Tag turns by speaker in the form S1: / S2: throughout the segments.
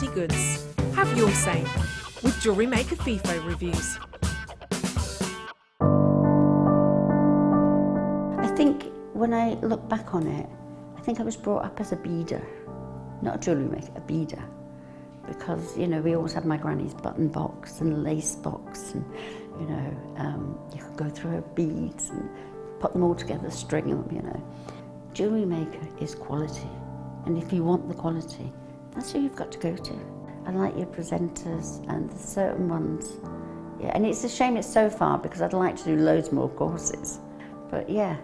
S1: quality goods. Have your say with Jewellery Maker FIFO reviews.
S2: I think when I look back on it, I think I was brought up as a beader, not a jewellery maker, a beader. Because, you know, we always had my granny's button box and lace box, and, you know, you could go through her beads and put them all together, string them, you know. Jewellery Maker is quality, and if you want the quality, that's who you've got to go to. I like your presenters and the certain ones, yeah, and it's a shame it's so far because I'd like to do loads more courses. But yeah,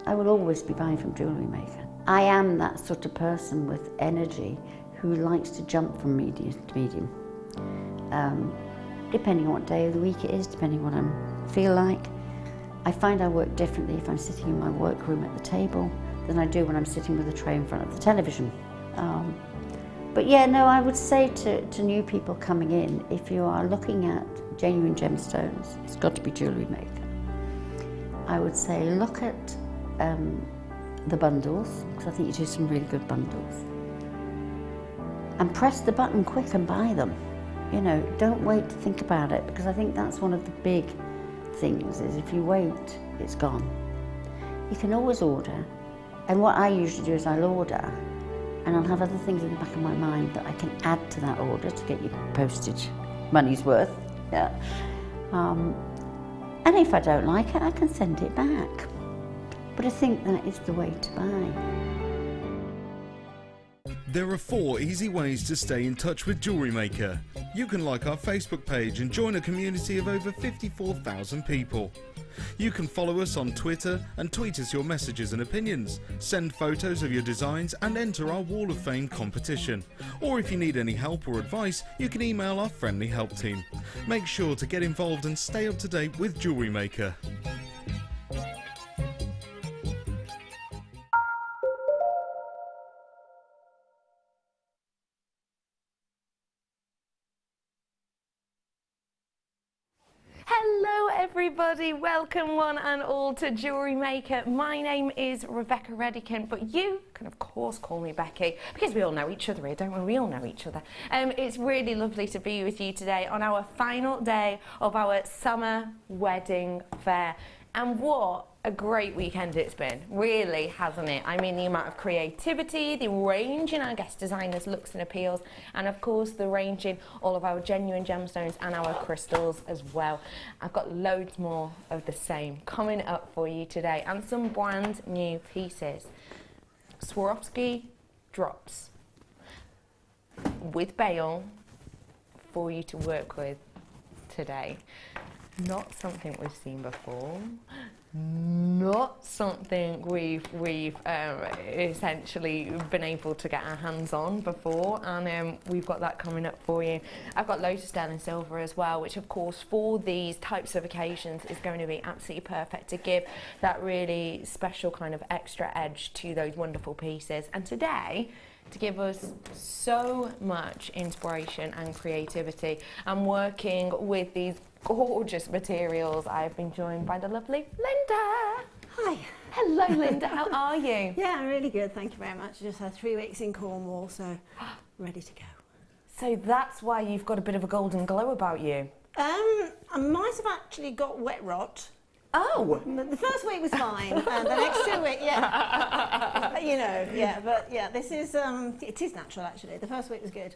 S2: I will always be buying from Jewellery Maker. I am that sort of person with energy who likes to jump from medium to medium. Depending on what day of the week it is, depending on what I feel like. I find I work differently if I'm sitting in my workroom at the table than I do when I'm sitting with a tray in front of the television. But yeah, no, I would say to new people coming in, if you are looking at genuine gemstones, it's got to be Jewellery Maker. I would say look at the bundles, because I think you do some really good bundles. And press the button quick and buy them. You know, don't wait to think about it, because I think that's one of the big things, is if you wait, it's gone. You can always order, and what I usually do is I'll order, and I'll have other things in the back of my mind that I can add to that order to get your postage money's worth. Yeah. And if I don't like it, I can send it back. But I think that is the way to buy.
S3: There are 4 easy ways to stay in touch with Jewellery Maker. You can like our Facebook page and join a community of over 54,000 people. You can follow us on Twitter and tweet us your messages and opinions, send photos of your designs and enter our Wall of Fame competition. Or if you need any help or advice, you can email our friendly help team. Make sure to get involved and stay up to date with Jewellery Maker.
S4: Hello everybody, welcome one and all to Jewellery Maker. My name is Rebecca Redican, but you can of course call me Becky because we all know each other here, don't we? We all know each other. It's really lovely to be with you today on our final day of our summer wedding fair. And what a great weekend it's been, really, hasn't it? I mean, the amount of creativity, the range in our guest designers' looks and appeals, and of course the range in all of our genuine gemstones and our crystals as well. I've got loads more of the same coming up for you today, and some brand new pieces. Swarovski drops with bail for you to work with today. Not something we've seen before, not something we've essentially been able to get our hands on before, and we've got that coming up for you. I've got loads of sterling silver as well, which of course for these types of occasions is going to be absolutely perfect to give that really special kind of extra edge to those wonderful pieces. And today, to give us so much inspiration and creativity, I'm working with these gorgeous materials. I've been joined by the lovely Linda.
S5: Hi.
S4: Hello Linda, how are you?
S5: Yeah, I'm really good, thank you very much. I just had 3 weeks in Cornwall, so ready to go.
S4: So that's why you've got a bit of a golden glow about you.
S5: I might have actually got wet rot.
S4: Oh!
S5: But the first week was fine, and the next 2 weeks, yeah. You know, yeah, but yeah, this is, it is natural actually. The first week was good,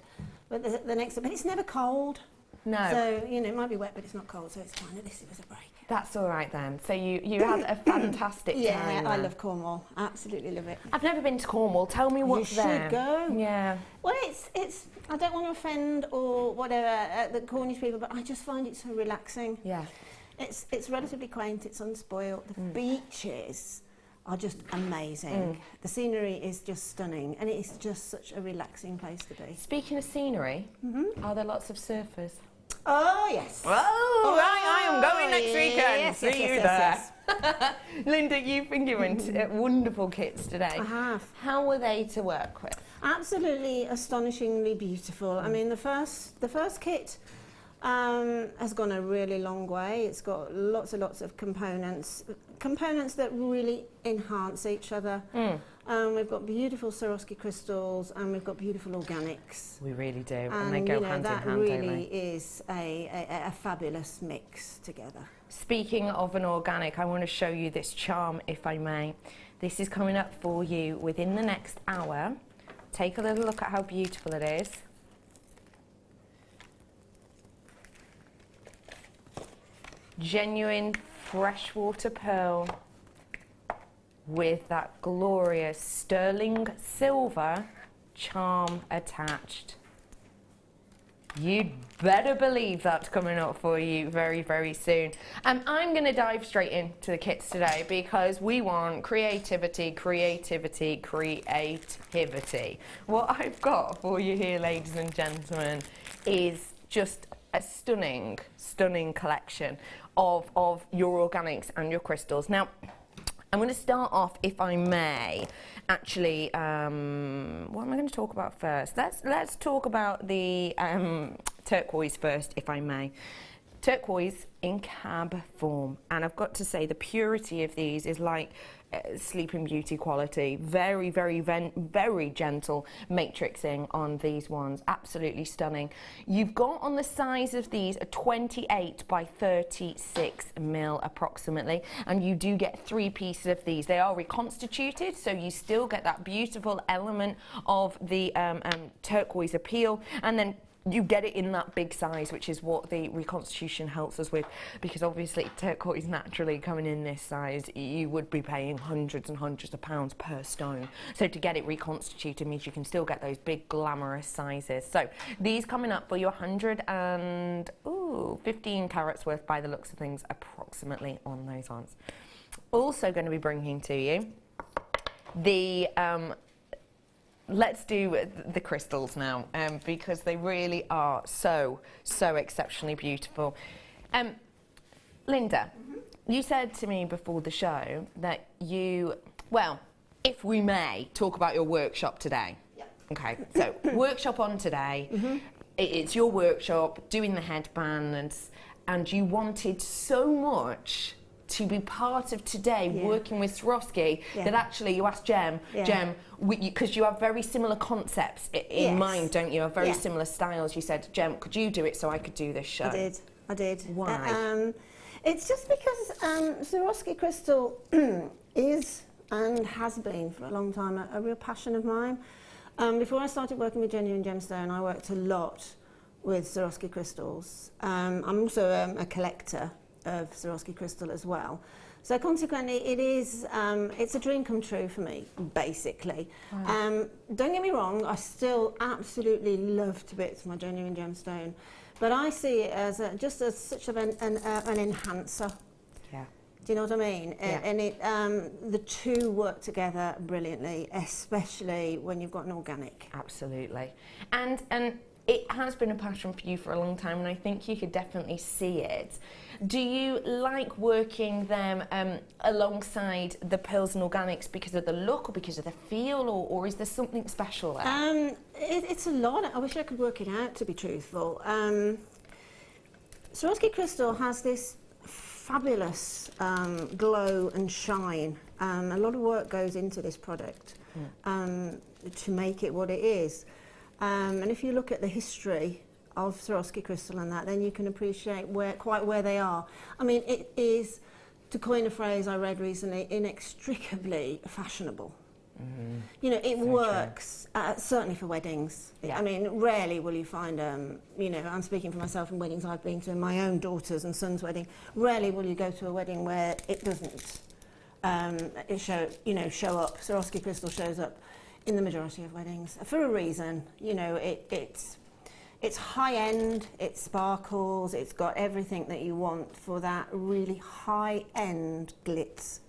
S5: but the next, but it's never cold.
S4: No.
S5: So, you know, it might be wet, but it's not cold, so it's fine. At least it was a break.
S4: That's all right then. So you had a fantastic time.
S5: Yeah, I
S4: then.
S5: love Cornwall. Absolutely love it.
S4: I've never been to Cornwall. Tell me what's there.
S5: You should go.
S4: Yeah.
S5: Well, it's. I don't want to offend or whatever the Cornish people, but I just find it so relaxing.
S4: Yeah.
S5: It's relatively quaint. It's unspoilt. The beaches are just amazing. The scenery is just stunning, and it's just such a relaxing place to be.
S4: Speaking of scenery, are there lots of surfers?
S5: Oh yes.
S4: Oh, right, I am going next weekend.
S5: Yes,
S4: See you
S5: yes,
S4: there. Linda, you've been given wonderful kits today.
S5: I have.
S4: How were they to work with?
S5: Absolutely astonishingly beautiful. I mean, the first kit has gone a really long way. It's got lots and lots of components that really enhance each other. We've got beautiful Swarovski crystals, and we've got beautiful organics.
S4: We really do, and they go hand in hand,
S5: that really is a fabulous mix together.
S4: Speaking of an organic, I want to show you this charm, if I may. This is coming up for you within the next hour. Take a little look at how beautiful it is. Genuine freshwater pearl with that glorious sterling silver charm attached. You'd better believe that's coming up for you very, very soon. I'm going to dive straight into the kits today because we want creativity, creativity, creativity. What I've got for you here, ladies and gentlemen, is just a stunning, stunning collection of your organics and your crystals. Now, I'm going to start off, if I may, actually, what am I going to talk about first? Let's talk about the turquoise first, if I may. Turquoise in cab form, and I've got to say the purity of these is like Sleeping Beauty quality. Very, very, very gentle matrixing on these ones. Absolutely stunning. You've got on the size of these a 28 by 36 mil approximately, and you do get 3 pieces of these. They are reconstituted, so you still get that beautiful element of the turquoise appeal, and then you get it in that big size, which is what the reconstitution helps us with, because obviously turquoise naturally coming in this size, you would be paying hundreds and hundreds of pounds per stone. So to get it reconstituted means you can still get those big glamorous sizes. So these coming up for you 115 carats worth by the looks of things, approximately on those ones. Also going to be bringing to you the let's do the crystals now, because they really are so exceptionally beautiful. Linda, you said to me before the show that you, well, if we may, talk about your workshop today.
S5: Yep.
S4: Okay, so workshop on today. It's your workshop, doing the headbands, and you wanted so much to be part of today, working with Swarovski, that actually you asked Jem, because you have very similar concepts in mind, don't you? Have very similar styles. You said, Jem, could you do it so I could do this show?
S5: I did.
S4: Why?
S5: It's just because Swarovski crystal is and has been for a long time a real passion of mine. Before I started working with genuine gemstone, I worked a lot with Swarovski crystals. I'm also a collector of Swarovski crystal as well. So consequently, it's a dream come true for me, basically. Wow. Don't get me wrong, I still absolutely love to bits my genuine gemstone, but I see it as just as such of an enhancer. Yeah. Do you know what I mean? Yeah. And the two work together brilliantly, especially when you've got an organic.
S4: Absolutely. And it has been a passion for you for a long time, and I think you could definitely see it. Do you like working them alongside the pearls and organics because of the look or because of the feel, or is there something special there?
S5: It's a lot. I wish I could work it out, to be truthful. Swarovski crystal has this fabulous glow and shine. A lot of work goes into this product to make it what it is. And if you look at the history of Swarovski crystal and that, then you can appreciate quite where they are. I mean, it is, to coin a phrase I read recently, inextricably fashionable. You know, it works, certainly for weddings. I mean, rarely will you find, you know, I'm speaking for myself in weddings I've been to, in my own daughter's and son's wedding, rarely will you go to a wedding where it doesn't show up. Swarovski crystal shows up in the majority of weddings for a reason. You know, it's high end, it sparkles, it's got everything that you want for that really high end glitz.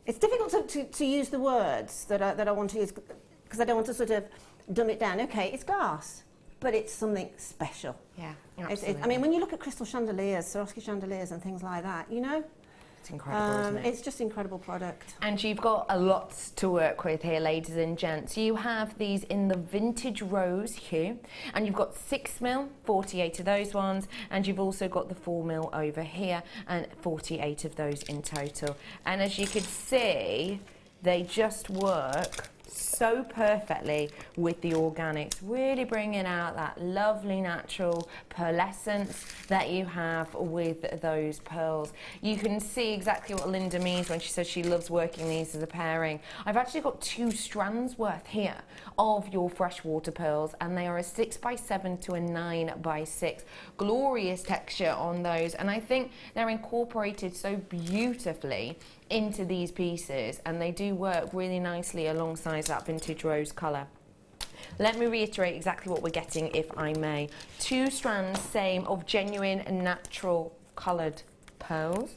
S5: It's difficult to use the words that I want to use, because I don't want to sort of dumb it down. Okay, it's glass, but it's something special.
S4: Yeah, absolutely.
S5: I mean, when you look at crystal chandeliers, Swarovski chandeliers and things like that, you know,
S4: it's incredible, isn't it?
S5: It's just incredible product.
S4: And you've got a lot to work with here, ladies and gents. You have these in the vintage rose hue, and you've got 6 mil, 48 of those ones, and you've also got the 4 mil over here, and 48 of those in total. And as you can see, They just work so perfectly with the organics, really bringing out that lovely natural pearlescence that you have with those pearls. You can see exactly what Linda means when she says she loves working these as a pairing. I've actually got 2 strands worth here of your freshwater pearls, and they are a 6x7 to a 9x6. Glorious texture on those, and I think they're incorporated so beautifully into these pieces, and they do work really nicely alongside that vintage rose colour. Let me reiterate exactly what we're getting, if I may. 2 strands, same, of genuine natural coloured pearls.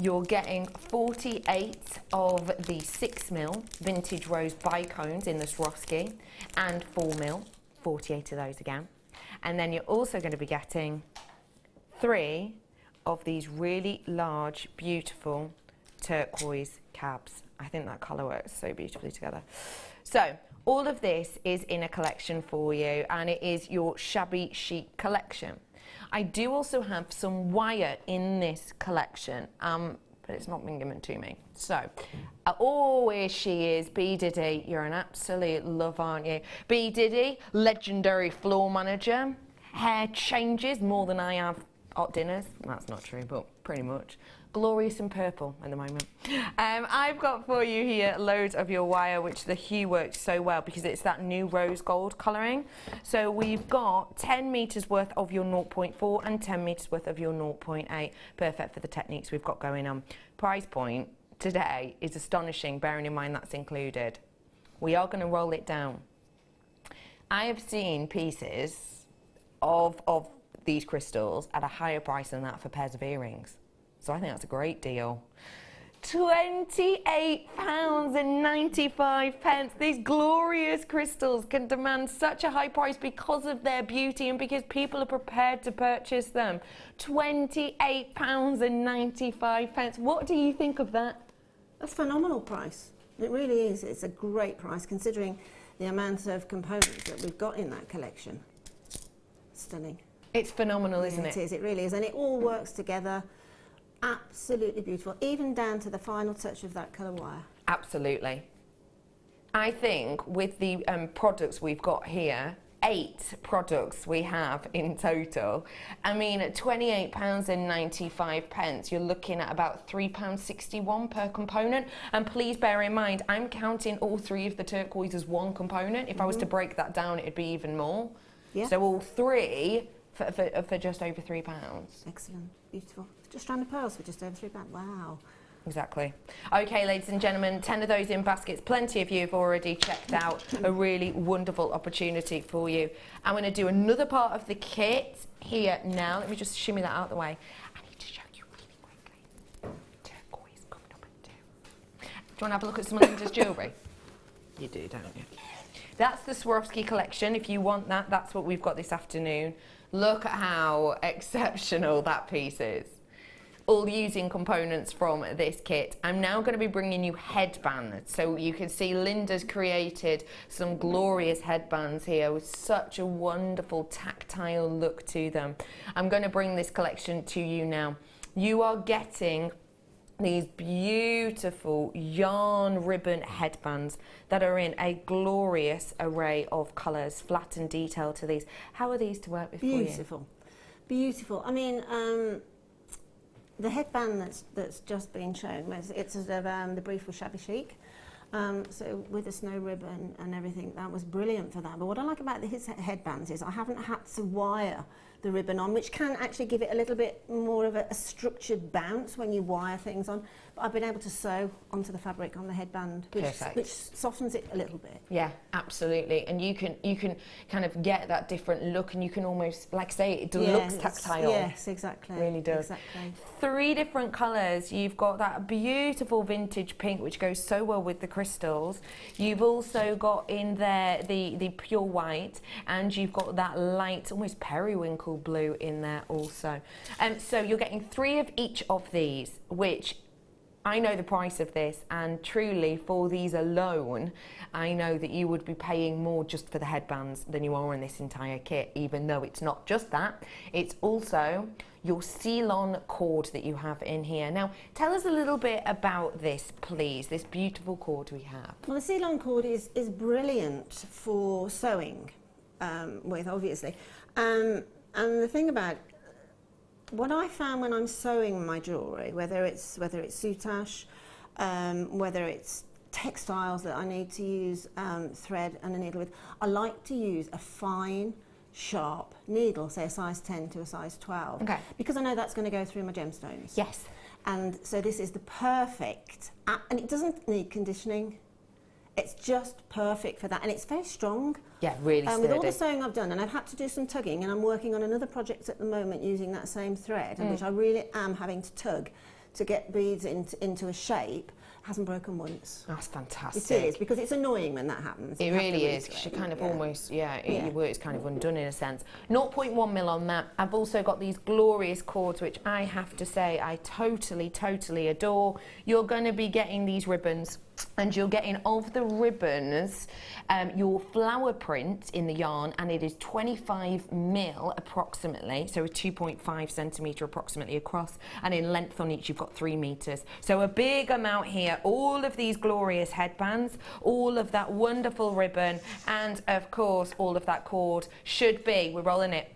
S4: You're getting 48 of the 6mm vintage rose bicones in the Swarovski, and 4mm, 48 of those again. And then you're also going to be getting 3 of these really large, beautiful turquoise cabs. I think that colour works so beautifully together. So all of this is in a collection for you, and it is your shabby chic collection. I do also have some wire in this collection, but it's not been given to me. So, oh, here she is, B Diddy. You're an absolute love, aren't you? B Diddy, legendary floor manager. Hair changes more than I have hot dinners. That's not true, but pretty much. Glorious in purple at the moment. I've got for you here loads of your wire, which the hue works so well because it's that new rose gold colouring. So we've got 10 metres worth of your 0.4 and 10 metres worth of your 0.8. Perfect for the techniques we've got going on. Price point today is astonishing, bearing in mind that's included. We are going to roll it down. I have seen pieces of these crystals at a higher price than that for pairs of earrings. So I think that's a great deal. £28.95. These glorious crystals can demand such a high price because of their beauty and because people are prepared to purchase them. £28.95. What do you think of that?
S5: That's a phenomenal price. It really is. It's a great price considering the amount of components that we've got in that collection. Stunning.
S4: It's phenomenal, isn't it?
S5: It is. It really is. And it all works together. Absolutely beautiful, even down to the final touch of that colour wire. Absolutely.
S4: I think with the products we've got here, 8 products we have in total. I mean, at £28.95, you're looking at about £3.61 per component. And please bear in mind, I'm counting all 3 of the turquoise as one component. If I was to break that down, it'd be even more. Yeah. So all 3 for just over £3.
S5: Excellent, beautiful. Just strand of pearls for just over £3. Wow.
S4: Exactly. Okay, ladies and gentlemen, 10 of those in baskets. Plenty of you have already checked out. A really wonderful opportunity for you. I'm going to do another part of the kit here now. Let me just shimmy that out of the way. I need to show you really quickly. Turquoise coming up at 2. Do you want to have a look at some of Linda's jewellery? You do, don't you? That's the Swarovski collection. If you want that, that's what we've got this afternoon. Look at how exceptional that piece is. All using components from this kit. I'm now going to be bringing you headbands. So you can see Linda's created some glorious headbands here with such a wonderful tactile look to them. I'm going to bring this collection to you now. You are getting these beautiful yarn ribbon headbands that are in a glorious array of colours, flat and detail to these. How are these to work with for you?
S5: Beautiful, beautiful. I mean, the headband that's just been shown, it's sort of the brief was shabby chic. So with the snow ribbon and everything, that was brilliant for that. But what I like about his headbands is I haven't had to wire the ribbon on, which can actually give it a little bit more of a structured bounce when you wire things on. But I've been able to sew onto the fabric on the headband, which softens it a little bit.
S4: Yeah, absolutely. And you can kind of get that different look, and you can almost, like say, it looks tactile.
S5: Yes, exactly.
S4: It really does.
S5: Exactly.
S4: 3 different colours. You've got that beautiful vintage pink, which goes so well with the crystals. You've also got in there the pure white, and you've got that light, almost periwinkle blue in there also. So you're getting 3 of each of these, which I know the price of this, and truly for these alone, I know that you would be paying more just for the headbands than you are on this entire kit, even though it's not just that, it's also your seal-on cord that you have in here. Now, tell us a little bit about this, please, this beautiful cord we have.
S5: Well, the seal-on cord is brilliant for sewing with, obviously. And the thing about what I found when I'm sewing my jewellery, whether it's soutache, whether it's textiles that I need to use thread and a needle with, I like to use a fine, sharp needle, say a size 10 to a size 12,
S4: okay,
S5: because I know that's going to go through my gemstones.
S4: Yes.
S5: And so this is the perfect, and it doesn't need conditioning. It's just perfect for that, and it's very strong.
S4: Yeah, really sturdy.
S5: With all the sewing I've done, and I've had to do some tugging, and I'm working on another project at the moment using that same thread, which I really am having to tug to get beads into a shape. Hasn't broken once.
S4: That's fantastic.
S5: It is, because it's annoying when that happens.
S4: It really is, because you kind of almost, your work's kind of undone in a sense. 0.1 mil on that. I've also got these glorious cords, which I have to say I totally adore. You're going to be getting these ribbons, and you're getting, of the ribbons, your flower print in the yarn, and it is 25 mil approximately, so a 2.5 centimetre approximately across, and in length on each you've got 3 metres. So a big amount here, all of these glorious headbands, all of that wonderful ribbon, and of course all of that cord should be, we're rolling it.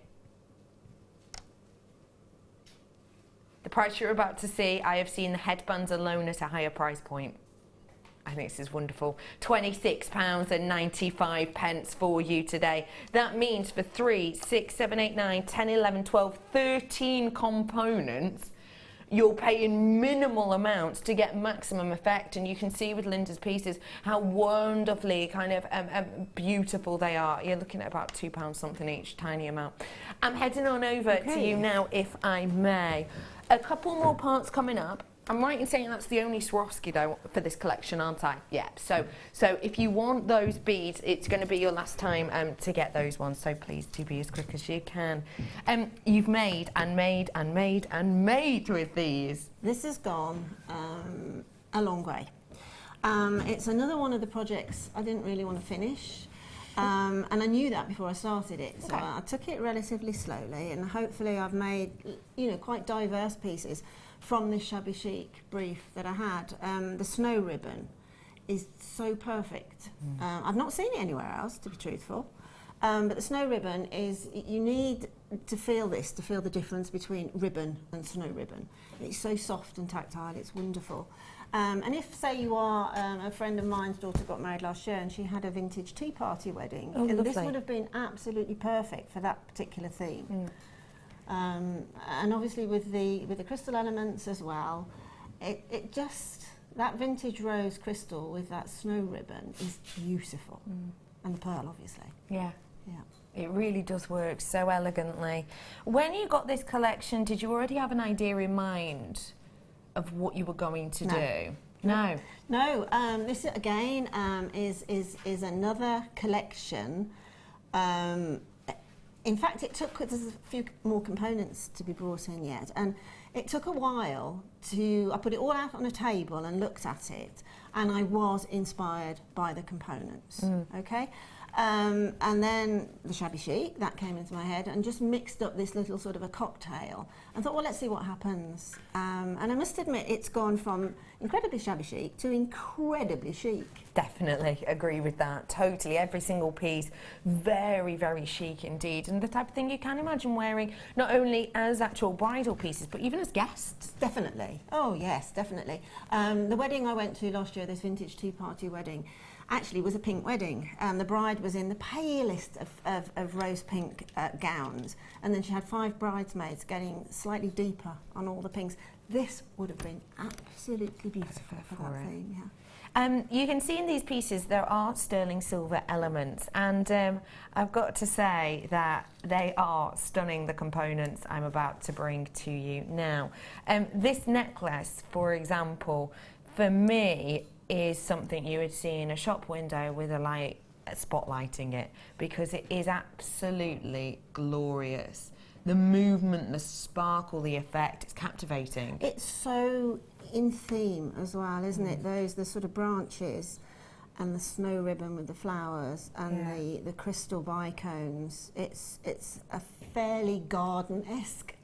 S4: The price you're about to see, I have seen the headbands alone at a higher price point. I think this is wonderful. £26.95 for you today. That means for 3, 6, 7, 8, 9, 10, 11, 12, 13 components, you're paying minimal amounts to get maximum effect. And you can see with Linda's pieces how wonderfully kind of beautiful they are. You're looking at about £2 something each, tiny amount. I'm heading on over to you now, if I may. A couple more parts coming up. I'm right in saying that's the only Swarovski though for this collection, aren't I? Yeah. So if you want those beads, it's going to be your last time to get those ones. So please do be as quick as you can. You've made with these.
S5: This has gone a long way. It's another one of the projects I didn't really want to finish. And I knew that before I started it, so I took it relatively slowly, and hopefully I've made, quite diverse pieces from this shabby chic brief that I had. The snow ribbon is so perfect. I've not seen it anywhere else, to be truthful, but the snow ribbon is, you need to feel this, to feel the difference between ribbon and snow ribbon. It's so soft and tactile, it's wonderful. And if, say, you are a friend of mine's daughter got married last year and she had a vintage tea party wedding, this would have been absolutely perfect for that particular theme. And obviously with the crystal elements as well, it just, that vintage rose crystal with that snow ribbon is beautiful. And the pearl, obviously.
S4: Yeah.
S5: Yeah.
S4: It really does work so elegantly. When you got this collection, did you already have an idea in mind of what you were going to do? No. No. This again is another collection. In fact, there's a few more components to be brought in yet, and it took a while I put it all out on a table and looked at it, and I was inspired by the components. Okay. And then the shabby chic, that came into my head, and just mixed up this little sort of a cocktail. And thought, well, let's see what happens. And I must admit, it's gone from incredibly shabby chic to incredibly chic. Definitely agree with that. Totally. Every single piece, very, very chic indeed. And the type of thing you can imagine wearing, not only as actual bridal pieces, but even as guests.
S5: Definitely. Oh, yes, definitely. The wedding I went to last year, this vintage tea party wedding, actually was a pink wedding. The bride was in the palest of rose pink gowns, and then she had 5 bridesmaids getting slightly deeper on all the pinks. This would have been absolutely beautiful for that theme, yeah.
S4: You can see in these pieces there are sterling silver elements, and I've got to say that they are stunning, the components I'm about to bring to you now. This necklace, for example, for me is something you would see in a shop window with a light spotlighting it, because it is absolutely glorious. the movement, the sparkle, the effect, it's captivating.
S5: It's so in theme as well, isn't it? The sort of branches and the snow ribbon with the flowers and the crystal bicones. It's a fairly garden-esque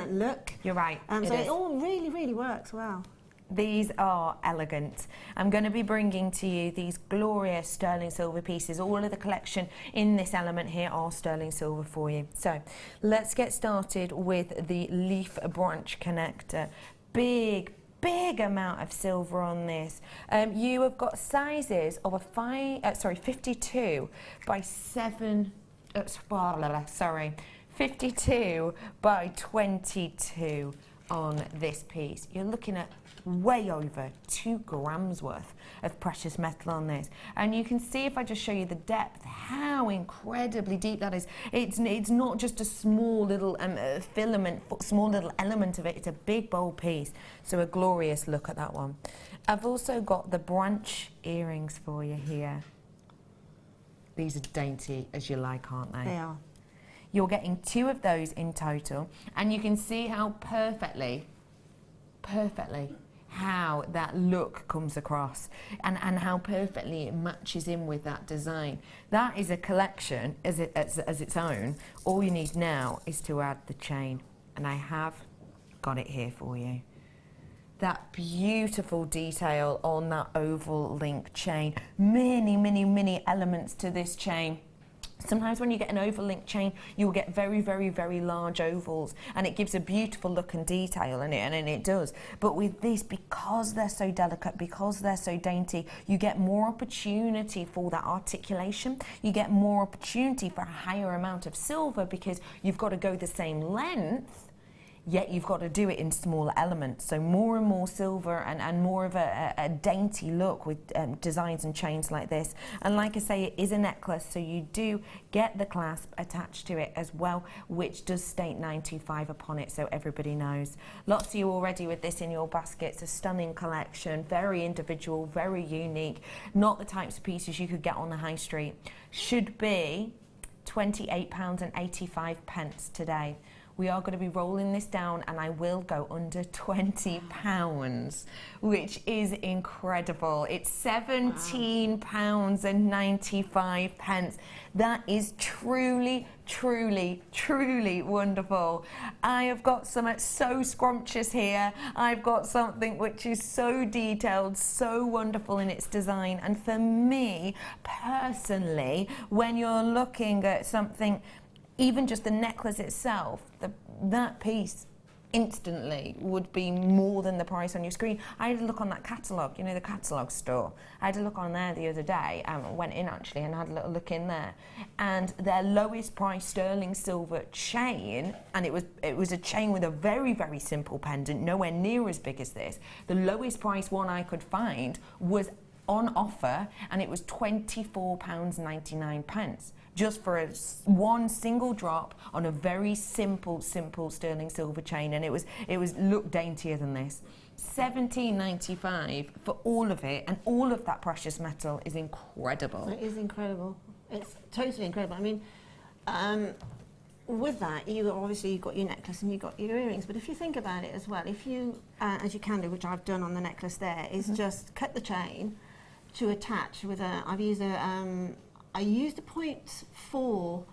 S5: look.
S4: You're right.
S5: So it all really, really works well.
S4: These are elegant. I'm going to be bringing to you these glorious sterling silver pieces. All of the collection in this element here are sterling silver for you. So let's get started with the leaf branch connector. Big amount of silver on this. You have got sizes of a 52 by 52 by 22 on this piece. You're looking at way over 2 grams worth of precious metal on this, and you can see, if I just show you the depth, how incredibly deep that is. It's not just a small little filament, small little element of it. It's a big bold piece. So a glorious look at that one. I've also got the branch earrings for you here. These are dainty as you like, aren't they?
S5: They are.
S4: You're getting 2 of those in total, and you can see how perfectly how that look comes across, and how perfectly it matches in with that design. That is a collection as its own. All you need now is to add the chain, and I have got it here for you. That beautiful detail on that oval link chain. Many elements to this chain. Sometimes when you get an oval link chain, you'll get very large ovals, and it gives a beautiful look and detail in it, and it does. But with this, because they're so delicate, because they're so dainty, you get more opportunity for that articulation. You get more opportunity for a higher amount of silver, because you've got to go the same length, yet you've got to do it in smaller elements. So more and more silver, and more of a dainty look with designs and chains like this. And like I say, it is a necklace, so you do get the clasp attached to it as well, which does state 925 upon it, so everybody knows. Lots of you already with this in your basket. It's a stunning collection, very individual, very unique. Not the types of pieces you could get on the high street. Should be £28.85 today. We are going to be rolling this down, and I will go under £20, which is incredible. It's £17.95. That is truly wonderful. I have got something so scrumptious here. I've got something which is so detailed, so wonderful in its design. And for me, personally, when you're looking at something, even just the necklace itself, that piece instantly would be more than the price on your screen. I had a look on that catalogue, you know, the catalogue store. I had a look on there the other day, went in actually and had a little look in there, and their lowest price sterling silver chain, and it was a chain with a very simple pendant, nowhere near as big as this. The lowest price one I could find was on offer, and it was £24.99. Just for one single drop on a very simple sterling silver chain, and it was looked daintier than this. £17.95 for all of it, and all of that precious metal is incredible.
S5: It is incredible. It's totally incredible. I mean, with that, you've got your necklace and you've got your earrings, but if you think about it as well, if you, as you can do, which I've done on the necklace there, is just cut the chain to attach with I used a 0.4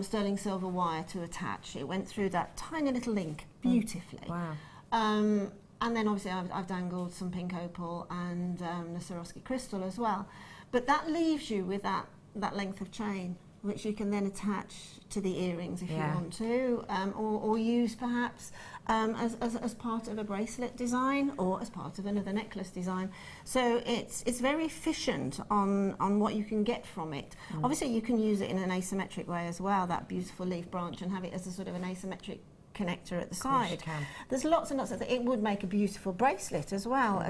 S5: sterling silver wire to attach. It went through that tiny little link beautifully.
S4: Wow.
S5: And then obviously I've dangled some pink opal and the Swarovski crystal as well. But that leaves you with that length of chain, which you can then attach to the earrings if you want to, or use perhaps as part of a bracelet design or as part of another necklace design. So it's very efficient on what you can get from it. Obviously you can use it in an asymmetric way as well, that beautiful leaf branch, and have it as a sort of an asymmetric connector at the side. There's lots and lots of it would make a beautiful bracelet as well,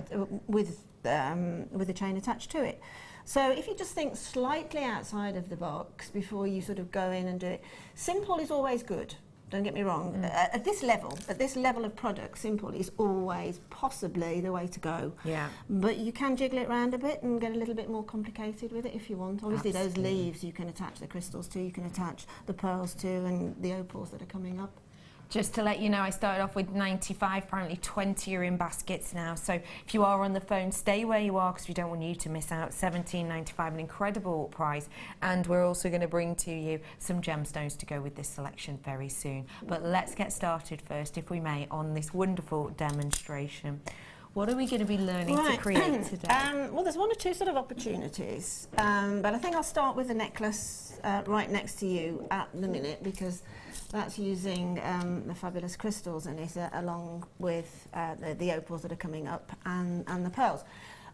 S5: with the chain attached to it. So if you just think slightly outside of the box before you sort of go in and do it, simple is always good. Don't get me wrong. At this level of product, simple is always possibly the way to go.
S4: Yeah.
S5: But you can jiggle it around a bit and get a little bit more complicated with it if you want. Obviously,
S4: Absolutely.
S5: those leaves you can attach the crystals to, you can attach the pearls to, and the opals that are coming up.
S4: Just to let you know, I started off with 95, apparently 20 are in baskets now. So if you are on the phone, stay where you are because we don't want you to miss out. $17.95, an incredible price. And we're also going to bring to you some gemstones to go with this selection very soon. But let's get started first, if we may, on this wonderful demonstration. What are we going to be learning to create today?
S5: Well, there's one or two sort of opportunities, but I think I'll start with the necklace right next to you at the minute, because that's using the fabulous crystals in it, along with the opals that are coming up and the pearls.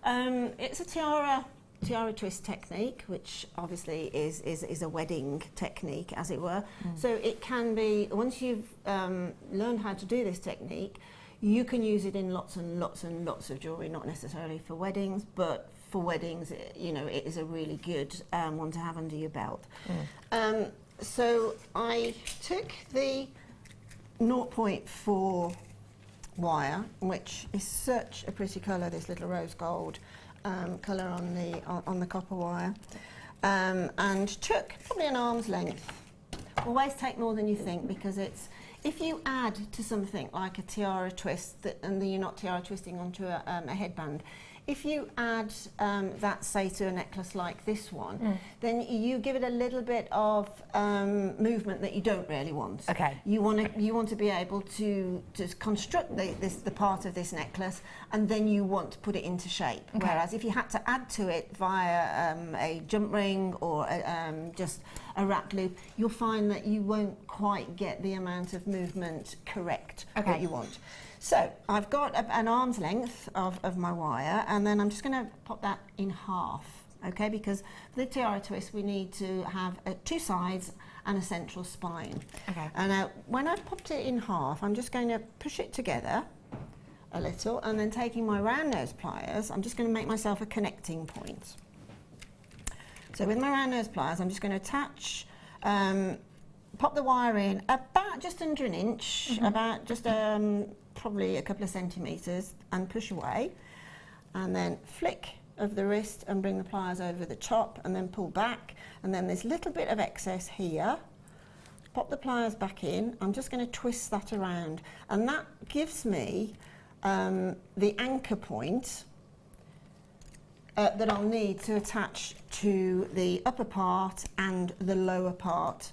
S5: It's a tiara twist technique, which obviously is a wedding technique, as it were. So it can be, once you've learned how to do this technique, you can use it in lots and lots and lots of jewellery, not necessarily for weddings, but for weddings, you know, it is a really good one to have under your belt. So I took the 0.4 wire, which is such a pretty colour, this little rose gold colour on the copper wire, and took probably an arm's length. Always take more than you think, because it's, if you add to something like a tiara twist, and then you're not tiara twisting onto a headband, if you add that, say, to a necklace like this one, then you give it a little bit of movement that you don't really want.
S4: Okay.
S5: You want to be able to construct the part of this necklace, and then you want to put it into shape. Okay. Whereas if you had to add to it via a jump ring or just a rack loop, you'll find that you won't quite get the amount of movement correct that you want. So I've got an arm's length of my wire, and then I'm just going to pop that in half, okay? Because for the tiara twist, we need to have two sides and a central spine. Okay. And when I've popped it in half, I'm just going to push it together a little, and then taking my round nose pliers, I'm just going to make myself a connecting point. So with my round nose pliers, I'm just going to attach, pop the wire in about just under an inch, about just probably a couple of centimetres, and push away, and then flick of the wrist and bring the pliers over the top, and then pull back, and then this little bit of excess here, pop the pliers back in. I'm just going to twist that around, and that gives me the anchor point that I'll need to attach to the upper part and the lower part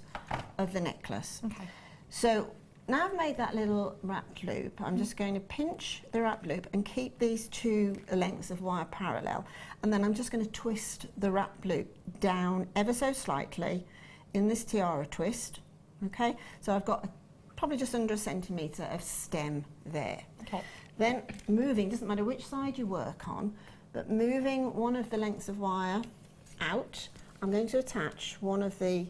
S5: of the necklace. Okay. So now I've made that little wrapped loop, I'm just going to pinch the wrapped loop and keep these two lengths of wire parallel, and then I'm just going to twist the wrapped loop down ever so slightly in this tiara twist. Okay, so I've got probably just under a centimetre of stem there. Okay. Then moving, doesn't matter which side you work on, but moving one of the lengths of wire out, I'm going to attach one of the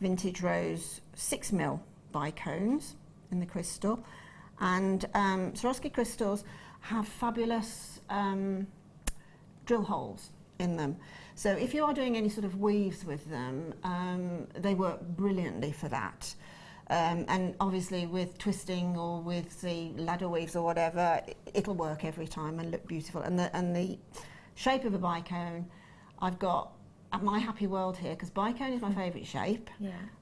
S5: Vintage Rose 6mm bicones in the crystal, and Swarovski crystals have fabulous drill holes in them. So if you are doing any sort of weaves with them, they work brilliantly for that. And obviously with twisting or with the ladder weaves or whatever, it'll work every time and look beautiful. And the shape of a bicone, I've got at my happy world here, because bicone is my favourite shape,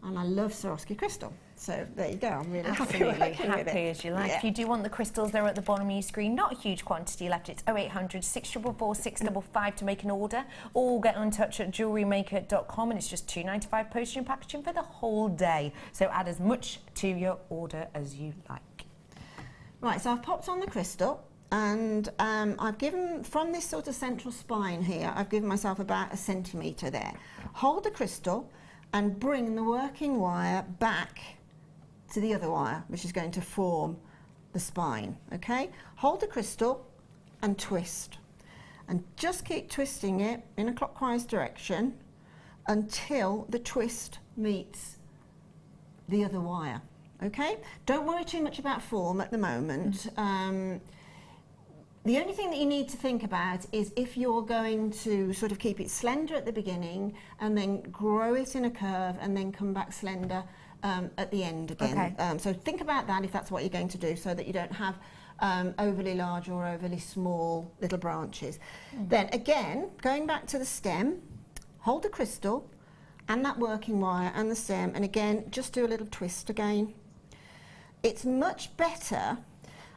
S5: and I love Swarovski crystal. So there you go, I'm really happy
S4: as you like. If you do want the crystals, they're at the bottom of your screen. Not a huge quantity left. It's 0800 644 655 to make an order, or get in touch at JewelleryMaker.com, and it's just $2.95 postage and packaging for the whole day. So add as much to your order as you like.
S5: Right, so I've popped on the crystal, and I've given, from this sort of central spine here, I've given myself about a centimetre there. Hold the crystal and bring the working wire back to the other wire, which is going to form the spine, okay? Hold the crystal and twist, and just keep twisting it in a clockwise direction until the twist meets the other wire, okay? Don't worry too much about form at the moment. The only thing that you need to think about is if you're going to sort of keep it slender at the beginning and then grow it in a curve and then come back slender at the end again. Okay. So think about that if that's what you're going to do, so that you don't have overly large or overly small little branches. Then again, going back to the stem, hold the crystal and that working wire and the stem, and again, just do a little twist again. it's much better,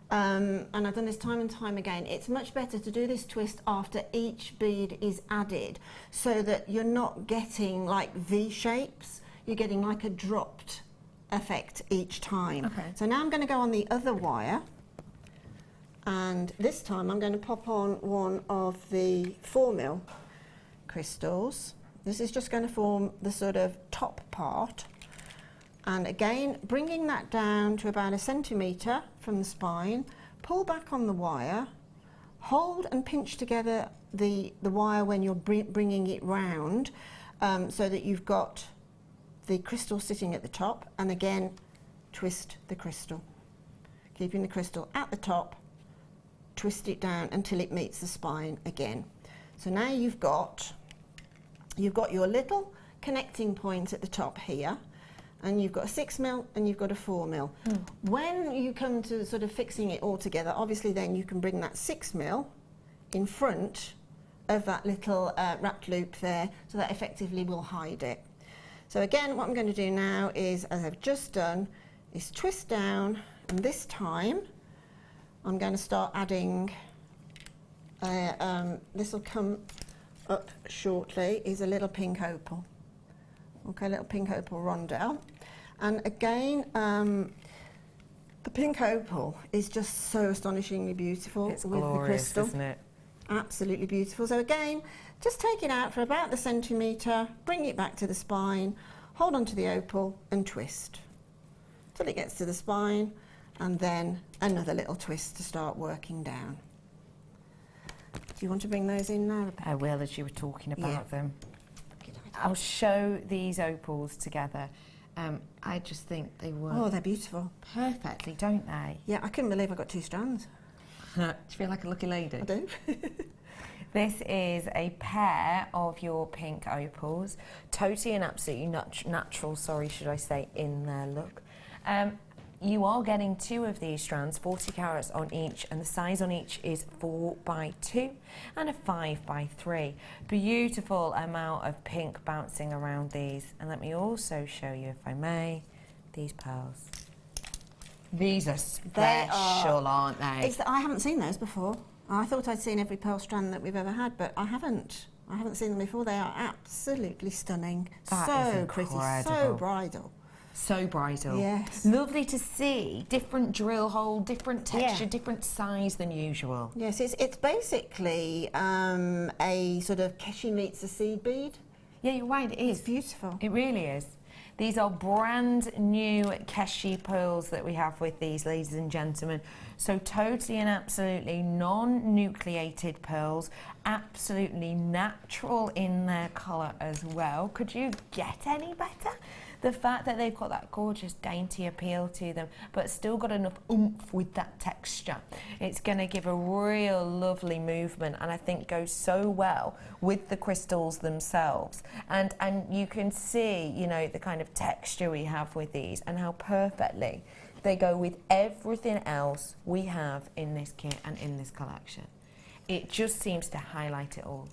S5: and I've done this time and time again, it's much better to do this twist after each bead is added, so that you're not getting like V shapes, you're getting like a dropped effect each time.
S4: Okay.
S5: So now I'm going to go on the other wire, and this time I'm going to pop on one of the 4mm crystals. This is just going to form the sort of top part, and again bringing that down to about 1 centimetre from the spine, pull back on the wire, hold and pinch together the wire when you're bringing it round, so that you've got the crystal sitting at the top, and again twist the crystal, keeping the crystal at the top, twist it down until it meets the spine again. So now you've got your little connecting point at the top here, and you've got a 6mm and you've got a 4mm. When you come to sort of fixing it all together, obviously then you can bring that 6mm in front of that little wrapped loop there, so that effectively will hide it. So again, what I'm going to do now is, as I've just done, is twist down, and this time I'm going to start adding, this will come up shortly, is a little pink opal. Okay, a little pink opal rondelle. And again, the pink opal is just so astonishingly beautiful.
S4: It's
S5: with
S4: glorious,
S5: the crystal.
S4: isn't it?
S5: Absolutely beautiful. So again, just take it out for about 1 centimetre, bring it back to the spine, hold on to the opal and twist till it gets to the spine, and then another little twist to start working down. Do you want to bring those in now, Rebecca?
S4: I will, as you were talking about
S5: Yeah.
S4: them. I'll show these opals together. I just think they work
S5: Oh, they're beautiful.
S4: perfectly, don't they?
S5: Yeah, I couldn't believe I got 2 strands.
S4: Do you feel like a lucky lady?
S5: I do.
S4: This is a pair of your pink opals, totally and absolutely natural, should I say, in their look. You are getting 2 of these strands, 40 carats on each, and the size on each is 4x2 and a 5x3. Beautiful amount of pink bouncing around these. And let me also show you, if I may, these pearls. These are special, aren't they?
S5: I haven't seen those before. I thought I'd seen every pearl strand that we've ever had, but I haven't. I haven't seen them before. They are absolutely stunning.
S4: That
S5: so
S4: is
S5: pretty, so
S4: incredible.
S5: bridal.
S4: So bridal.
S5: Yes.
S4: Lovely to see. Different drill hole, different texture,
S5: Yeah.
S4: different size than usual.
S5: Yes, it's basically a sort of keshi meets a seed bead.
S4: Yeah, you're right, it is.
S5: It's beautiful.
S4: It really is. These are brand new Keshi pearls that we have with these, ladies and gentlemen. So totally and absolutely non-nucleated pearls, absolutely natural in their colour as well. Could you get any better? The fact that they've got that gorgeous dainty appeal to them, but still got enough oomph with that texture. It's going to give a real lovely movement, and I think goes so well with the crystals themselves. And you can see, you know, the kind of texture we have with these and how perfectly they go with everything else we have in this kit and in this collection. It just seems to highlight it all.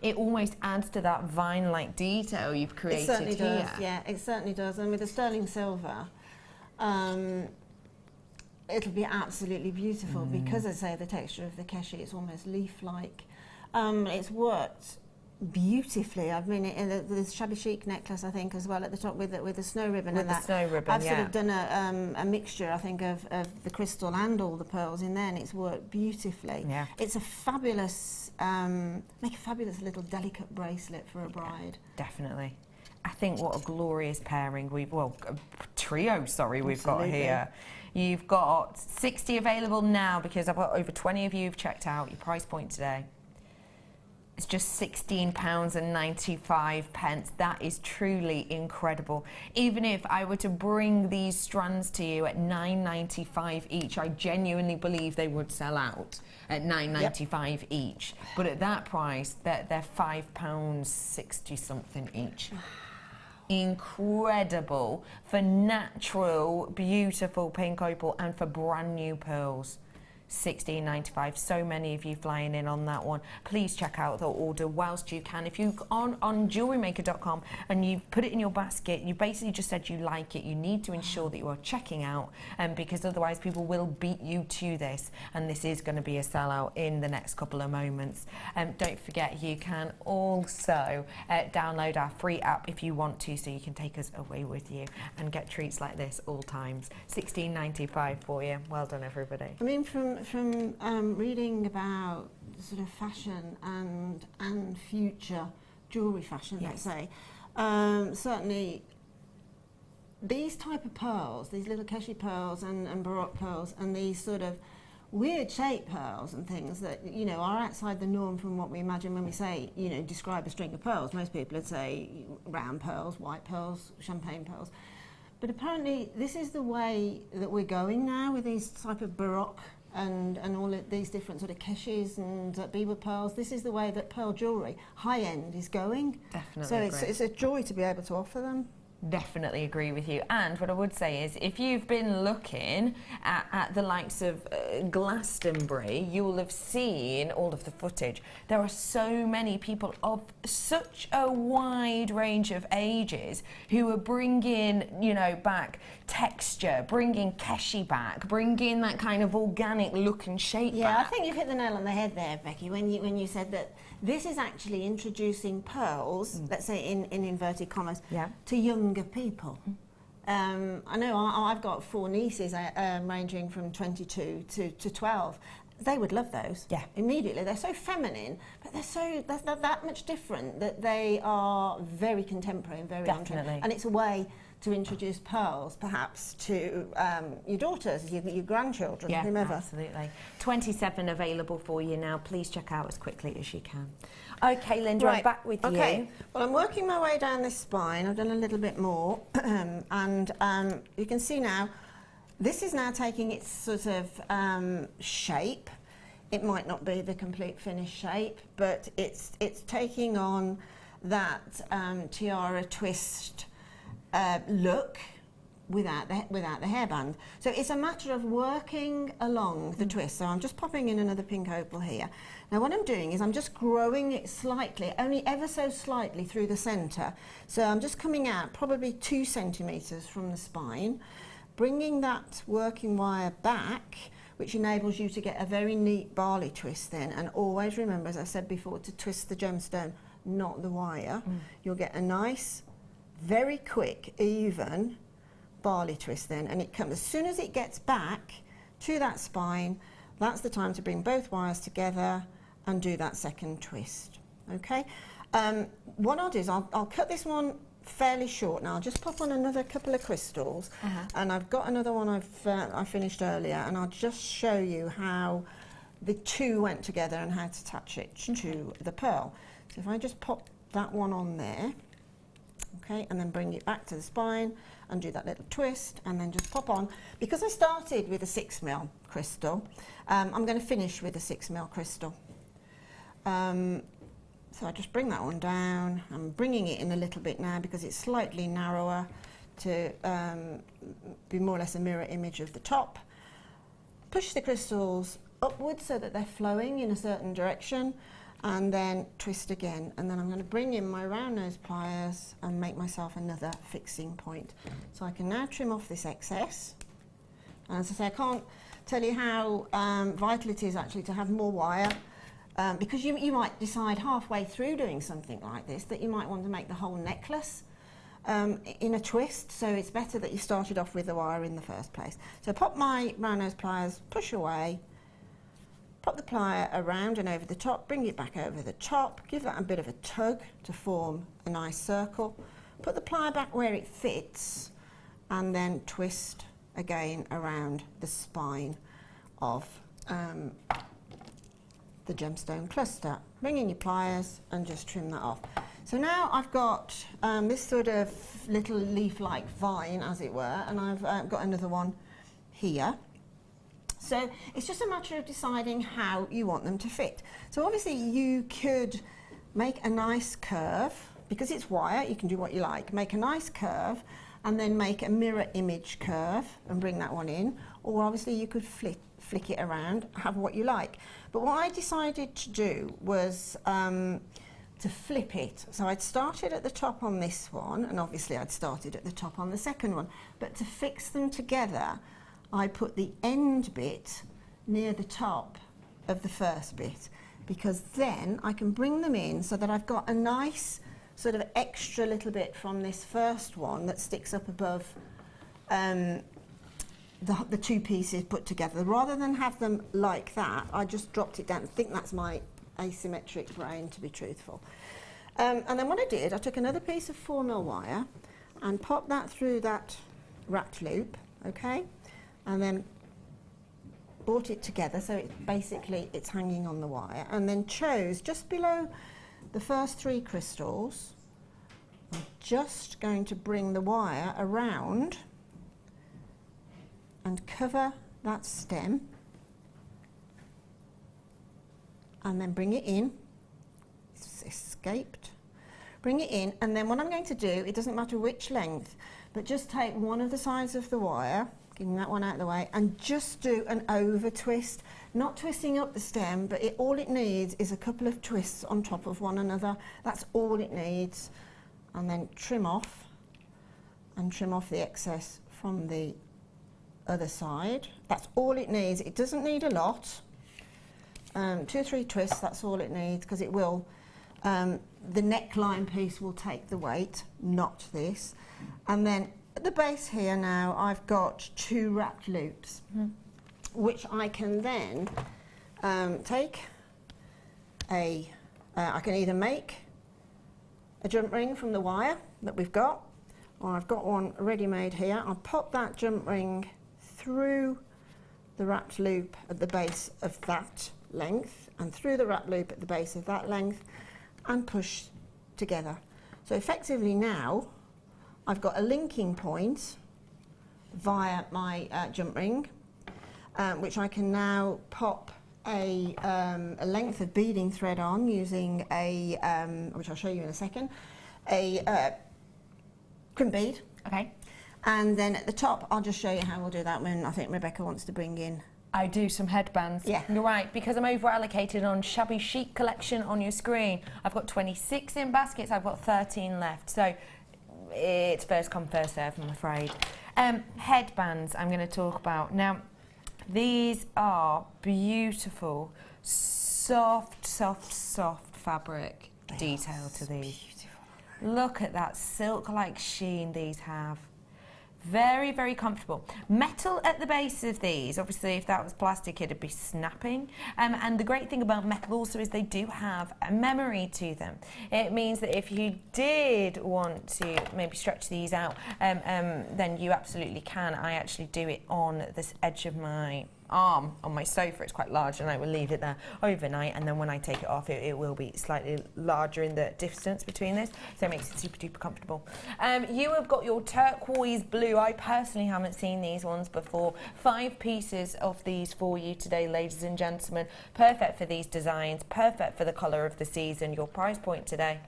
S4: It almost adds to that vine-like detail you've created here.
S5: It certainly does, yeah, it certainly does. And with the sterling silver, it'll be absolutely beautiful because, as I say, the texture of the keshi is almost leaf-like. It's worked beautifully. I mean, the shabby chic necklace, I think, as well at the top with the snow ribbon.
S4: With
S5: and
S4: the
S5: that.
S4: snow ribbon,
S5: I've
S4: yeah.
S5: sort of done a mixture, I think, of the crystal and all the pearls in there, and it's worked beautifully.
S4: Yeah.
S5: It's a fabulous, make a fabulous little delicate bracelet for a bride.
S4: Definitely. I think what a glorious pairing a trio, sorry, we've got
S5: Absolutely.
S4: here. You've got 60 available now because I've got over 20 of you who've checked out your price point today. It's just £16.95. That is truly incredible. Even if I were to bring these strands to you at £9.95 each, I genuinely believe they would sell out at £9.95 each. But at that price, they're £5.60 something each. Incredible for natural, beautiful pink opal and for brand new pearls. 16.95. So many of you flying in on that one. Please check out the order whilst you can. If you on JewelleryMaker.com and you put it in your basket, you basically just said you like it, you need to ensure that you are checking out, because otherwise people will beat you to this, and this is going to be a sellout in the next couple of moments. Don't forget, you can also download our free app if you want to, so you can take us away with you and get treats like this all times. 16.95 for you. Well done, everybody.
S5: I mean, from reading about sort of fashion and future jewellery fashion, let's say, certainly these type of pearls, these little Keshi pearls and Baroque pearls, and these sort of weird shaped pearls and things that, you know, are outside the norm from what we imagine when we say, you know, describe a string of pearls. Most people would say round pearls, white pearls, champagne pearls. But apparently this is the way that we're going now with these type of Baroque and all of these different sort of Keshis and beaver pearls. This is the way that pearl jewellery, high end, is going.
S4: Definitely.
S5: So it's a joy to be able to offer them.
S4: Definitely agree with you. And what I would say is, if you've been looking at the likes of Glastonbury, you will have seen all of the footage. There are so many people of such a wide range of ages who are bringing, you know, back texture, bringing Keshi back, bringing that kind of organic look and shape back.
S5: Yeah, I think you've hit the nail on the head there, Becky, when you said that this is actually introducing pearls, let's say in inverted commas, to younger people. I know I, I've got 4 nieces ranging from 22 to 12. They would love those. Yeah. Immediately. They're so feminine, but they're that much different that they are very contemporary and very on trend. And it's a way to introduce pearls, perhaps, to your daughters, your grandchildren, whomever.
S4: Absolutely. 27 available for you now. Please check out as quickly as you can. Okay, Linda, I'm back with you.
S5: Well, I'm working my way down this spine. I've done a little bit more, and you can see now, this is now taking its sort of shape. It might not be the complete finished shape, but it's taking on that tiara twist look without the hairband. So it's a matter of working along the twist. So I'm just popping in another pink opal here. Now what I'm doing is I'm just growing it slightly, only ever so slightly through the centre. So I'm just coming out probably 2 centimetres from the spine, bringing that working wire back, which enables you to get a very neat barley twist then. And always remember, as I said before, to twist the gemstone, not the wire. You'll get a nice, very quick, even barley twist then, and it comes as soon as it gets back to that spine. That's the time to bring both wires together and do that second twist. Okay. What I'll do is I'll cut this one fairly short now. I'll just pop on another couple of crystals, and I've got another one I finished earlier, and I'll just show you how the 2 went together and how to attach it to the pearl. So if I just pop that one on there. Okay, and then bring it back to the spine and do that little twist, and then just pop on. Because I started with a 6mm crystal, I'm going to finish with a 6mm crystal. So I just bring that one down. I'm bringing it in a little bit now because it's slightly narrower to be more or less a mirror image of the top. Push the crystals upwards so that they're flowing in a certain direction, and then twist again, and then I'm going to bring in my round nose pliers and make myself another fixing point. So I can now trim off this excess. And as I say, I can't tell you how vital it is actually to have more wire, because you might decide halfway through doing something like this that you might want to make the whole necklace in a twist, so it's better that you started off with the wire in the first place. So pop my round nose pliers, push away, pop the plier around and over the top, bring it back over the top, give that a bit of a tug to form a nice circle, put the plier back where it fits, and then twist again around the spine of the gemstone cluster. Bring in your pliers and just trim that off. So now I've got this sort of little leaf-like vine, as it were, and I've got another one here. So it's just a matter of deciding how you want them to fit. So obviously you could make a nice curve, because it's wire, you can do what you like. Make a nice curve and then make a mirror image curve and bring that one in. Or obviously you could flip flick it around, have what you like. But what I decided to do was to flip it. So I'd started at the top on this one, and obviously I'd started at the top on the second one. But to fix them together, I put the end bit near the top of the first bit, because then I can bring them in so that I've got a nice sort of extra little bit from this first one that sticks up above the two pieces put together. Rather than have them like that, I just dropped it down. I think that's my asymmetric brain, to be truthful. And then what I did, I took another piece of 4mm wire and popped that through that wrapped loop, okay, and then brought it together so it's hanging on the wire, and then chose just below the first 3 crystals. I'm just going to bring the wire around and cover that stem, and then bring it in. It's escaped. Bring it in, and then what I'm going to do, it doesn't matter which length, but just take one of the sides of the wire, getting that one out of the way, and just do an over twist, not twisting up the stem, but all it needs is a couple of twists on top of one another. That's all it needs. And then trim off the excess from the other side. That's all it needs. It doesn't need a lot. 2 or 3 twists, that's all it needs, because it will, the neckline piece will take the weight, not this. And then at the base here now, I've got 2 wrapped loops, which I can then take I can either make a jump ring from the wire that we've got, or I've got one ready made here. I'll pop that jump ring through the wrapped loop at the base of that length, and through the wrapped loop at the base of that length, and push together. So effectively now I've got a linking point via my jump ring, which I can now pop a length of beading thread on using a, which I'll show you in a second, a crimp bead.
S4: Okay.
S5: And then at the top, I'll just show you how we'll do that when I think Rebecca wants to bring in.
S4: I do some headbands.
S5: Yeah.
S4: You're right, because I'm over allocated on Shabby Chic collection on your screen. I've got 26 in baskets, I've got 13 left. So it's first come, first serve, I'm afraid. Headbands I'm going to talk about. Now, these are beautiful, soft fabric detail to these.
S5: Beautiful.
S4: Look at that silk-like sheen these have. Very, very comfortable. Metal at the base of these. Obviously, if that was plastic, it'd be snapping. And the great thing about metal also is they do have a memory to them. It means that if you did want to maybe stretch these out, then you absolutely can. I actually do it on this edge of my arm on my sofa. It's quite large, and I will leave it there overnight, and then when I take it off, it will be slightly larger in the distance between this, so it makes it super duper comfortable. You have got your turquoise blue. I personally haven't seen these ones before. 5 pieces of these for you today, ladies and gentlemen. Perfect for these designs, perfect for the colour of the season. Your price point today,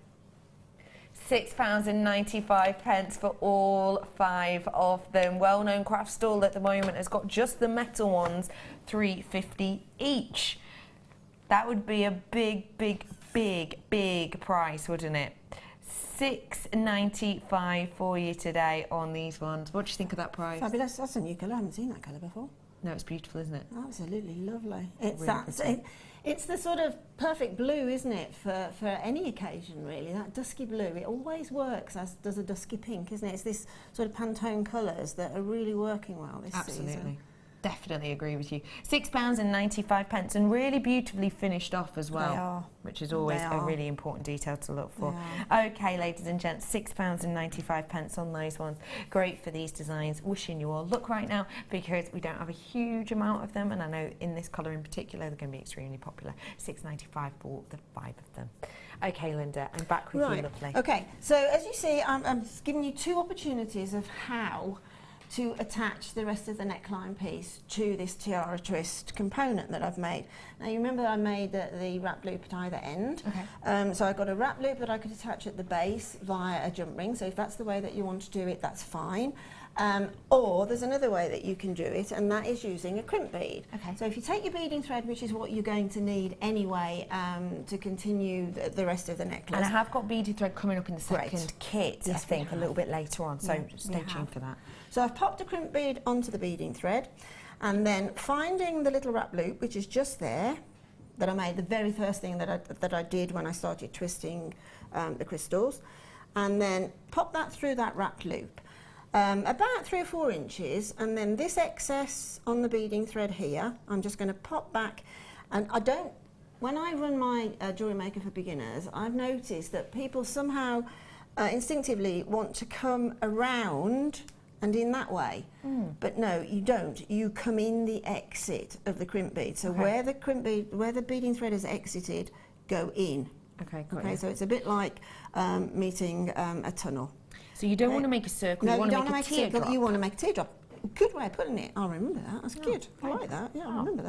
S4: £6.95 for all 5 of them. Well-known craft stall at the moment has got just the metal ones, £3.50 each. That would be a big price, wouldn't it? £6.95 for you today on these ones. What do you think of that price?
S5: Fabulous. That's a new colour. I haven't seen that colour before.
S4: No, it's beautiful, isn't it?
S5: Absolutely lovely. It's
S4: Really
S5: it's the sort of perfect blue, isn't it, for any occasion, really. That dusky blue, it always works, as does a dusky pink, isn't it? It's this sort of Pantone colours that are really working well this season.
S4: Absolutely. Definitely agree with you. £6.95 and really beautifully finished off as well.
S5: They are.
S4: Which is always a really important detail to look for. Okay, ladies and gents, £6.95 on those ones. Great for these designs. Wishing you all luck right now, because we don't have a huge amount of them, and I know in this colour in particular they're going to be extremely popular. £6.95 for the 5 of them. Okay, Linda, I'm back with you, lovely.
S5: Okay, so as you see, I'm giving you 2 opportunities of how to attach the rest of the neckline piece to this tiara twist component that I've made. Now you remember I made the wrap loop at either end. Okay. So I've got a wrap loop that I could attach at the base via a jump ring, so if that's the way that you want to do it, that's fine. Or there's another way that you can do it, and that is using a crimp bead.
S4: Okay.
S5: So if you take your beading thread, which is what you're going to need anyway to continue the rest of the necklace.
S4: And I have got beaded thread coming up in the second kit,
S5: Yes,
S4: I think,
S5: we
S4: a little bit later on, so stay tuned for that.
S5: So I've popped a crimp bead onto the beading thread, and then finding the little wrap loop, which is just there, that I made the very first thing that I did when I started twisting the crystals, and then pop that through that wrap loop. About 3 or 4 inches, and then this excess on the beading thread here, I'm just going to pop back, and when I run my Jewellery Maker for beginners, I've noticed that people somehow instinctively want to come around and in that way, but no, you don't. You come in the exit of the crimp bead. So where the beading thread has exited, go in. Okay, so it's a bit like meeting a tunnel.
S4: So you don't want to make a circle, you want to make a teardrop.
S5: You want to make a teardrop. Good way of putting it. I'll remember that. That's good. I like that. Yeah, I remember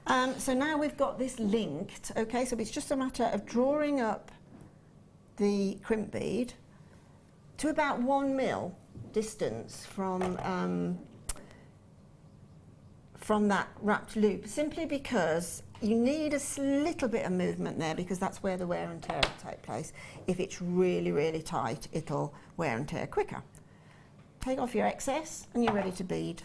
S5: that. So now we've got this linked. Okay, so it's just a matter of drawing up the crimp bead to about 1 mil distance from that wrapped loop, simply because you need a little bit of movement there, because that's where the wear and tear will take place. If it's really, really tight, it'll wear and tear quicker. Take off your excess and you're ready to bead.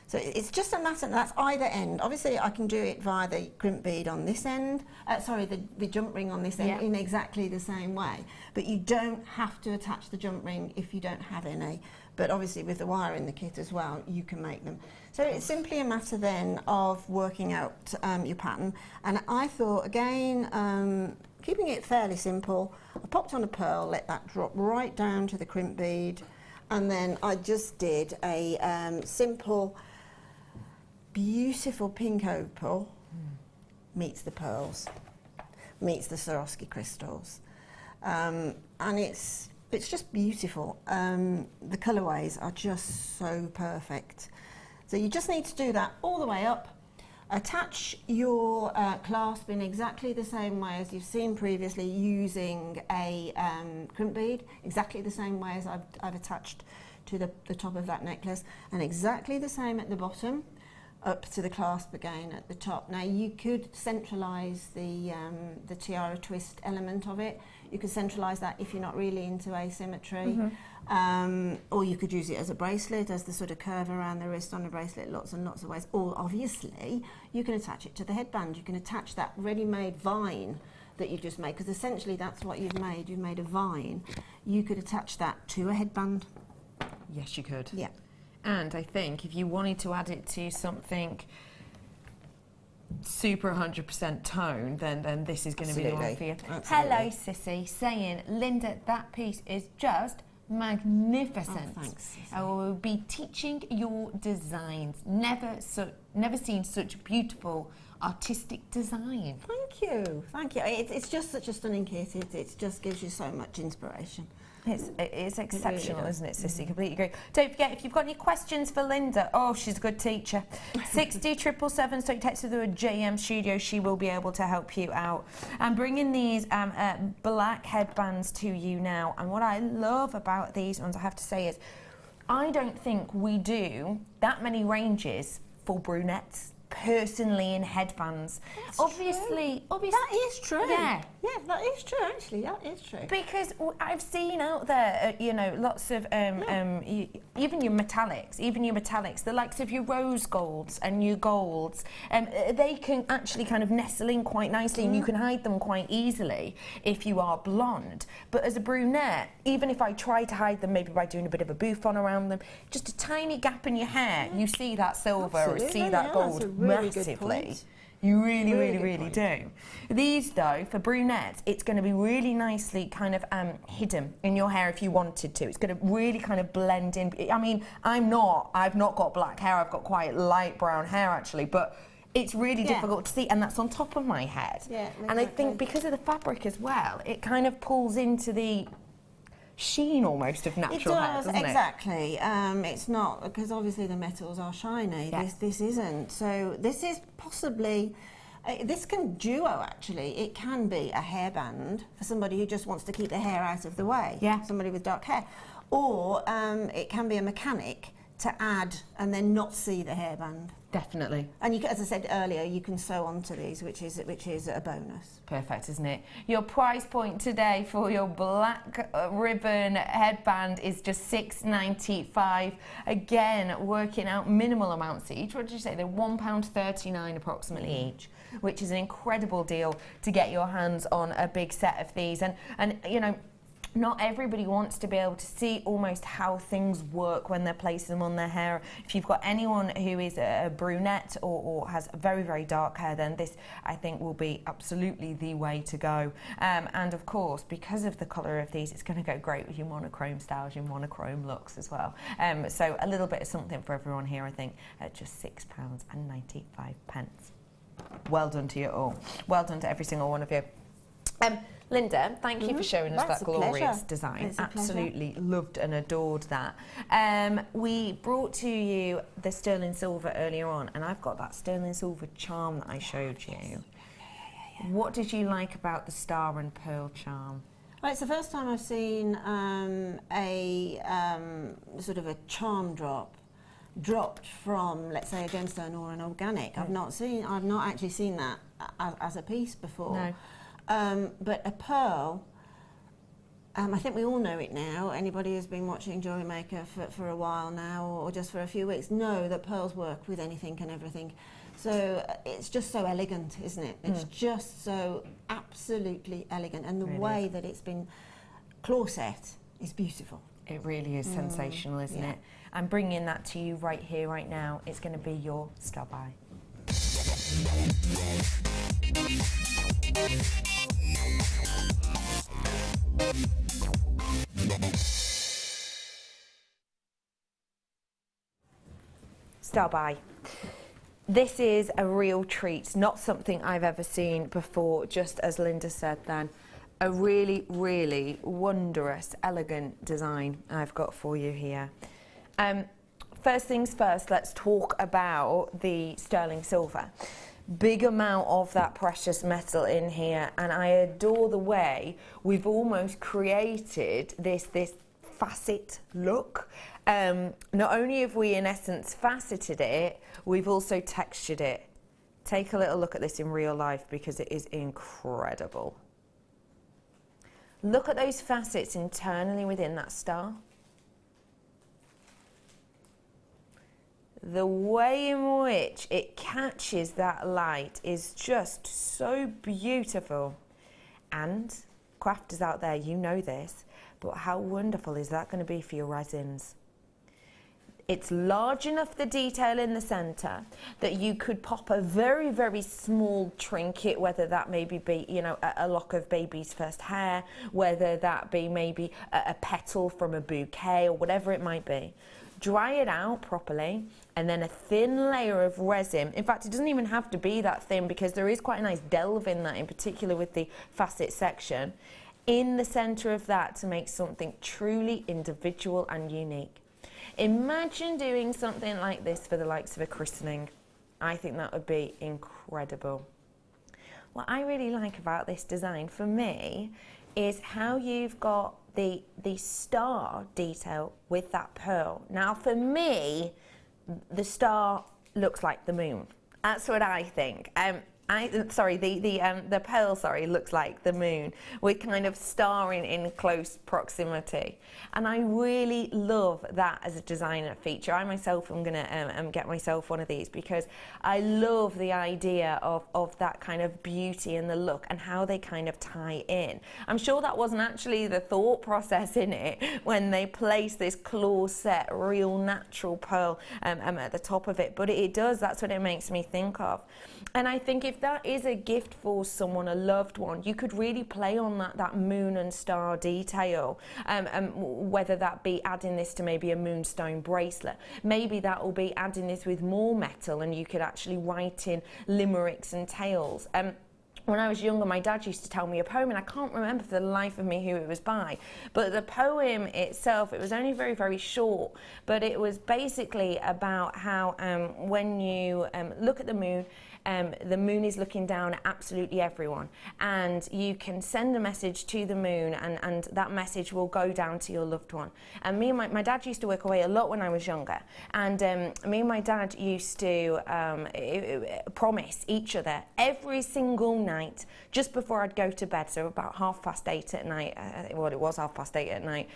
S5: So it's just a matter, that's either end. Obviously I can do it via the crimp bead on this end, the jump ring on this end in exactly the same way. But you don't have to attach the jump ring if you don't have any. But obviously with the wire in the kit as well, you can make them. So it's simply a matter then of working out your pattern. And I thought, again, keeping it fairly simple, I popped on a pearl, let that drop right down to the crimp bead, and then I just did a simple, beautiful pink opal meets the pearls, meets the Swarovski crystals, and it's just beautiful. The colourways are just so perfect. So you just need to do that all the way up. Attach your clasp in exactly the same way as you've seen previously, using a crimp bead, exactly the same way as I've attached to the top of that necklace, and exactly the same at the bottom, up to the clasp again at the top. Now you could centralise the tiara twist element of it. You could centralise that if you're not really into asymmetry. Or you could use it as a bracelet, as the sort of curve around the wrist on a bracelet, lots and lots of ways. Or obviously you can attach it to the headband. You can attach that ready-made vine that you just made, because essentially that's what you've made. You've made a vine. You could attach that to a headband.
S4: Yes, you could.
S5: Yeah.
S4: And I think if you wanted to add it to something super 100% tone, then this is going to be the one for you.
S5: Absolutely.
S4: Hello, Sissy, saying, Linda, that piece is just magnificent.
S5: Oh, thanks, Sissy.
S4: I will be teaching your designs. Never seen such beautiful artistic design.
S5: Thank you. Thank you. It's just such a stunning kit. It just gives you so much inspiration.
S4: It's exceptional,
S5: really
S4: isn't it, Sissy? Completely agree. Don't forget, if you've got any questions for Linda, she's a good teacher. 60777, so you text her through a JM Studio, she will be able to help you out. I'm bringing these black headbands to you now, and what I love about these ones, I have to say, is I don't think we do that many ranges for brunettes personally in headbands.
S5: That's
S4: obviously
S5: that is true.
S4: Yeah,
S5: that is true. Actually, that is true.
S4: because I've seen out there, lots of even your metallics, the likes of your rose golds and your golds, they can actually kind of nestle in quite nicely, and you can hide them quite easily if you are blonde. But as a brunette, even if I try to hide them, maybe by doing a bit of a bouffant around them, just a tiny gap in your hair, you see that silver or see that gold
S5: really
S4: massively. You really do. These though, for brunettes, it's going to be really nicely kind of hidden in your hair if you wanted to. It's going to really kind of blend in. I mean, I've not got black hair, I've got quite light brown hair actually, but it's really difficult to see, and that's on top of my head. Yeah, exactly. And I think because of the fabric as well, it kind of pulls into the sheen almost of natural hair, doesn't it?
S5: Exactly. It's not, because obviously the metals are shiny. Yeah. This isn't. So this is possibly, this can duo actually. It can be a hairband for somebody who just wants to keep their hair out of the way. Yeah. Somebody with dark hair. or it can be a mechanic to add and then not see the hairband.
S4: Definitely.
S5: And you, as I said earlier, you can sew onto these, which is a bonus.
S4: Perfect, isn't it? Your price point today for your black ribbon headband is just $6.95. Again, working out minimal amounts each. What did you say? They're £1.39 approximately each, which is an incredible deal to get your hands on a big set of these. And you know, not everybody wants to be able to see almost how things work when they're placing them on their hair. If you've got anyone who is a brunette or has very, very dark hair, then this, I think, will be absolutely the way to go. And of course, because of the colour of these, it's going to go great with your monochrome styles, your monochrome looks as well. So a little bit of something for everyone here, I think, at just £6.95. Well done to you all. Well done to every single one of you. Linda, thank you for showing us that glorious design. Absolutely loved and adored that. We brought to you the sterling silver earlier on, and I've got that sterling silver charm that I showed you. What did you like about the star and pearl charm?
S5: Well, it's the first time I've seen sort of a charm dropped from, let's say, a gemstone or an organic. I've not actually seen that as a piece before.
S4: No.
S5: But a pearl, I think we all know it now. Anybody who's been watching Jewellery Maker for a while now, or just for a few weeks, know that pearls work with anything and everything. So it's just so elegant, isn't it? It's just so absolutely elegant, and the way that it's been claw set is beautiful.
S4: It really is sensational, isn't it? I'm bringing that to you right here, right now. It's going to be your star buy. Star buy. This is a real treat, not something I've ever seen before, just as Linda said then. A really, really wondrous, elegant design I've got for you here. First things first, let's talk about the sterling silver. Big amount of that precious metal in here, and I adore the way we've almost created this facet look. Not only have we in essence faceted it, we've also textured it. Take a little look at this in real life because it is incredible. Look at those facets internally within that star. The way in which it catches that light is just so beautiful. And crafters out there, you know this, but how wonderful is that going to be for your resins? It's large enough, the detail in the centre, that you could pop a very, very small trinket, whether that maybe be, you know, a lock of baby's first hair, whether that be maybe a petal from a bouquet or whatever it might be. Dry it out properly, and then a thin layer of resin. In fact, it doesn't even have to be that thin because there is quite a nice delve in that, in particular with the facet section, in the centre of that to make something truly individual and unique. Imagine doing something like this for the likes of a christening. I think that would be incredible. What I really like about this design for me is how you've got the star detail with that pearl. Now for me, the star looks like the moon. That's what I think. The pearl, looks like the moon with kind of starring in close proximity. And I really love that as a designer feature. I myself am going to get myself one of these because I love the idea of that kind of beauty and the look and how they kind of tie in. I'm sure that wasn't actually the thought process in it when they placed this claw set, real natural pearl at the top of it, but it does. That's what it makes me think of. And I think if that is a gift for someone, a loved one, you could really play on that moon and star detail, whether that be adding this to maybe a moonstone bracelet. Maybe that will be adding this with more metal and you could actually write in limericks and tales. when I was younger, my dad used to tell me a poem, and I can't remember for the life of me who it was by. But the poem itself, it was only very, very short, but it was basically about how when you look at the moon is looking down at absolutely everyone, and you can send a message to the moon, and that message will go down to your loved one. And me and my dad used to work away a lot when I was younger, and me and my dad used to promise each other every single night, just before I'd go to bed, so about 8:30 at night, well, it was 8:30 at night,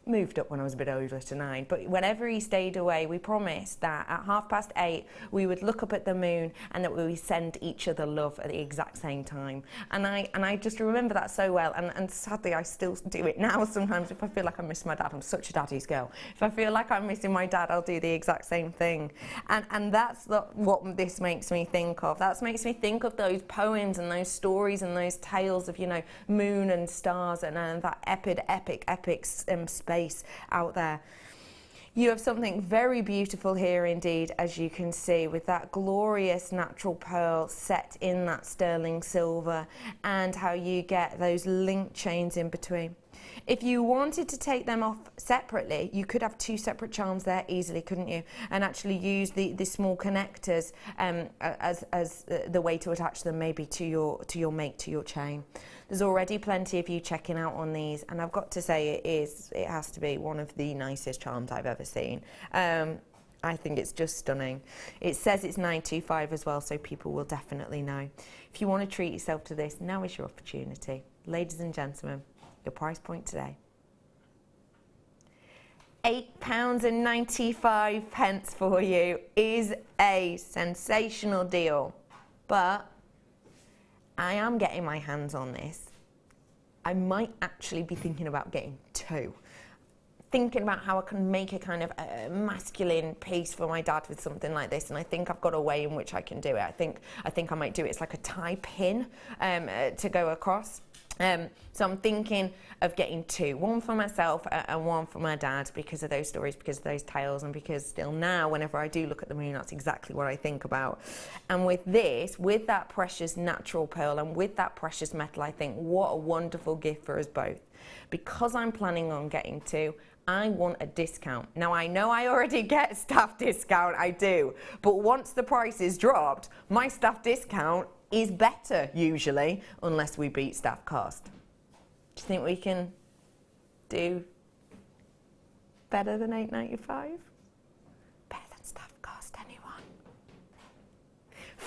S4: moved up when I was a bit older to 9, but whenever he stayed away, we promised that at 8:30 we would look up at the moon and that we would send each other love at the exact same time. And I just remember that so well, and sadly I still do it now sometimes. If I feel like I miss my dad, I'm such a daddy's girl. If I feel like I'm missing my dad, I'll do the exact same thing. And that's what this makes me think of. That makes me think of those poems and those stories and those tales of, you know, moon and stars and that epic space out there. You have something very beautiful here indeed, as you can see, with that glorious natural pearl set in that sterling silver, and how you get those link chains in between. If you wanted to take them off separately, you could have 2 separate charms there easily, couldn't you? And actually use the small connectors as the way to attach them maybe to your mate, to your chain. There's already plenty of you checking out on these, and I've got to say it has to be one of the nicest charms I've ever seen. I think it's just stunning. It says it's 925 as well, so people will definitely know. If you want to treat yourself to this, now is your opportunity. Ladies and gentlemen, your price point today, £8.95 for you is a sensational deal, but I am getting my hands on this. I might actually be thinking about getting 2. Thinking about how I can make a kind of masculine piece for my dad with something like this, and I think I've got a way in which I can do it. I think I might do it. It's like a tie pin to go across. So I'm thinking of getting 2, one for myself and one for my dad, because of those stories, because of those tales, and because still now, whenever I do look at the moon, that's exactly what I think about. And with this, with that precious natural pearl and with that precious metal, I think what a wonderful gift for us both. Because I'm planning on getting 2, I want a discount. Now, I know I already get staff discount, I do, but once the price is dropped, my staff discount is better usually, unless we beat staff cost. Do you think we can do better than £8.95? Better than staff cost, anyone?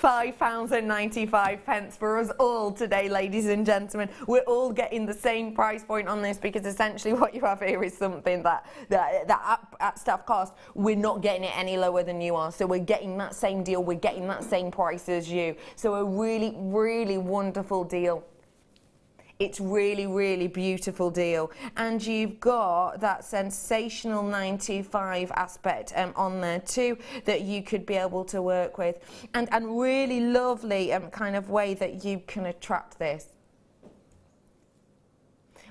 S4: £5.95 for us all today, ladies and gentlemen. We're all getting the same price point on this, because essentially what you have here is something that at staff cost, we're not getting it any lower than you are. So we're getting that same deal, we're getting that same price as you. So a really, really wonderful deal. It's really, really beautiful deal. And you've got that sensational 925 aspect on there too, that you could be able to work with. And really lovely kind of way that you can attract this.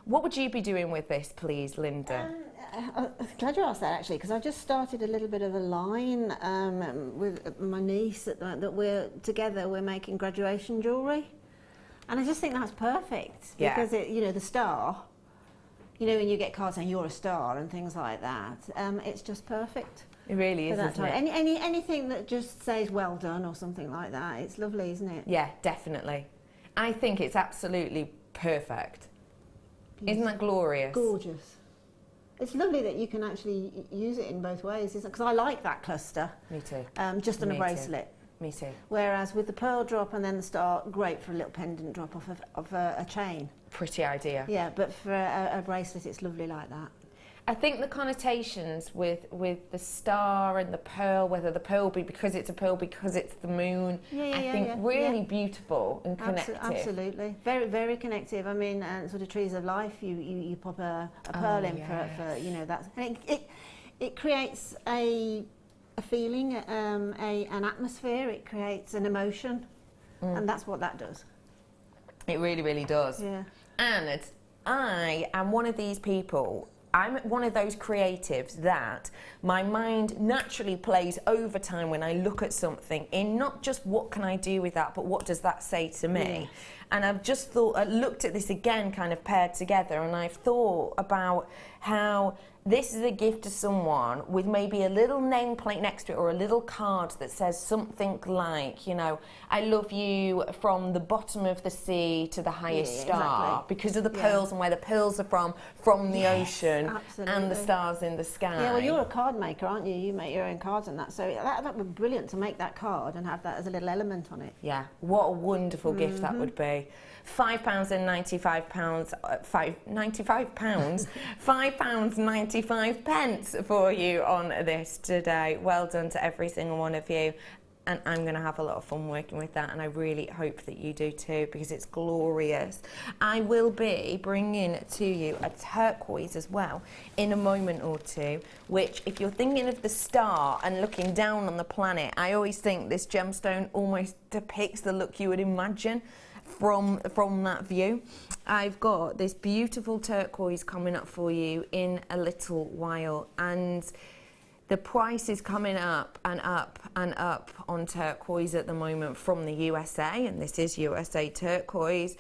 S4: What would you be doing with this, please, Linda?
S5: I'm glad you asked that, actually, because I just started a little bit of a line with my niece that we're together, we're making graduation jewellery. And I just think that's perfect, because it, you know, the star, you know, when you get cards saying you're a star and things like that, it's just perfect.
S4: It really is, isn't it?
S5: Anything that just says well done or something like that, it's lovely, isn't it?
S4: Yeah, definitely. I think it's absolutely perfect. Isn't that glorious?
S5: Gorgeous. It's lovely that you can actually use it in both ways, isn't it? Because I like that cluster.
S4: Me too.
S5: Just on a bracelet.
S4: Me too.
S5: Whereas with the pearl drop and then the star, great for a little pendant drop off of a chain.
S4: Pretty idea.
S5: Yeah, but for a bracelet, it's lovely like that.
S4: I think the connotations with the star and the pearl, whether the pearl be because it's a pearl, because it's the moon, really beautiful and connective.
S5: Absolutely. Very, very connective. I mean, sort of trees of life, you pop a pearl in for, you know, that's... And it creates a feeling, an atmosphere, it creates an emotion, and that's what that does.
S4: It really, really does.
S5: Yeah.
S4: And I am one of these people I'm one of those creatives that my mind naturally plays overtime when I look at something in not just what can I do with that, but what does that say to me?
S5: Yeah.
S4: And I've just thought, I looked at this again, kind of paired together, and I've thought about how this is a gift to someone with maybe a little nameplate next to it or a little card that says something like, you know, I love you from the bottom of the sea to the highest star,
S5: exactly.
S4: because of the pearls and where the pearls are from the ocean and the stars in the sky.
S5: Yeah, well, you're a card maker, aren't you? You make your own cards and that. So that would be brilliant to make that card and have that as a little element on it.
S4: Yeah, what a wonderful gift that would be. £5.95, £5.95 for you on this today. Well done to every single one of you. And I'm going to have a lot of fun working with that, and I really hope that you do too, because it's glorious. I will be bringing to you a turquoise as well in a moment or two, which, if you're thinking of the star and looking down on the planet, I always think this gemstone almost depicts the look you would imagine from that view. I've got this beautiful turquoise coming up for you in a little while, and the price is coming up and up and up on turquoise at the moment from the USA, and this is USA turquoise.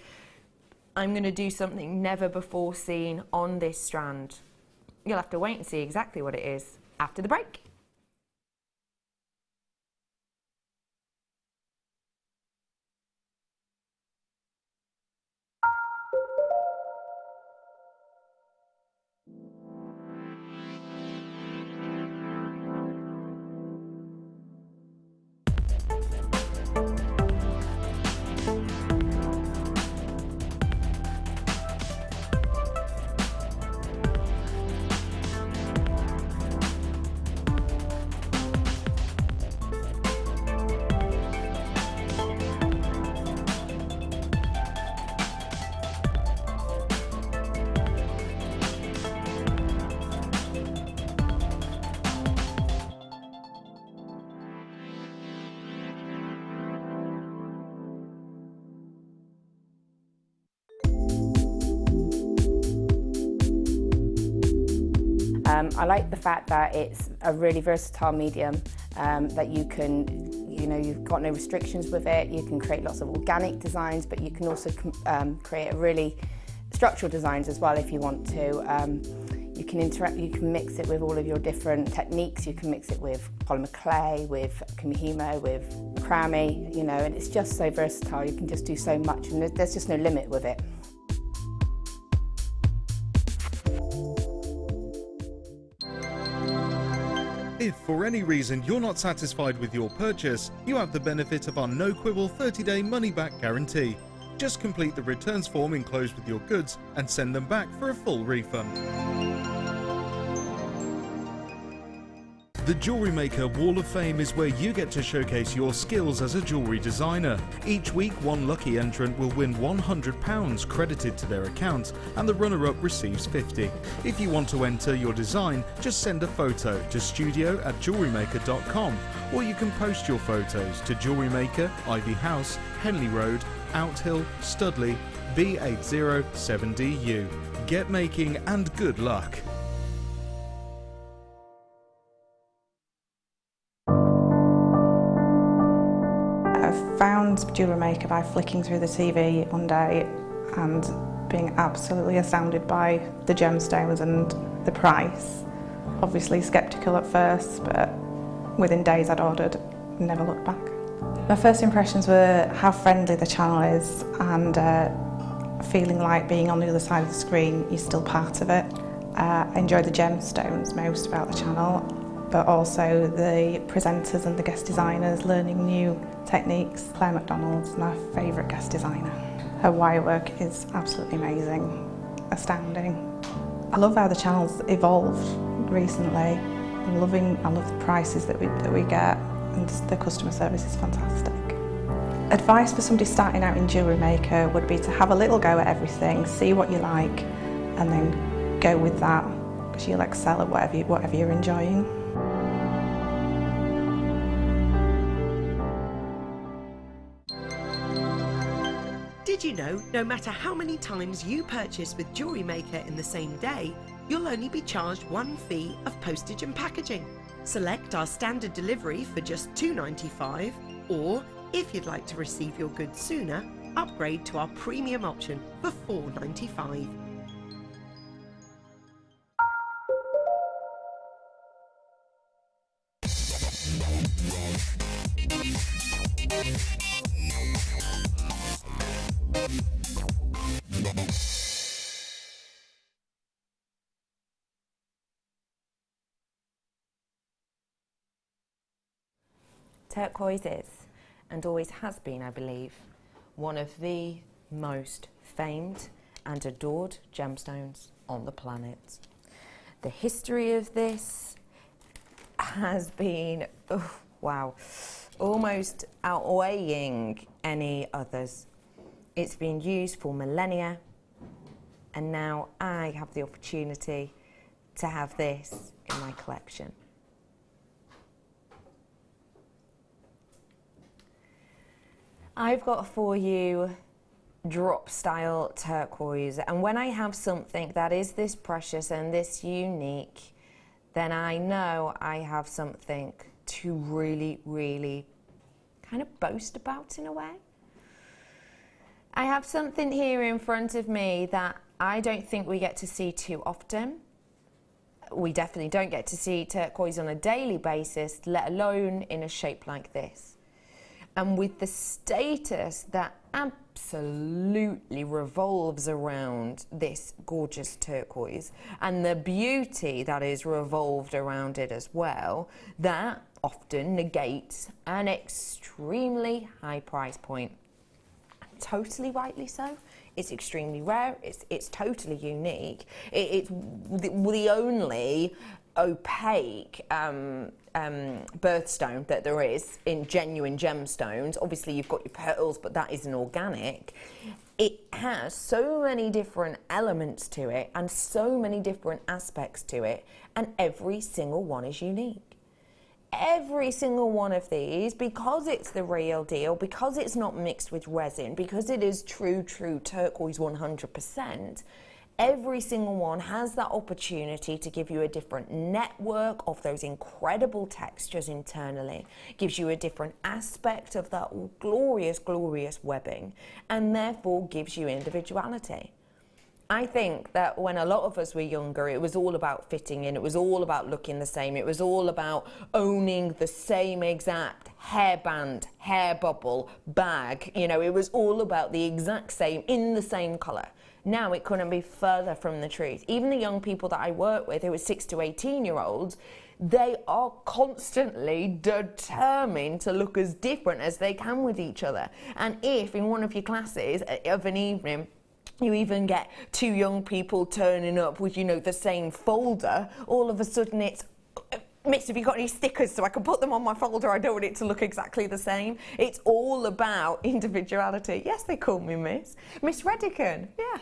S4: I'm going to do something never before seen on this strand. You'll have to wait and see exactly what it is after the break.
S6: I like the fact that it's a really versatile medium, that you can, you know, you've got no restrictions with it. You can create lots of organic designs, but you can also create a really structural designs as well if you want to. You can mix it with all of your different techniques. You can mix it with polymer clay, with kumihimo, with macrame, you know, and it's just so versatile. You can just do so much, and there's just no limit with it.
S3: If for any reason you're not satisfied with your purchase, you have the benefit of our no-quibble 30-day money-back guarantee. Just complete the returns form enclosed with your goods and send them back for a full refund. The Jewellery Maker Wall of Fame is where you get to showcase your skills as a jewellery designer. Each week, one lucky entrant will win £100 credited to their account, and the runner-up receives £50. If you want to enter your design, just send a photo to studio@jewellerymaker.com, or you can post your photos to Jewellery Maker, Ivy House, Henley Road, Outhill, Studley, B807DU. Get making and good luck.
S7: I found Jewellery Maker by flicking through the TV one day and being absolutely astounded by the gemstones and the price. Obviously sceptical at first, but within days I'd ordered, never looked back. My first impressions were how friendly the channel is, and feeling like being on the other side of the screen, you're still part of it. I enjoy the gemstones most about the channel, but also the presenters and the guest designers learning new techniques. Claire McDonald's my favourite guest designer. Her wire work is absolutely amazing, astounding. I love how the channel's evolved recently. I love the prices that we get, and the customer service is fantastic. Advice for somebody starting out in Jewellery Maker would be to have a little go at everything, see what you like, and then go with that, because you'll excel at whatever you're enjoying.
S8: Did you know, no matter how many times you purchase with Jewellery Maker in the same day, you'll only be charged one fee of postage and packaging. Select our standard delivery for just $2.95, or if you'd like to receive your goods sooner, upgrade to our premium option for $4.95.
S4: Turquoise is, and always has been, I believe, one of the most famed and adored gemstones on the planet. The history of this has been, oh, wow, almost outweighing any others. It's been used for millennia, and now I have the opportunity to have this in my collection. I've got for you drop style turquoise, and when I have something that is this precious and this unique, then I know I have something to really, really kind of boast about in a way. I have something here in front of me that I don't think we get to see too often. We definitely don't get to see turquoise on a daily basis, let alone in a shape like this. And with the status that absolutely revolves around this gorgeous turquoise and the beauty that is revolved around it as well, that often negates an extremely high price point. Totally rightly so. It's extremely rare, it's totally unique. It's the only opaque birthstone that there is in genuine gemstones. Obviously you've got your pearls, but that isn't organic. It has so many different elements to it and so many different aspects to it, and every single one is unique. Every single one of these, because it's the real deal, because it's not mixed with resin, because it is true turquoise 100%, every single one has that opportunity to give you a different network of those incredible textures internally, gives you a different aspect of that glorious, glorious webbing, and therefore gives you individuality. I think that when a lot of us were younger, it was all about fitting in, it was all about looking the same, it was all about owning the same exact hairband, hair bubble, bag, you know, it was all about the exact same, in the same colour. Now it couldn't be further from the truth. Even the young people that I work with, who are 6 to 18-year-olds, they are constantly determined to look as different as they can with each other. And if in one of your classes of an evening, you even get 2 young people turning up with, you know, the same folder, all of a sudden it's, Miss, have you got any stickers so I can put them on my folder? I don't want it to look exactly the same. It's all about individuality. Yes, they call me Miss. Miss Redican, yeah.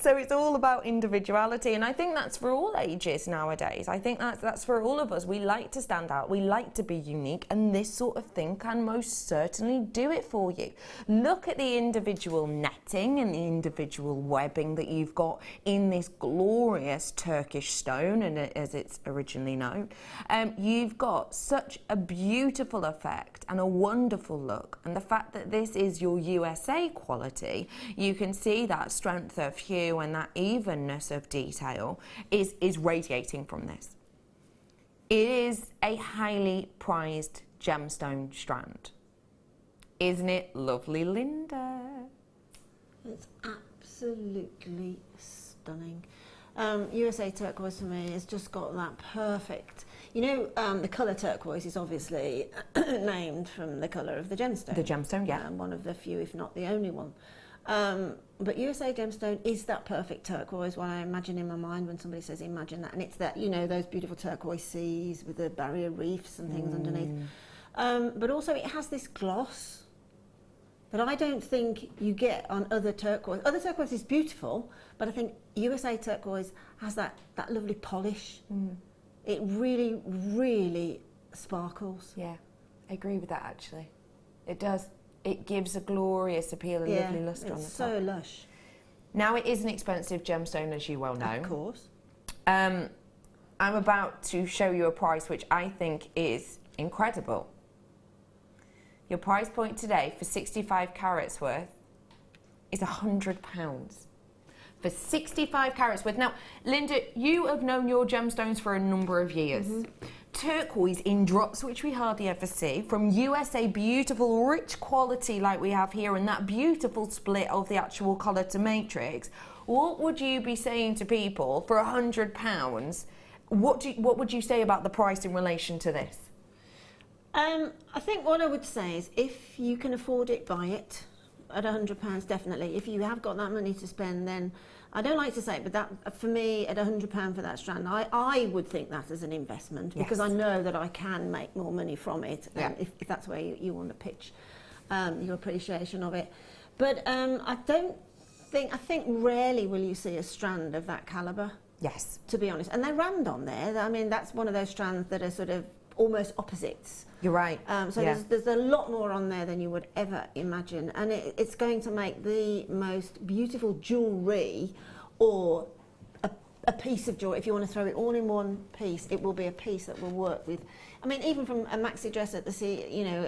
S4: So it's all about individuality, and I think that's for all ages nowadays. I think that's for all of us. We like to stand out, we like to be unique, and this sort of thing can most certainly do it for you. Look at the individual netting and the individual webbing that you've got in this glorious Turkish stone, and as it's originally known. You've got such a beautiful effect and a wonderful look, and the fact that this is your USA quality, you can see that strength of hue and that evenness of detail is radiating from this. It is a highly prized gemstone strand. Isn't it lovely, Linda?
S5: It's absolutely stunning. USA turquoise for me has just got that perfect, you know, the colour turquoise is obviously named from the colour of the gemstone.
S4: The gemstone, yeah.
S5: One of the few, if not the only one. But USA gemstone is that perfect turquoise, what I imagine in my mind when somebody says imagine that, and it's that, you know, those beautiful turquoise seas with the barrier reefs and things underneath. But also it has this gloss that I don't think you get on other turquoise. Other turquoise is beautiful, but I think USA turquoise has that lovely polish. It really, really sparkles.
S4: Yeah, I agree with that actually. It does. It gives a glorious appeal, a lovely lustre on the top.
S5: It's so lush.
S4: Now, it is an expensive gemstone, as you well know.
S5: Of course.
S4: I'm about to show you a price which I think is incredible. Your price point today for 65 carats worth is £100. For 65 carats worth. Now, Linda, you have known your gemstones for a number of years. Turquoise in drops, which we hardly ever see, from USA, beautiful, rich quality like we have here, and that beautiful split of the actual colour to matrix. What would you be saying to people for £100? What would you say about the price in relation to this?
S5: I think what I would say is, if you can afford it, buy it. At £100, definitely. If you have got that money to spend, then I don't like to say it, but that, for me, at £100 for that strand, I would think that as an investment, because I know that I can make more money from it, if that's where you want to pitch your appreciation of it. But I think rarely will you see a strand of that calibre.
S4: Yes.
S5: To be honest. And they're rammed on there. I mean, that's one of those strands that are sort of almost opposites.
S4: You're right.
S5: There's a lot more on there than you would ever imagine, and it's going to make the most beautiful jewellery, or a piece of jewellery. If you want to throw it all in one piece, it will be a piece that will work with. I mean, even from a maxi dress at the sea, you know,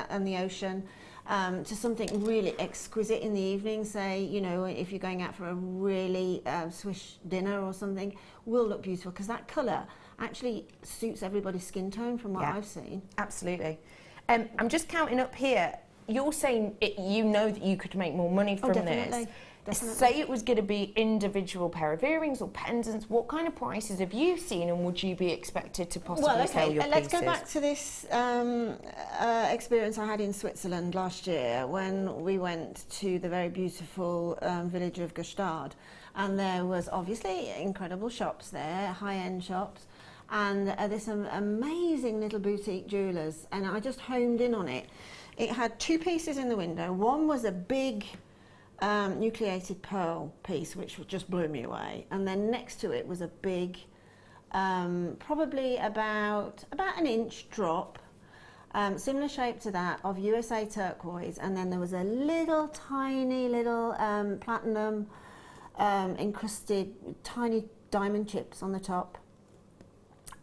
S5: and the ocean, to something really exquisite in the evening. Say, you know, if you're going out for a really swish dinner or something, will look beautiful, because that colour actually suits everybody's skin tone, from what I've seen.
S4: Absolutely. I'm just counting up here. You're saying you know that you could make more money from
S5: definitely.
S4: this.
S5: Definitely.
S4: Say it was going to be individual pair of earrings or pendants. What kind of prices have you seen, and would you be expected to possibly sell your
S5: let's
S4: pieces?
S5: go back to this experience I had in Switzerland last year, when we went to the very beautiful village of Gstaad, and there was obviously incredible shops there, high-end shops, and there's some amazing little boutique jewellers, and I just homed in on it. It had two pieces in the window. One was a big nucleated pearl piece, which just blew me away, and then next to it was a big, probably about an inch drop, similar shape to that, of USA turquoise, and then there was a little tiny little platinum encrusted tiny diamond chips on the top.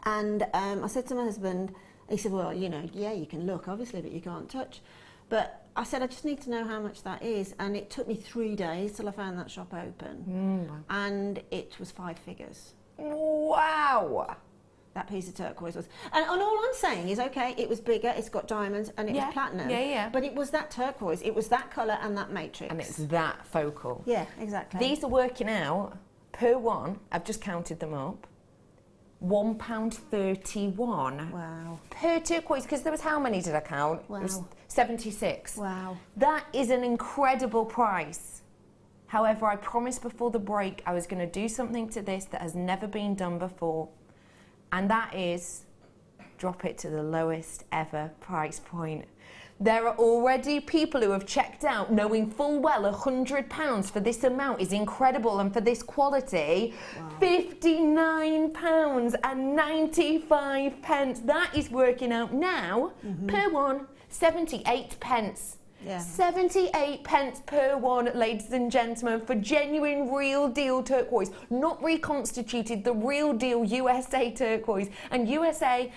S5: And I said to my husband, he said, well, you know, yeah, you can look, obviously, but you can't touch. But I said, I just need to know how much that is. And it took me 3 days till I found that shop open. And it was 5 figures.
S4: Wow!
S5: That piece of turquoise was. And all I'm saying is, okay, it was bigger, it's got diamonds, and it was platinum.
S4: Yeah.
S5: But it was that turquoise, it was that colour and that matrix.
S4: And it's that focal.
S5: Yeah, exactly.
S4: These are working out, per one, I've just counted them up, £1.31.
S5: Wow.
S4: Per turquoise, because there was, how many did I count?
S5: Wow.
S4: It was 76.
S5: Wow.
S4: That is an incredible price. However, I promised before the break I was going to do something to this that has never been done before, and that is drop it to the lowest ever price point. There are already people who have checked out knowing full well £100 for this amount is incredible, and for this quality, £59.95. That is working out now, per one, 78 pence.
S5: Yeah.
S4: 78 pence per one, ladies and gentlemen, for genuine, real deal turquoise, not reconstituted, the real deal USA turquoise. And USA,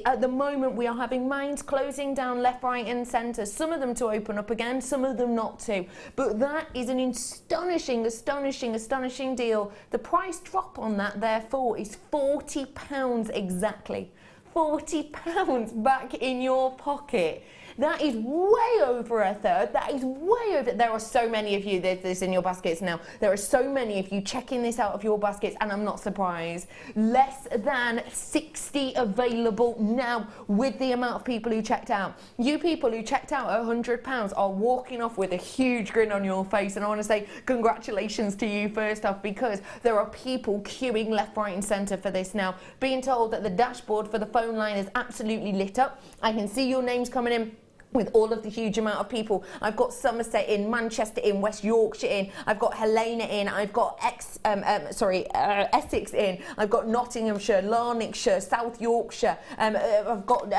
S4: at the moment, we are having mines closing down left, right and centre, some of them to open up again, some of them not to. But that is an astonishing, astonishing, astonishing deal. The price drop on that, therefore, is £40 exactly. £40 back in your pocket. That is way over a third. That is way over. There are so many of you, there's this in your baskets now. There are so many of you checking this out of your baskets, and I'm not surprised. Less than 60 available now with the amount of people who checked out. You people who checked out at £100 are walking off with a huge grin on your face, and I want to say congratulations to you first off, because there are people queuing left, right and centre for this now. Being told that the dashboard for the phone line is absolutely lit up. I can see your names coming in with all of the huge amount of people. I've got Somerset in, Manchester in, West Yorkshire in, I've got Helena in, I've got Essex in, I've got Nottinghamshire, Lanarkshire, South Yorkshire, I've got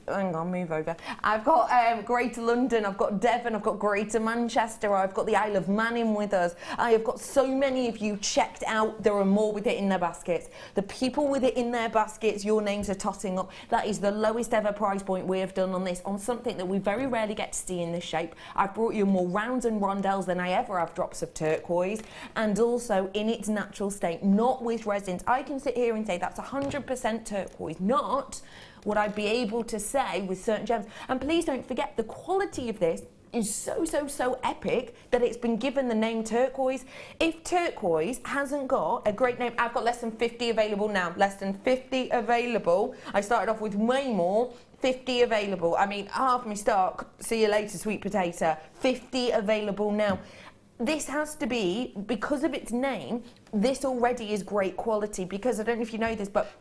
S4: hang on, move over. I've got Greater London, I've got Devon, I've got Greater Manchester, I've got the Isle of Man in with us. I have got so many of you checked out. There are more with it in their baskets. The people with it in their baskets, your names are tossing up. That is the lowest ever price point we have done on this, on something that we very rarely get to see in this shape. I've brought you more rounds and rondelles than I ever have drops of turquoise, and also in its natural state, not with resins. I can sit here and say that's 100% turquoise, not what I'd be able to say with certain gems. And please don't forget, the quality of this is so epic that it's been given the name turquoise. If turquoise hasn't got a great name, I've got less than 50 available now, less than 50 available. I started off with way more, 50 available. I mean, half my stock, see you later, sweet potato, 50 available now. This has to be, because of its name, this already is great quality, because I don't know if you know this, but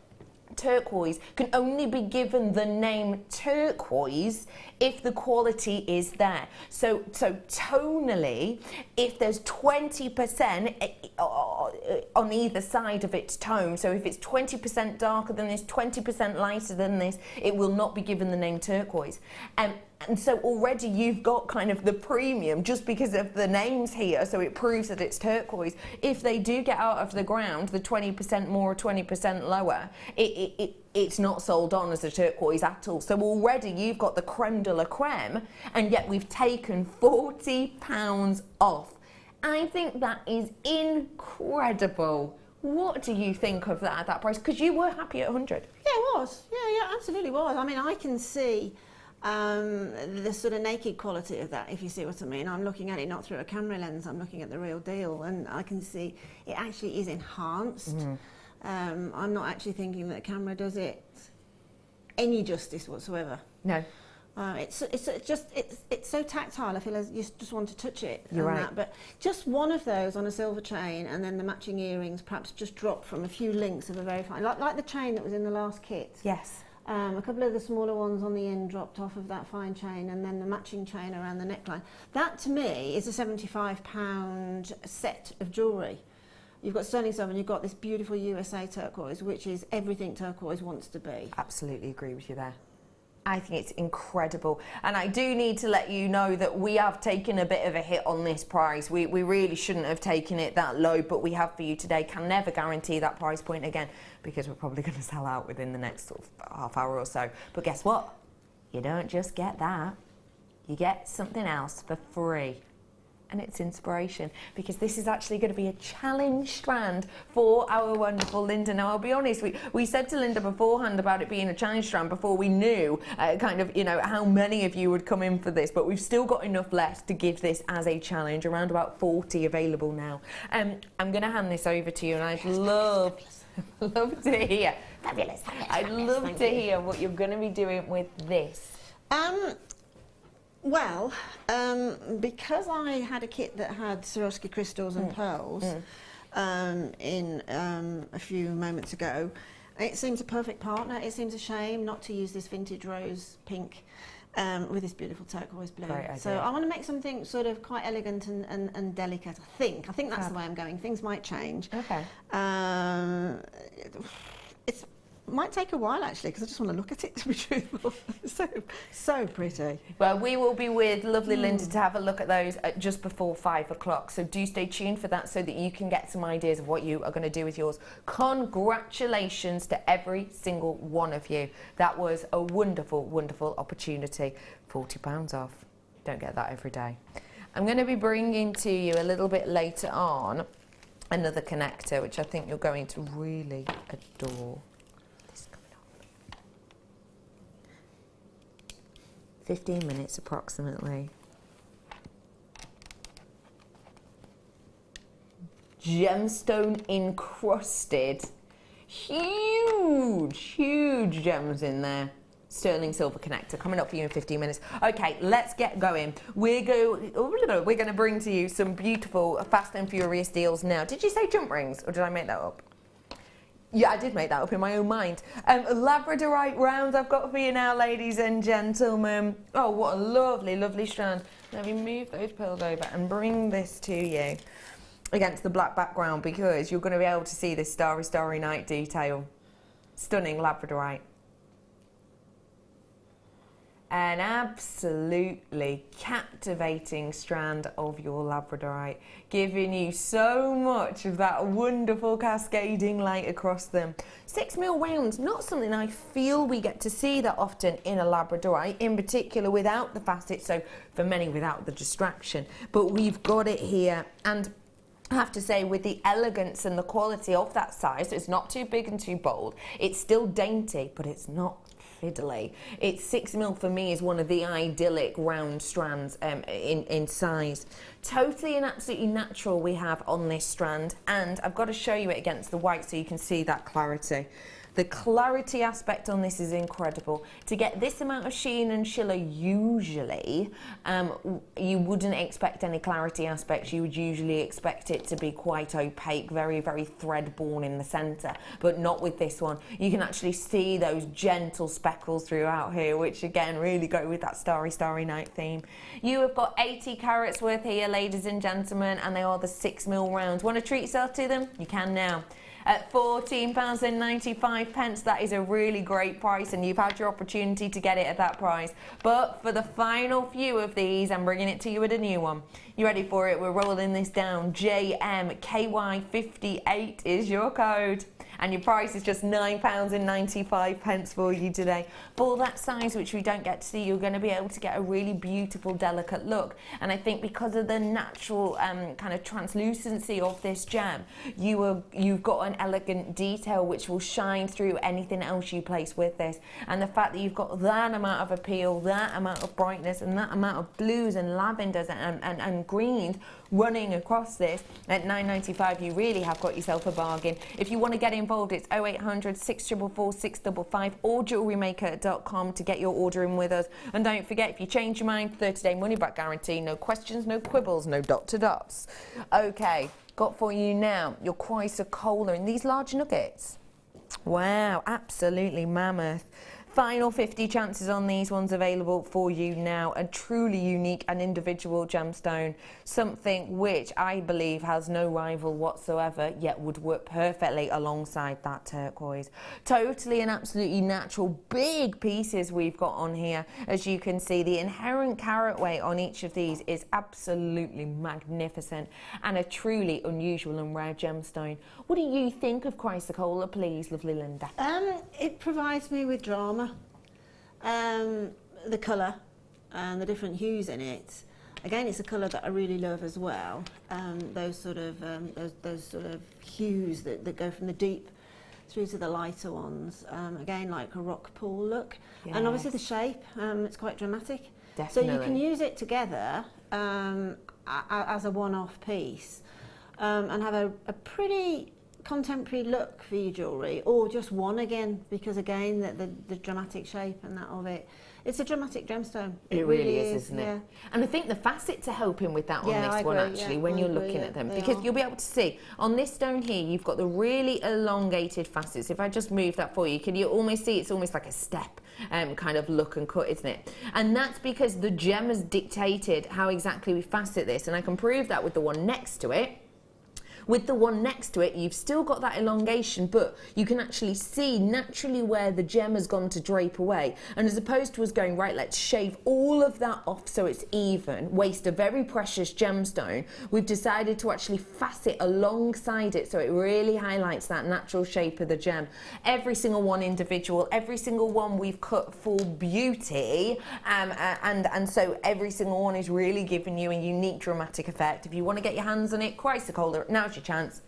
S4: turquoise can only be given the name turquoise if the quality is there. So tonally, if there's 20% on either side of its tone, so if it's 20% darker than this, 20% lighter than this, it will not be given the name turquoise. And so already you've got kind of the premium just because of the names here, so it proves that it's turquoise. If they do get out of the ground, the 20% more or 20% lower, it's not sold on as a turquoise at all. So already you've got the creme de la creme, and yet we've taken £40 off. I think that is incredible. What do you think of that at that price? Because you were happy at 100.
S5: Yeah, it was. Yeah, absolutely was. I mean, I can see the sort of naked quality of that, if you see what I mean. I'm looking at it not through a camera lens, I'm looking at the real deal, and I can see it actually is enhanced. I'm not actually thinking that the camera does it any justice whatsoever.
S4: No.
S5: It's so tactile. I feel as you just want to touch it.
S4: You're right.
S5: That. But just one of those on a silver chain, and then the matching earrings perhaps just drop from a few links of a very fine, like the chain that was in the last kit.
S4: Yes.
S5: A couple of the smaller ones on the end dropped off of that fine chain, and then the matching chain around the neckline. That to me is a £75 set of jewellery. You've got sterling silver and you've got this beautiful USA turquoise, which is everything turquoise wants to be.
S4: Absolutely agree with you there. I think it's incredible, and I do need to let you know that we have taken a bit of a hit on this price. We really shouldn't have taken it that low, but we have for you today. Can never guarantee that price point again, because we're probably going to sell out within the next sort of half hour or so. But guess what? You don't just get that. You get something else for free. And it's inspiration, because this is actually going to be a challenge strand for our wonderful Linda. Now, I'll be honest, we said to Linda beforehand about it being a challenge strand before we knew kind of, you know, how many of you would come in for this, but we've still got enough left to give this as a challenge, around about 40 available now. I'm going to hand this over to you, and I'd love to hear.
S5: Fabulous.
S4: I'd love to hear what you're going to be doing with this.
S5: Well, because I had a kit that had Swarovski crystals and pearls in a few moments ago, it seems a perfect partner. It seems a shame not to use this vintage rose pink with this beautiful turquoise blue.
S4: Great idea.
S5: So I want to make something sort of quite elegant and delicate, I think. I think that's the way I'm going. Things might change.
S4: Okay.
S5: It might take a while actually, because I just want to look at it, to be truthful. so pretty.
S4: Well, we will be with lovely Linda to have a look at those at just before 5 o'clock. So do stay tuned for that, so that you can get some ideas of what you are going to do with yours. Congratulations to every single one of you. That was a wonderful, wonderful opportunity. £40 off. Don't get that every day. I'm going to be bringing to you a little bit later on another connector, which I think you're going to really adore. 15 minutes approximately. Gemstone encrusted. Huge gems in there. Sterling silver connector coming up for you in 15 minutes. Okay, let's get going. We're going to bring to you some beautiful Fast and Furious deals now. Did you say jump rings, or did I make that up? Yeah, I did make that up in my own mind. Labradorite rounds I've got for you now, ladies and gentlemen. Oh, what a lovely, lovely strand. Let me move those pearls over and bring this to you against the black background, because you're going to be able to see this starry, starry night detail. Stunning labradorite. An absolutely captivating strand of your labradorite, giving you so much of that wonderful cascading light across them. 6mm rounds, not something I feel we get to see that often in a labradorite, in particular without the facet, so for many without the distraction, but we've got it here. And I have to say, with the elegance and the quality of that size, it's not too big and too bold. It's still dainty, but it's not fiddly. It's 6mm for me is one of the idyllic round strands in size. Totally and absolutely natural we have on this strand, and I've got to show you it against the white so you can see that clarity. The clarity aspect on this is incredible. To get this amount of sheen and shiller, usually, you wouldn't expect any clarity aspects. You would usually expect it to be quite opaque, very, very thread-borne in the centre, but not with this one. You can actually see those gentle speckles throughout here, which again, really go with that starry, starry night theme. You have got 80 carats worth here, ladies and gentlemen, and they are the 6mm rounds. Want to treat yourself to them? You can now. At £14.95, that is a really great price, and you've had your opportunity to get it at that price. But for the final few of these, I'm bringing it to you at a new one. You ready for it? We're rolling this down. JMKY58 is your code, and your price is just £9.95 for you today. For that size, which we don't get to see, you're going to be able to get a really beautiful, delicate look. And I think because of the natural kind of translucency of this gem, you've got an elegant detail which will shine through anything else you place with this. And the fact that you've got that amount of appeal, that amount of brightness, and that amount of blues and lavenders and greens running across this at £9.95, you really have got yourself a bargain. If you want to get involved, it's 0800 644 655 or JewelleryMaker.com to get your order in with us. And don't forget, if you change your mind, 30-day money-back guarantee, no questions, no quibbles, no dot-to-dots. Okay, got for you now your Chrysocolla in these large nuggets. Wow, absolutely mammoth. Final 50 chances on these ones available for you now. A truly unique and individual gemstone, something which I believe has no rival whatsoever, yet would work perfectly alongside that turquoise. Totally and absolutely natural, big pieces we've got on here. As you can see, the inherent carat weight on each of these is absolutely magnificent, and a truly unusual and rare gemstone. What do you think of Chrysocolla, please, lovely Linda?
S5: It provides me with drama. The colour and the different hues in it. Again, it's a colour that I really love as well. Those sort of hues that go from the deep through to the lighter ones. Again, like a rock pool look. Yes. And obviously the shape, it's quite dramatic.
S4: Definitely.
S5: So you can use it together as a one-off piece and have a pretty contemporary look for your jewellery, or just one again, because again the dramatic shape and that of it, it's a dramatic gemstone.
S4: It really is, isn't it? Yeah. And I think the facets are helping with that on this one actually, when you're looking at them, because you'll be able to see on this stone here, you've got the really elongated facets. If I just move that for you, can you almost see it's almost like a step kind of look and cut, isn't it? And that's because the gem has dictated how exactly we facet this, and I can prove that with the one next to it. With the one next to it, you've still got that elongation, but you can actually see naturally where the gem has gone to drape away. And as opposed to us going, right, let's shave all of that off so it's even, waste a very precious gemstone, we've decided to actually facet alongside it so it really highlights that natural shape of the gem. Every single one individual, every single one we've cut for beauty, and so every single one is really giving you a unique dramatic effect. If you want to get your hands on it, Chrysocolla, now's your chance.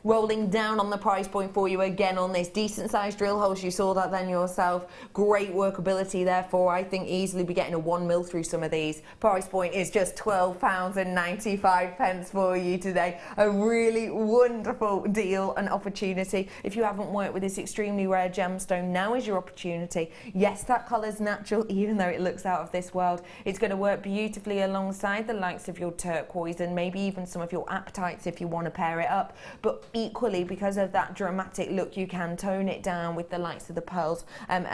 S4: Rolling down on the price point for you again on this. Decent sized drill holes, you saw that then yourself. Great workability, therefore I think easily be getting a 1mm through some of these. Price point is just £12.95 for you today. A really wonderful deal and opportunity. If you haven't worked with this extremely rare gemstone, now is your opportunity. Yes, that colour's natural, even though it looks out of this world. It's going to work beautifully alongside the likes of your turquoise and maybe even some of your apatites if you want to pair it up. But equally, because of that dramatic look, you can tone it down with the likes of the pearls and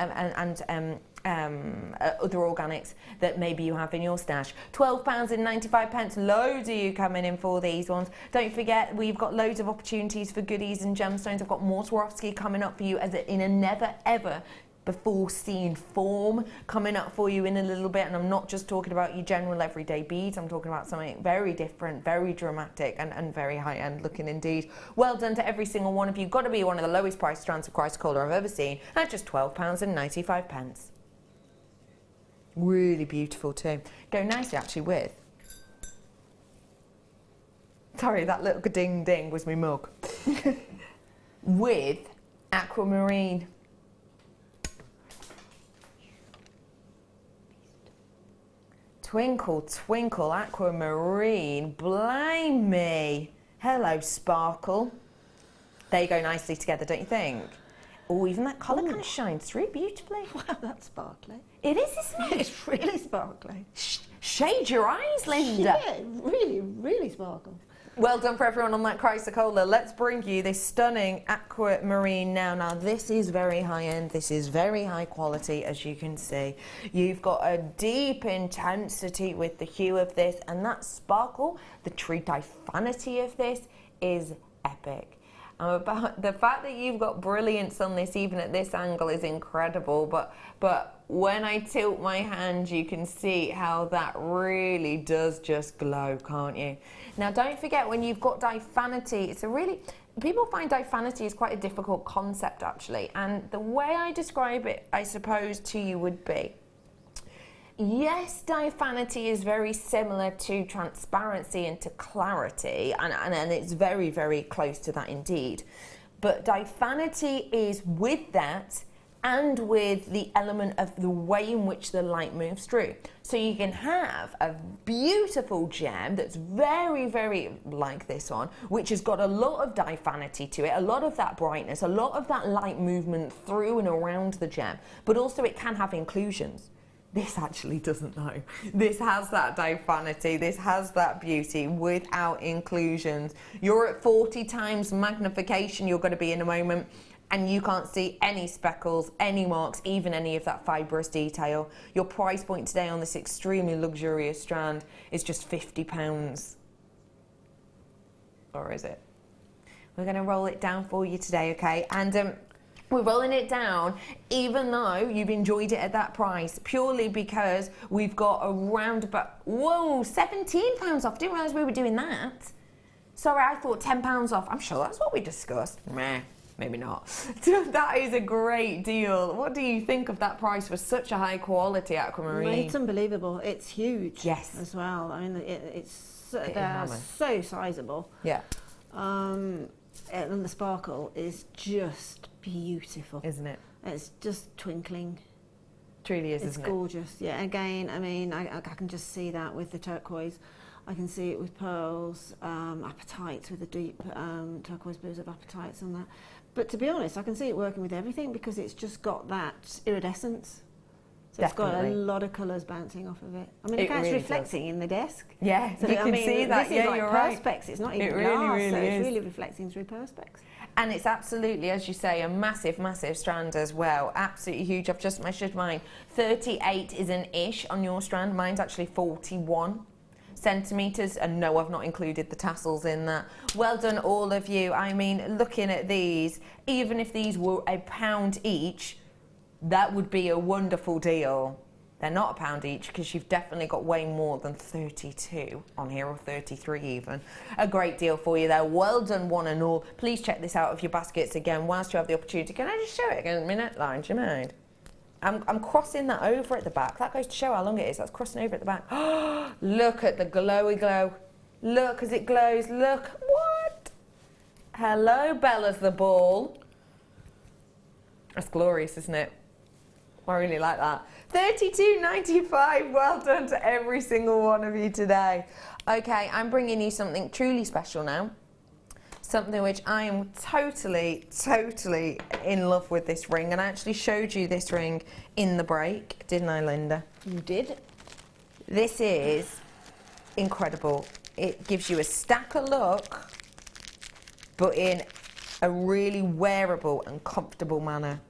S4: other organics that maybe you have in your stash. £12.95, loads of you coming in for these ones. Don't forget, we've got loads of opportunities for goodies and gemstones. I've got more Swarovski coming up for you as in a never ever before seeing form coming up for you in a little bit. And I'm not just talking about your general everyday beads, I'm talking about something very different, very dramatic, and very high-end looking indeed. Well done to every single one of you. Got to be one of the lowest priced strands of chrysocolla I've ever seen at just £12.95. Really beautiful too. Go nicely actually with, sorry, that little ding ding was my mug. With aquamarine. Twinkle, twinkle, aquamarine, blimey. Hello, sparkle. They go nicely together, don't you think? Oh, even that colour kind of shines through beautifully.
S5: Wow, that's sparkly.
S4: It is, isn't it?
S5: It's really sparkly.
S4: Shade your eyes, Linda.
S5: Yeah, really, really sparkles.
S4: Well done for everyone on that chrysocolla. Let's bring you this stunning aquamarine now. Now, this is very high-end. This is very high quality, as you can see. You've got a deep intensity with the hue of this, and that sparkle, the true diaphanity of this is epic. About the fact that you've got brilliance on this, even at this angle, is incredible. But when I tilt my hand, you can see how that really does just glow, can't you? Now, don't forget, when you've got diaphanity, it's a really, people find diaphanity is quite a difficult concept, actually. And the way I describe it, I suppose, to you would be, yes, diaphanity is very similar to transparency and to clarity, and it's very, very close to that indeed. But diaphanity is with that and with the element of the way in which the light moves through. So you can have a beautiful gem that's very, very like this one, which has got a lot of diaphanity to it, a lot of that brightness, a lot of that light movement through and around the gem, but also it can have inclusions. This actually doesn't know. This has that diaphanity, this has that beauty without inclusions. You're at 40 times magnification, you're going to be in a moment, and you can't see any speckles, any marks, even any of that fibrous detail. Your price point today on this extremely luxurious strand is just £50. Or is it? We're going to roll it down for you today, okay? And we're rolling it down even though you've enjoyed it at that price, purely because we've got around about, whoa, £17 off. Didn't realise we were doing that. Sorry, I thought £10 off. I'm sure that's what we discussed. Meh. Maybe not. That is a great deal. What do you think of that price for such a high quality aquamarine?
S5: It's unbelievable. It's huge.
S4: Yes.
S5: As well. I mean, they're so sizable.
S4: Yeah.
S5: And the sparkle is just beautiful,
S4: isn't it?
S5: It's just twinkling.
S4: Truly is,
S5: it's
S4: isn't
S5: gorgeous. Yeah. Again, I mean, I can just see that with the turquoise. I can see it with pearls, apatites with the deep turquoise blues of apatites and that. But to be honest, I can see it working with everything because it's just got that iridescence. So it's got a lot of colours bouncing off of it. I mean, it's reflecting in the desk.
S4: Yeah,
S5: so
S4: you can see that.
S5: This is like perspex. It's not even glass, so
S4: is.
S5: It's really reflecting through perspex.
S4: And it's absolutely, as you say, a massive, massive strand as well. Absolutely huge. I've just measured mine. 38 is an ish on your strand. Mine's actually 41 centimetres, and no, I've not included the tassels in that. Well done, all of you. I mean, looking at these, even if these were £1 each, that would be a wonderful deal. They're not £1 each because you've definitely got way more than 32 on here, or 33 even. A great deal for you there. Well done, one and all. Please check this out of your baskets again whilst you have the opportunity. Can I just show it again? My neckline, do you mind? I'm crossing that over at the back. That goes to show how long it is. That's crossing over at the back. Look at the glowy glow. Look as it glows. Look. What? Hello, Bella's the ball. That's glorious, isn't it? I really like that. $32.95. Well done to every single one of you today. Okay, I'm bringing you something truly special now. Something which I am totally, totally in love with, this ring. And I actually showed you this ring in the break, didn't I, Linda?
S5: You did.
S4: This is incredible. It gives you a stacker look, but in a really wearable and comfortable manner.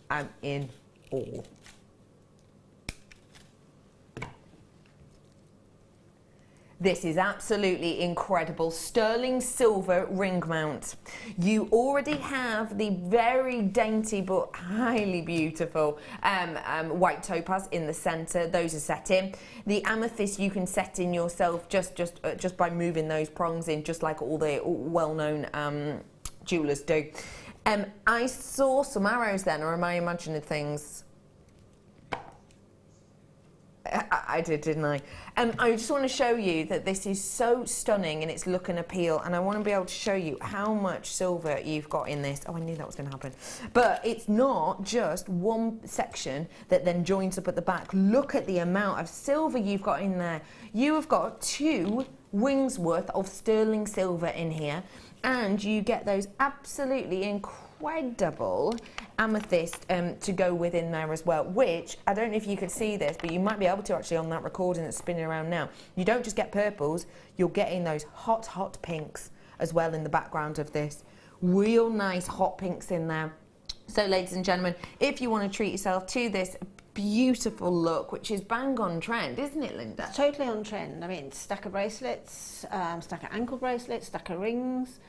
S4: I'm in awe. This is absolutely incredible. Sterling silver ring mount. You already have the very dainty but highly beautiful white topaz in the centre. Those are set in. The amethyst you can set in yourself just by moving those prongs in, just like all the well-known jewellers do. I saw some arrows then, or am I imagining things? I did, didn't I? I just want to show you that this is so stunning in its look and appeal, and I want to be able to show you how much silver you've got in this. Oh, I knew that was going to happen. But it's not just one section that then joins up at the back. Look at the amount of silver you've got in there. You have got 2 rings worth of sterling silver in here, and you get those absolutely incredible amethyst to go within there as well, which I don't know if you could see this, but you might be able to actually on that recording that's spinning around now. You don't just get purples, you're getting those hot pinks as well in the background of this. Real nice hot pinks in there. So ladies and gentlemen, if you want to treat yourself to this beautiful look, which is bang on trend, isn't it, Linda?
S5: It's totally on trend. I mean, stack of bracelets, stack of ankle bracelets, stack of rings.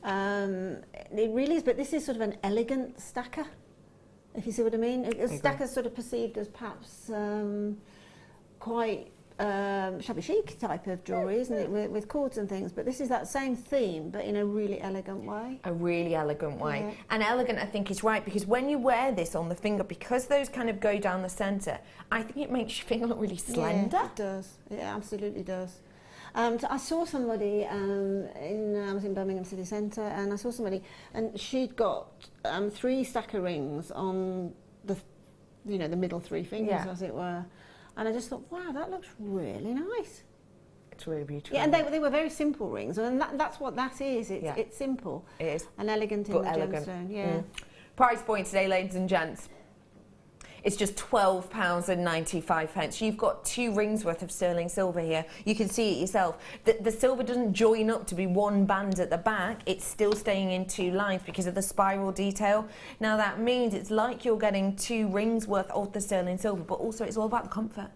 S5: It really is, but this is sort of an elegant stacker, if you see what I mean. A stacker is sort of perceived as perhaps quite shabby chic type of jewellery, isn't it, with cords and things, but this is that same theme, but in a really elegant way.
S4: A really elegant way.
S5: Yeah.
S4: And elegant, I think, is right, because when you wear this on the finger, because those kind of go down the centre, I think it makes your finger look really slender.
S5: Yeah, it does. It absolutely does. I saw somebody I was in Birmingham City Centre, and I saw somebody, and she'd got 3 stacker rings on the middle 3 fingers, as it were. And I just thought, wow, that looks really nice.
S4: It's really beautiful.
S5: Yeah, and they were very simple rings, and that's what that is. It's simple.
S4: It is.
S5: And elegant in the gemstone. Yeah.
S4: Price point today, ladies and gents. It's just £12.95. You've got 2 rings worth of sterling silver here. You can see it yourself. The silver doesn't join up to be one band at the back. It's still staying in 2 lines because of the spiral detail. Now that means it's like you're getting 2 rings worth of the sterling silver, but also it's all about the comfort.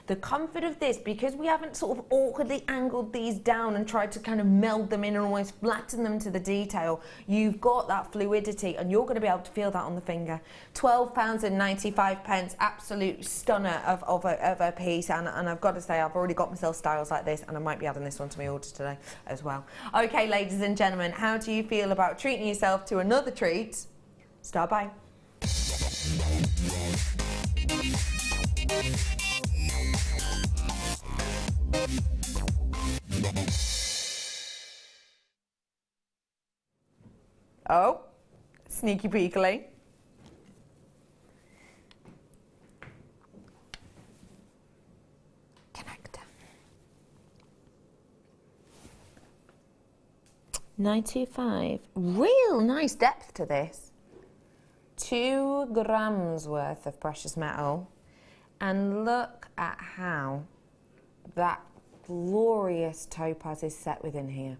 S4: The comfort of this, because we haven't sort of awkwardly angled these down and tried to kind of meld them in and almost flatten them to the detail, you've got that fluidity and you're going to be able to feel that on the finger. £12.95, absolute stunner of a piece, and I've got to say I've already got myself styles like this, and I might be adding this one to my order today as well. Okay, ladies and gentlemen, how do you feel about treating yourself to another treat? Start by. Oh, sneaky peekily. Connector. 925. Real nice depth to this. 2 grams worth of precious metal. And look at how that glorious topaz is set within here.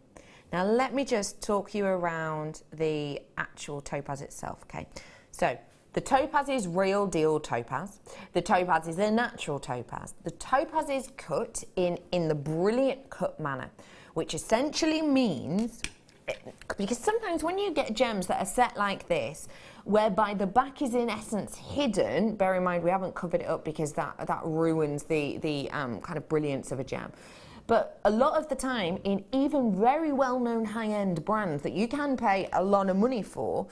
S4: Now let me just talk you around the actual topaz itself, okay? So the topaz is real deal topaz. The topaz is a natural topaz. The topaz is cut in the brilliant cut manner, which essentially means, because sometimes when you get gems that are set like this, whereby the back is in essence hidden, bear in mind we haven't covered it up because that ruins the kind of brilliance of a gem. But a lot of the time, in even very well-known high-end brands that you can pay a lot of money for,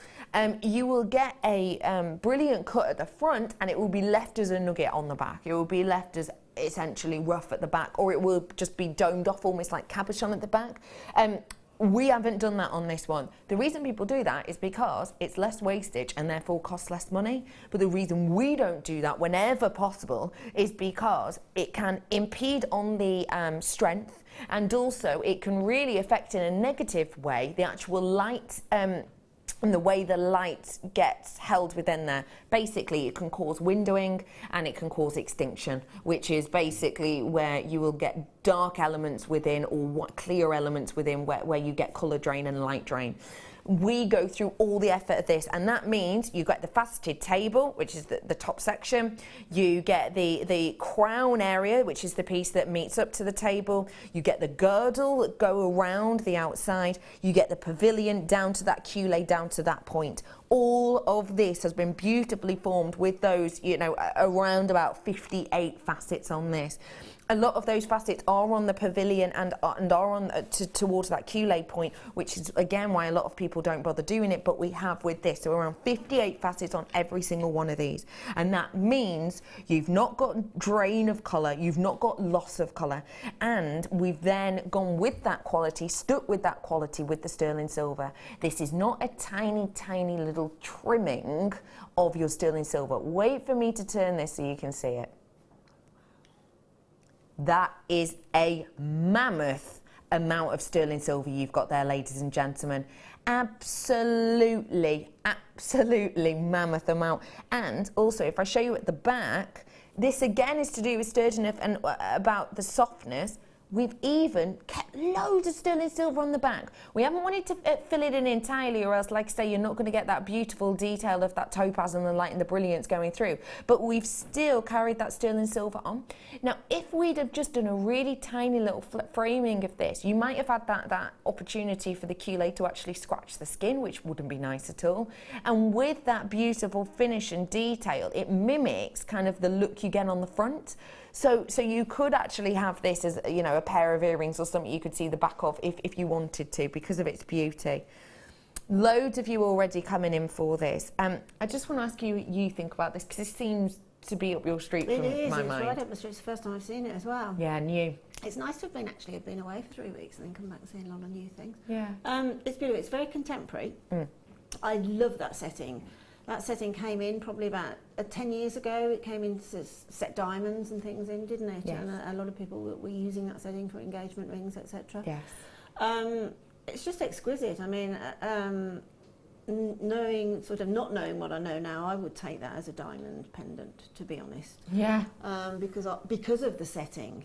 S4: you will get a brilliant cut at the front and it will be left as a nugget on the back. It will be left as essentially rough at the back, or it will just be domed off almost like cabochon at the back. We haven't done that on this one. The reason people do that is because it's less wastage and therefore costs less money. But the reason we don't do that whenever possible is because it can impede on the strength, and also it can really affect in a negative way the actual light and the way the light gets held within there. Basically, it can cause windowing and it can cause extinction, which is basically where you will get dark elements within or clear elements within where you get colour drain and light drain. we go through all the effort of this, and that means you get the faceted table, which is the top section. You get the crown area, which is the piece that meets up to the table. You get the girdle that go around the outside. You get the pavilion down to that cue-lay, down to that point. All of this has been beautifully formed with those, you know, around about 58 facets on this. A lot of those facets are on the pavilion and are on towards that cue-lay point, which is again why a lot of people don't bother doing it, but we have with this. So around 58 facets on every single one of these. And that means you've not got drain of colour, you've not got loss of colour. And we've then gone with that quality, stuck with that quality with the sterling silver. This is not a tiny, tiny little trimming of your sterling silver. Wait for me to turn this so you can see it. That is a mammoth amount of sterling silver you've got there, ladies and gentlemen. Absolutely, absolutely mammoth amount. And also, if I show you at the back, this again is to do with sturdiness and about the softness. We've even kept loads of sterling silver on the back. We haven't wanted to fill it in entirely, or else, like I say, you're not going to get that beautiful detail of that topaz and the light and the brilliance going through. But we've still carried that sterling silver on. Now, if we'd have just done a really tiny little framing of this, you might have had that opportunity for the cue-lay to actually scratch the skin, which wouldn't be nice at all. And with that beautiful finish and detail, it mimics kind of the look you get on the front. So you could actually have this as, you know, a pair of earrings or something you could see the back of if you wanted to, because of its beauty. Loads of you already coming in for this. I just want to ask you what you think about this, because it seems to be up your street from my mind.
S5: It's right up the street. It's the first time I've seen it as well.
S4: Yeah, new.
S5: It's nice to have been away for 3 weeks and then come back and see a lot of new things.
S4: Yeah.
S5: It's beautiful. It's very contemporary. I love that setting. That setting came in probably about 10 years ago. It came in to set diamonds and things in, didn't it?
S4: Yes.
S5: And a lot of people were using that setting for engagement rings, etc.
S4: Yes.
S5: It's just exquisite. I mean, not knowing what I know now, I would take that as a diamond pendant, to be honest.
S4: Yeah.
S5: Because of the setting,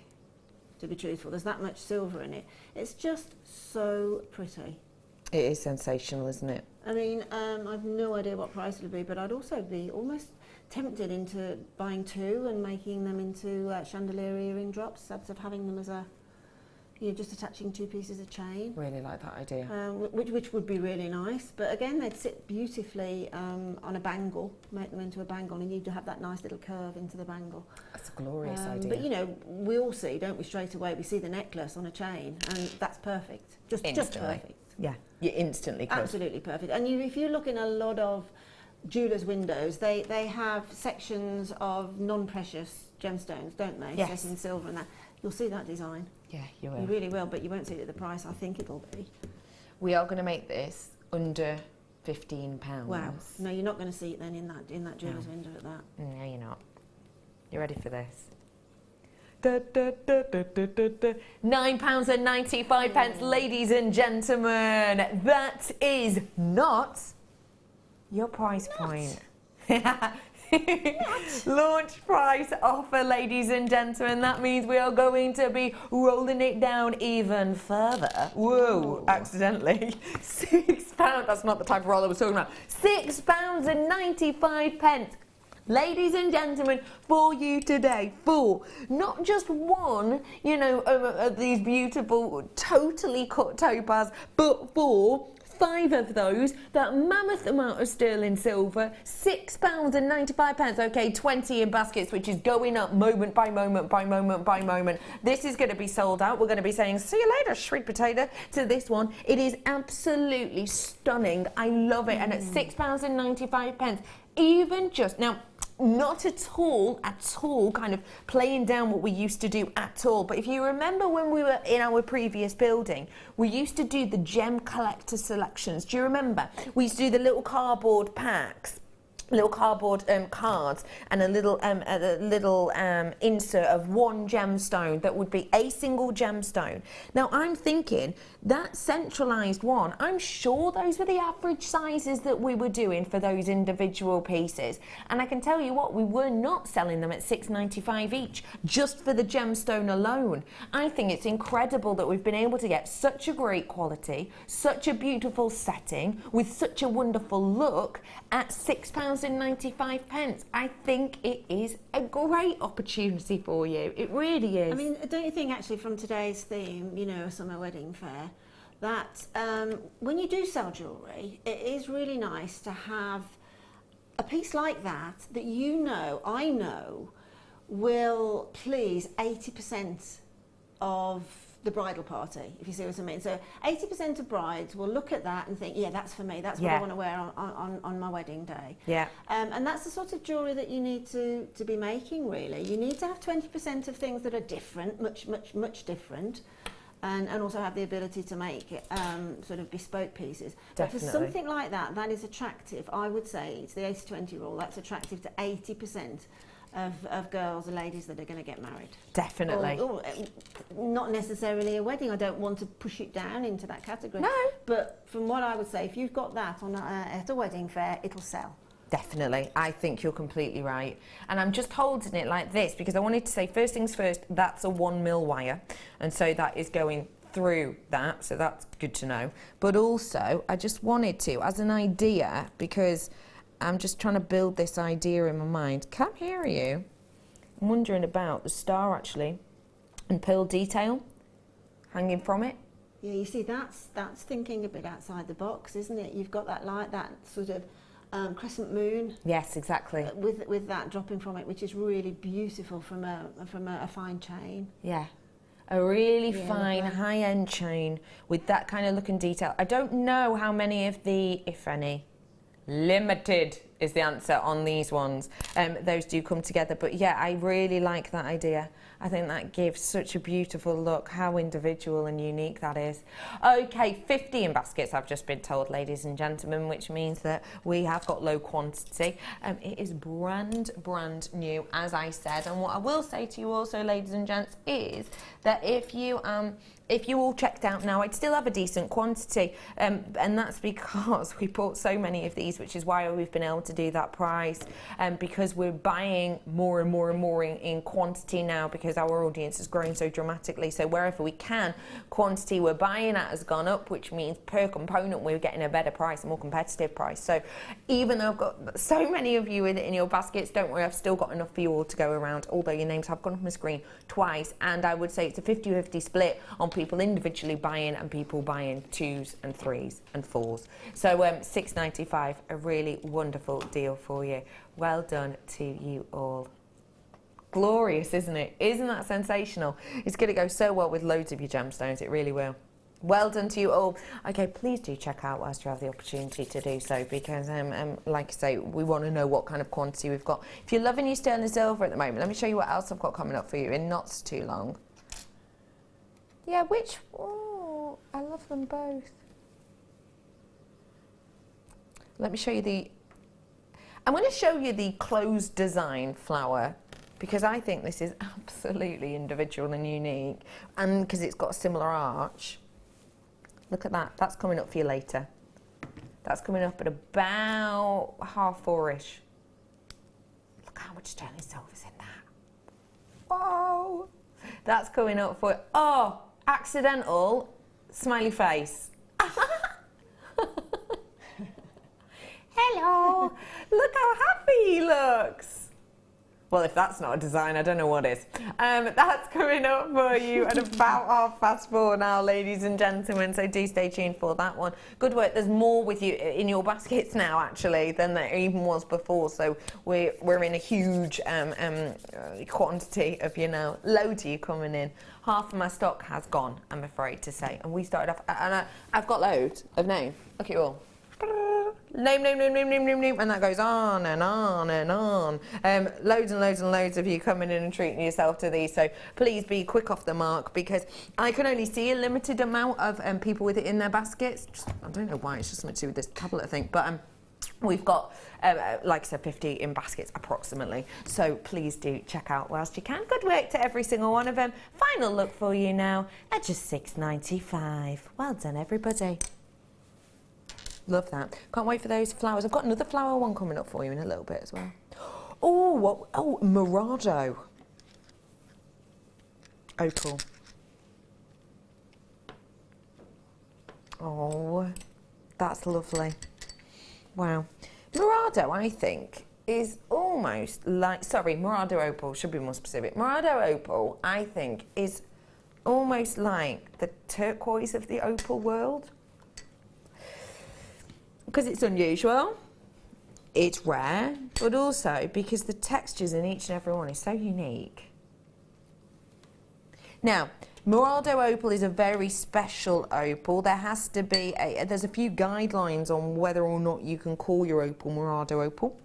S5: to be truthful. There's that much silver in it. It's just so pretty.
S4: It is sensational, isn't it?
S5: I mean, I've no idea what price it'll be, but I'd also be almost tempted into buying two and making them into chandelier earring drops, instead of having them as a, you know, just attaching two pieces of chain.
S4: Really like that idea.
S5: Which would be really nice. But again, they'd sit beautifully on a bangle, make them into a bangle, and you'd have that nice little curve into the bangle.
S4: That's a glorious idea.
S5: But you know, we all see, don't we, straight away, we see the necklace on a chain, and that's perfect. Just perfect.
S4: Yeah, you instantly could.
S5: Absolutely perfect. And if you look in a lot of jewellers' windows, they have sections of non-precious gemstones, don't they?
S4: Yes.
S5: Set in silver and that. You'll see that design.
S4: Yeah, you will.
S5: You really will, but you won't see it at the price I think it'll be.
S4: We are going to make this under £15.
S5: Wow. No, you're not going to see it then in that jeweller's window at that.
S4: No, you're not. You ready for this? £9.95, ladies and gentlemen. That is not your price point. Launch price offer, ladies and gentlemen. That means we are going to be rolling it down even further. Whoa, accidentally. £6. That's not the type of roll I was talking about. £6.95. Ladies and gentlemen, for you today, for not just one, you know, of these beautiful, totally cut topaz, but for 5 of those, that mammoth amount of sterling silver, £6.95. Okay, 20 in baskets, which is going up moment by moment by moment by moment. This is going to be sold out. We're going to be saying, see you later, sweet potato, to this one. It is absolutely stunning. I love it. And at £6.95, even just, now, not at all kind of playing down what we used to do at all. But if you remember when we were in our previous building, we used to do the gem collector selections. Do you remember? We used to do the little cardboard packs. little cardboard cards and a little insert of one gemstone that would be a single gemstone. Now I'm thinking that centralized one, I'm sure those were the average sizes that we were doing for those individual pieces, and I can tell you what, we were not selling them at £6.95 each just for the gemstone alone. I think it's incredible that we've been able to get such a great quality, such a beautiful setting with such a wonderful look at £6.95. I think it is a great opportunity for you. It really is.
S5: I mean, don't you think actually from today's theme, you know, summer wedding fair, that when you do sell jewellery, it is really nice to have a piece like that you know, I know, will please 80% of the bridal party, if you see what I mean. So 80% of brides will look at that and think, yeah, that's for me, that's what I want to wear on my wedding day.
S4: Yeah.
S5: And that's the sort of jewellery that you need to be making, really. You need to have 20% of things that are different, much different, and also have the ability to make sort of bespoke pieces.
S4: Definitely.
S5: But for something like that, that is attractive. I would say it's the 80-20 rule. That's attractive to 80% of girls and ladies that are going to get married.
S4: Definitely.
S5: Or not necessarily a wedding. I don't want to push it down into that category.
S4: No.
S5: But from what I would say, if you've got that on at a wedding fair, it'll sell.
S4: Definitely. I think you're completely right. And I'm just holding it like this because I wanted to say, first things first, that's a 1mm wire. And so that is going through that. So that's good to know. But also, I just wanted to, as an idea, because I'm just trying to build this idea in my mind. Can't hear you. I'm wondering about the star, actually, and pearl detail hanging from it.
S5: Yeah, you see, that's thinking a bit outside the box, isn't it? You've got that light, that sort of crescent moon.
S4: Yes, exactly.
S5: With that dropping from it, which is really beautiful from a fine chain.
S4: Yeah. A really fine, high-end chain with that kind of look and detail. I don't know how many of the, if any, limited is the answer on these ones. Those do come together, but yeah, I really like that idea. I think that gives such a beautiful look, how individual and unique that is. Okay, 50 in baskets, I've just been told, ladies and gentlemen, which means that we have got low quantity. It is brand new, as I said, and what I will say to you also, ladies and gents, is that if you all checked out now, I'd still have a decent quantity, and that's because we bought so many of these, which is why we've been able to do that price, because we're buying more and more in quantity now, because our audience is growing so dramatically. So wherever we can, quantity we're buying at has gone up, which means per component we're getting a better price, a more competitive price. So even though I've got so many of you in your baskets, don't worry, I've still got enough for you all to go around, although your names have gone off my screen twice, and I would say it's a 50-50 split on people individually buying and people buying 2s and 3s and 4s. So £6.95, a really wonderful deal for you. Well done to you all. Glorious, isn't it? Isn't that sensational? It's going to go so well with loads of your gemstones, it really will. Well done to you all. Okay, please do check out whilst you have the opportunity to do so, because like I say, we want to know what kind of quantity we've got. If you're loving your sterling silver at the moment, let me show you what else I've got coming up for you in not too long. Yeah, which, oh, I love them both. Let me show you I'm going to show you the closed design flower, because I think this is absolutely individual and unique, and because it's got a similar arch. Look at that, that's coming up for you later. That's coming up at about 4:30ish. Look how much sterling silver's in that. Oh, that's coming up for, oh, accidental smiley face. Hello, look how happy he looks. Well, if that's not a design, I don't know what is. That's coming up for you at about 4:30 now, ladies and gentlemen, so do stay tuned for that one. Good work. There's more with you in your baskets now, actually, than there even was before, so we're in a huge quantity of you now. Loads of you coming in. Half of my stock has gone, I'm afraid to say, and we started off, and I've got loads of name. Look at you all. Name, and that goes on and on and on. Loads and loads of you coming in and treating yourself to these, so please be quick off the mark, because I can only see a limited amount of people with it in their baskets. I don't know why, it's just something to do with this tablet, I think, but We've got, like I said, 50 in baskets approximately. So please do check out whilst you can. Good work to every single one of them. Final look for you now at just $6.95. Well done, everybody. Love that. Can't wait for those flowers. I've got another flower one coming up for you in a little bit as well. Oh, Morado. Opal. Oh, that's lovely. Wow. Morado, I think, is almost like... Sorry, Morado Opal, should be more specific. Morado Opal, I think, is almost like the turquoise of the opal world. Because it's unusual, it's rare, but also because the textures in each and every one is so unique. Now, Morado Opal is a very special opal. There has to be there's a few guidelines on whether or not you can call your opal Morado Opal.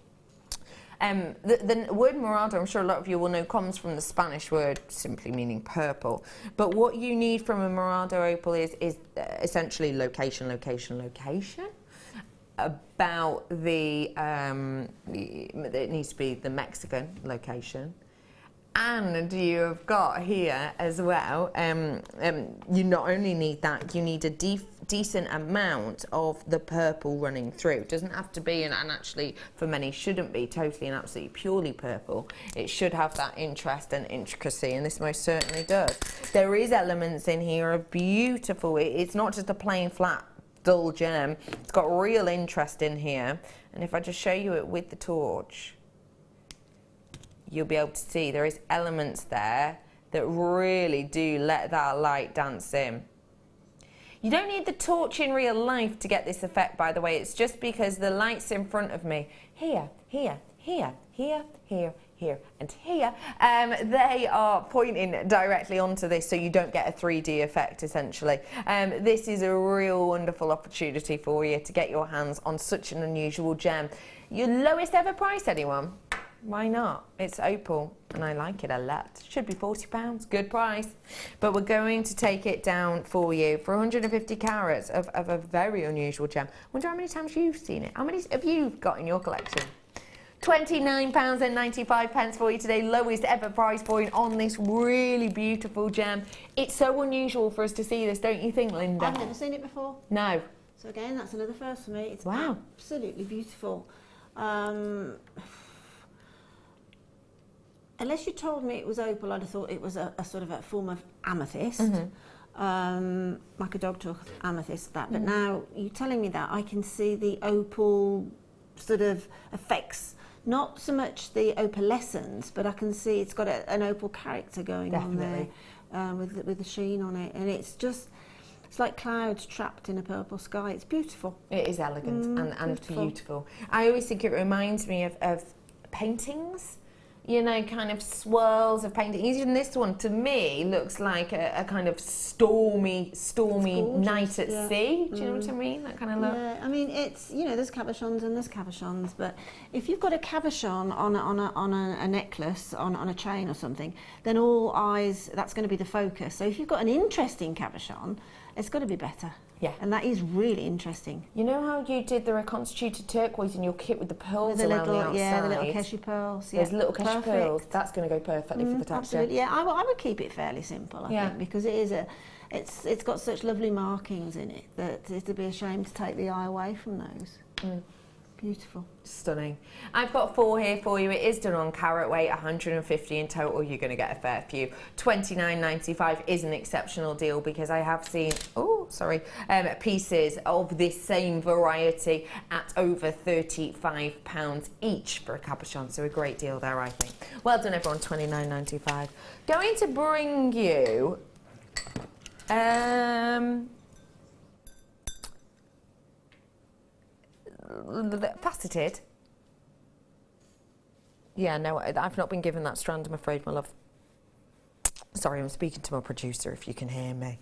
S4: The word Morado, I'm sure a lot of you will know, comes from the Spanish word simply meaning purple. But what you need from a Morado Opal is essentially location. About the, it needs to be the Mexican location. And you have got here as well, you not only need that, you need a decent amount of the purple running through. It doesn't have to be, and actually for many shouldn't be, totally and absolutely purely purple. It should have that interest and intricacy, and this most certainly does. There is elements in here of beautiful, it's not just a plain flat dull gem, it's got real interest in here. And if I just show you it with the torch, you'll be able to see there is elements there that really do let that light dance in. You don't need the torch in real life to get this effect, by the way. It's just because the lights in front of me, here, and here, they are pointing directly onto this, so you don't get a 3D effect, essentially. This is a real wonderful opportunity for you to get your hands on such an unusual gem. Your lowest ever price, anyone? Why not? It's opal, and I like it a lot. Should be £40, good price. But we're going to take it down for you for 150 carats of a very unusual gem. Wonder how many times you've seen it. How many have you got in your collection? £29.95 for you today, lowest ever price point on this really beautiful gem. It's so unusual for us to see this, don't you think, Linda?
S5: I've never seen it before.
S4: No.
S5: So again, that's another first for me. It's
S4: wow.
S5: Absolutely beautiful. Unless you told me it was opal, I'd have thought it was a sort of a form of amethyst. Like a dog talk amethyst, that. But now you're telling me that, I can see the opal sort of effects. Not so much the opalescence, but I can see it's got an opal character going on there with the sheen on it. And it's just, it's like clouds trapped in a purple sky. It's beautiful.
S4: It is elegant and beautiful. I always think it reminds me of paintings. You know, kind of swirls of painting. Even this one, to me, looks like a kind of stormy night at sea. Do you know what I mean? That kind of look.
S5: Yeah, I mean, it's, you know, there's cabochons and there's cabochons, but if you've got a cabochon on a necklace, on a chain or something, then all eyes, that's going to be the focus. So if you've got an interesting cabochon, it's got to be better.
S4: Yeah.
S5: And that is really interesting.
S4: You know how you did the reconstituted turquoise in your kit with the pearls
S5: with
S4: around the outside?
S5: Yeah, the little Keshe pearls.
S4: Those little Keshe pearls. That's going to go perfectly for the texture.
S5: Absolutely, yeah. I would keep it fairly simple, I think, because it is it's got such lovely markings in it that it'd be a shame to take the eye away from those. Beautiful.
S4: Stunning. I've got 4 here for you. It is done on carat weight, 150 in total. You're going to get a fair few. £29.95 is an exceptional deal because I have seen, pieces of this same variety at over £35 each for a cabochon. So a great deal there, I think. Well done, everyone. £29.95. Going to bring you faceted. Yeah, no, I've not been given that strand, I'm afraid, my love. Sorry, I'm speaking to my producer, if you can hear me.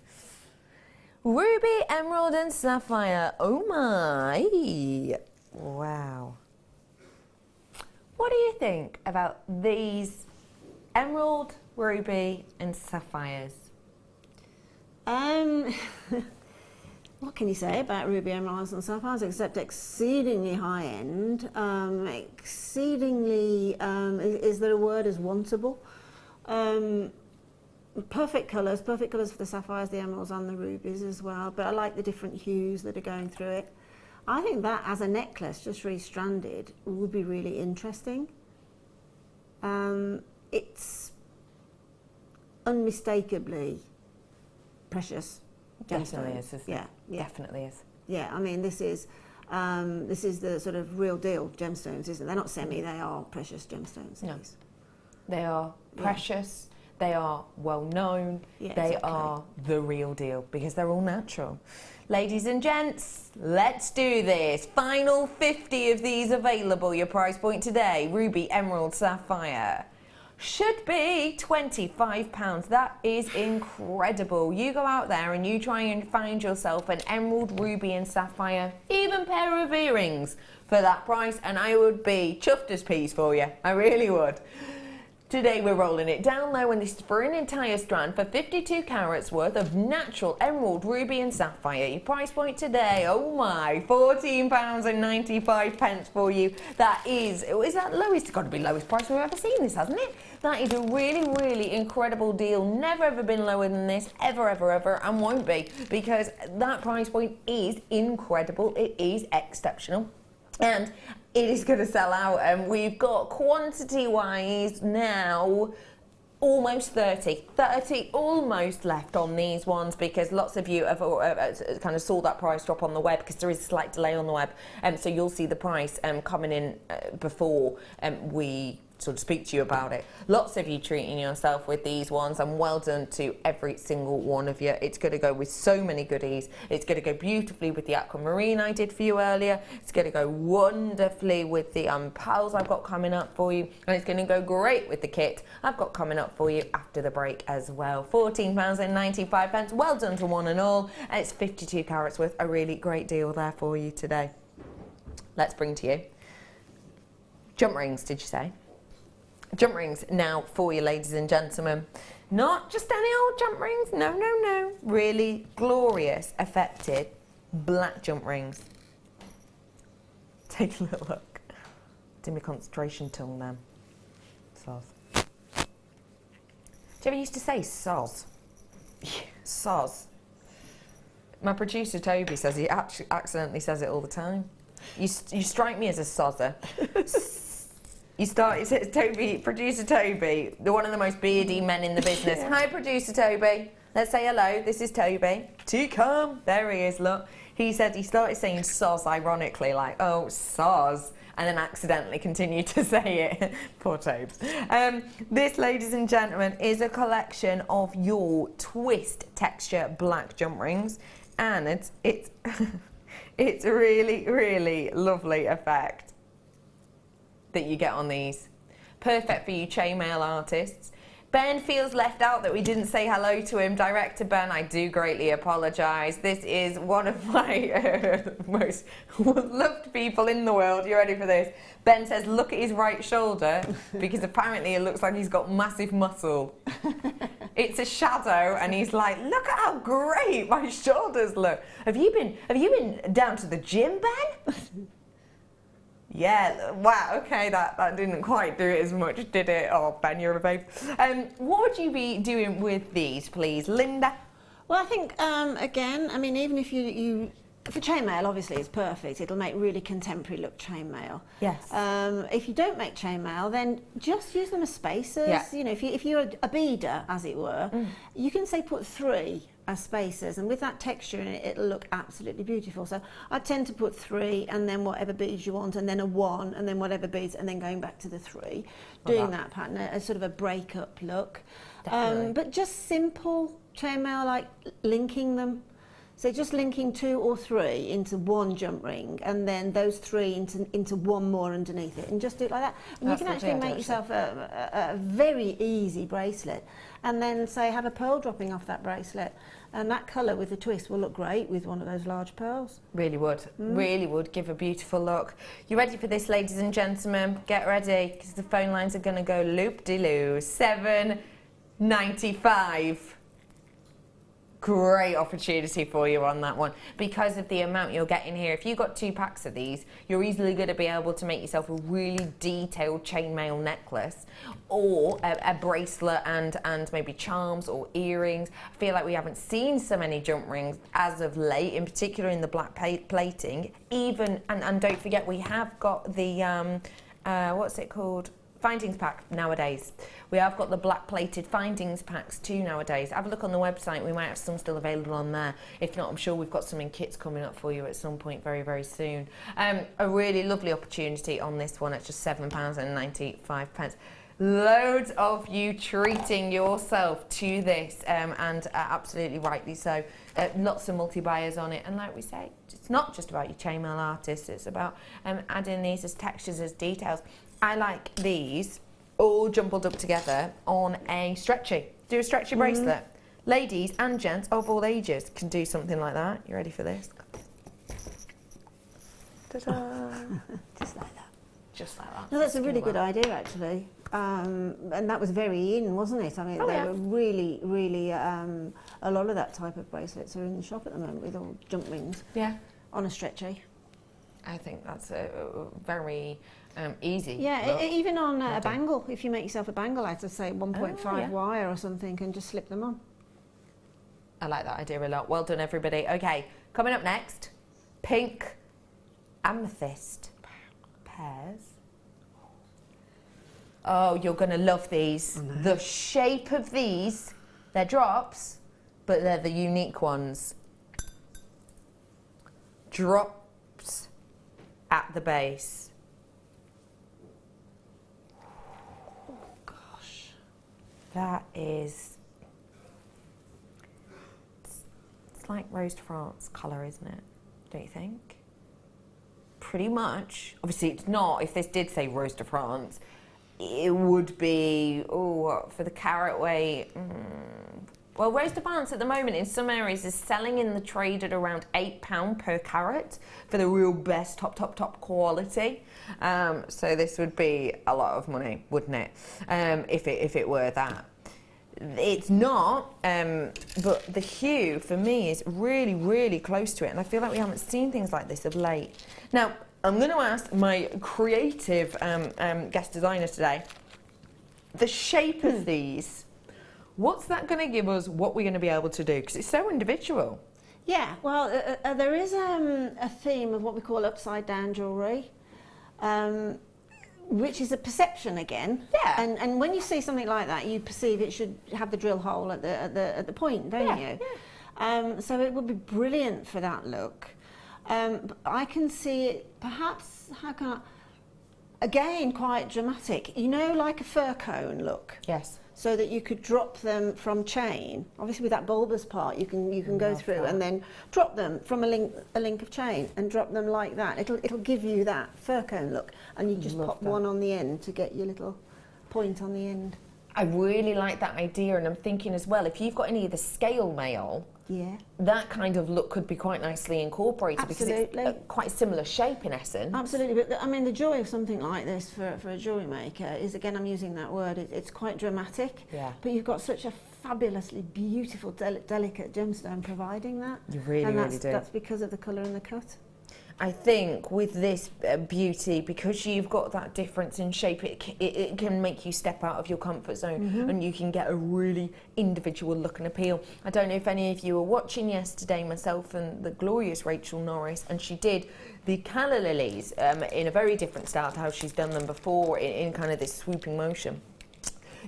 S4: Ruby, emerald and sapphire. Oh my. Wow. What do you think about these emerald, ruby and sapphires?
S5: what can you say about ruby emeralds and sapphires except exceedingly high end, exceedingly, is there a word as wantable? Perfect colours for the sapphires, the emeralds and the rubies as well, but I like the different hues that are going through it. I think that as a necklace, just restranded, would be really interesting. It's unmistakably precious.
S4: Definitely is, isn't
S5: yeah,
S4: it?
S5: Yeah,
S4: Definitely is.
S5: Yeah, I mean, this is the sort of real deal gemstones, isn't it? They're not semi, they are precious gemstones.
S4: No. They are precious, they are well known, they are the real deal because they're all natural. Ladies and gents, let's do this. Final 50 of these available. Your price point today, ruby, emerald, sapphire. Should be £25. That is incredible. You go out there and you try and find yourself an emerald, ruby and sapphire, even pair of earrings for that price, and I would be chuffed as peas for you. I really would. Today we're rolling it down low, and this is for an entire strand for 52 carats worth of natural emerald, ruby and sapphire. Your price point today, oh my, £14.95 for you. That is that lowest? It's got to be lowest price we've ever seen this, hasn't it? That is a really, really incredible deal. Never ever been lower than this, ever, ever, ever, and won't be, because that price point is incredible. It is exceptional. And it is going to sell out, and we've got quantity-wise now almost 30 almost left on these ones, because lots of you have kind of saw that price drop on the web, because there is a slight delay on the web, so you'll see the price coming in before we sort of speak to you about it. Lots of you treating yourself with these ones, and well done to every single one of you. It's going to go with so many goodies. It's going to go beautifully with the aquamarine I did for you earlier. It's going to go wonderfully with the pearls I've got coming up for you, and it's going to go great with the kit I've got coming up for you after the break as well. £14.95. Well done to one and all, and it's 52 carats worth. A really great deal there for you today. Let's bring to you jump rings, did you say? Jump rings now for you, ladies and gentlemen. Not just any old jump rings, no, no, no. Really glorious, effective black jump rings. Take a little look. Do my concentration tongue then. Soz. Do you ever used to say soz? Soz. My producer Toby says he accidentally says it all the time. You strike me as a sozzer. It says Toby, producer Toby, one of the most beardy men in the business. Hi, producer Toby. Let's say hello. This is Toby. To come. There he is, look. He said he started saying soz ironically, like, oh, soz, and then accidentally continued to say it. Poor Tobes. This, ladies and gentlemen, is a collection of your twist texture black jump rings, and it's it's a really, really lovely effect that you get on these. Perfect for you chainmail artists. Ben feels left out that we didn't say hello to him. Director Ben, I do greatly apologise. This is one of my most loved people in the world. You ready for this? Ben says, look at his right shoulder, because apparently it looks like he's got massive muscle. It's a shadow, and he's like, look at how great my shoulders look. Have you been down to the gym, Ben? Yeah, wow, okay, that didn't quite do it as much, did it? Oh, Ben, you're a babe. What would you be doing with these, please, Linda?
S5: Well, I think, again, I mean, even if you for chainmail, obviously, it's perfect. It'll make really contemporary look chainmail.
S4: Yes.
S5: If you don't make chainmail, then just use them as spacers.
S4: Yeah.
S5: You know, if you're a beader, as it were, you can say put 3 as spacers, and with that texture in it, it'll look absolutely beautiful. So I tend to put 3, and then whatever beads you want, and then a 1, and then whatever beads, and then going back to the 3. Doing that pattern, a sort of a break-up look. But just simple chainmail, like linking them. So just linking 2 or 3 into one jump ring, and then those 3 into one more underneath it, and just do it like that. And you can actually make yourself a very easy bracelet, and then say have a pearl dropping off that bracelet, and that colour with the twist will look great with one of those large pearls.
S4: Really would, really would give a beautiful look. You ready for this, ladies and gentlemen? Get ready, because the phone lines are going to go loop-de-loo. $7.95. Great opportunity for you on that one because of the amount you're getting here. If you've got 2 packs of these, you're easily going to be able to make yourself a really detailed chainmail necklace or a bracelet and maybe charms or earrings. I feel like we haven't seen so many jump rings as of late, in particular in the black plating. Even and don't forget, we have got the what's it called? Findings pack nowadays. We have got the black plated findings packs too nowadays. Have a look on the website, we might have some still available on there. If not, I'm sure we've got some in kits coming up for you at some point very, very soon. A really lovely opportunity on this one at just £7.95. Loads of you treating yourself to this and absolutely rightly so. Lots of multi-buyers on it, and like we say, it's not just about your chainmail artists, it's about adding these as textures, as details. I like these all jumbled up together on a stretchy. Do a stretchy bracelet. Ladies and gents of all ages can do something like that. You ready for this? Ta-da. Just like that. Just like that.
S5: No, that's a really good idea, actually. And that was very in, wasn't it? I mean, there were really, really a lot of that type of bracelets are in the shop at the moment with all jump rings.
S4: Yeah.
S5: On a stretchy.
S4: I think that's a very easy.
S5: Yeah, even on a bangle, if you make yourself a bangle out of, say, 1.5 wire or something, and just slip them on.
S4: I like that idea a lot. Well done, everybody. Okay, coming up next, pink amethyst pears. Oh, you're going to love these. The shape of these, they're drops, but they're the unique ones. Drops at the base. Oh, gosh. That is... It's like Rose de France colour, isn't it? Don't you think? Pretty much. Obviously, it's not. If this did say Rose de France, it would be, for the carat weight. Well, Rose de France at the moment in some areas is selling in the trade at around £8 per carat for the real best top quality. So this would be a lot of money, wouldn't it? If it were that. It's not, but the hue for me is really, really close to it, and I feel like we haven't seen things like this of late. Now, I'm going to ask my creative guest designer today, the shape of these, what's that going to give us, what we're going to be able to do? Because it's so individual.
S5: Yeah, well, there is a theme of what we call upside down jewellery, which is a perception again. Yeah. And when you see something like that, you perceive it should have the drill hole at the point, don't you? Yeah. So it would be brilliant for that look. But I can see it perhaps, again, quite dramatic. You know, like a fir cone look. Yes. So that you could drop them from chain. Obviously, with that bulbous part, you can go through and then drop them from a link of chain and drop them like that. It'll give you that fir cone look, and you just pop one on the end to get your little point on the end.
S4: I really like that idea, and I'm thinking as well, if you've got any of the scale mail, that kind of look could be quite nicely incorporated. Absolutely. Because it's quite a similar shape in essence.
S5: Absolutely, but I mean the joy of something like this for a jewellery maker is, again, I'm using that word, it's quite dramatic, but you've got such a fabulously beautiful, delicate gemstone providing that.
S4: You really do.
S5: That's because of the colour and the cut.
S4: I think with this beauty, because you've got that difference in shape, it can make you step out of your comfort zone, and you can get a really individual look and appeal. I don't know if any of you were watching yesterday, myself and the glorious Rachel Norris, and she did the calla lilies in a very different style to how she's done them before, in kind of this swooping motion.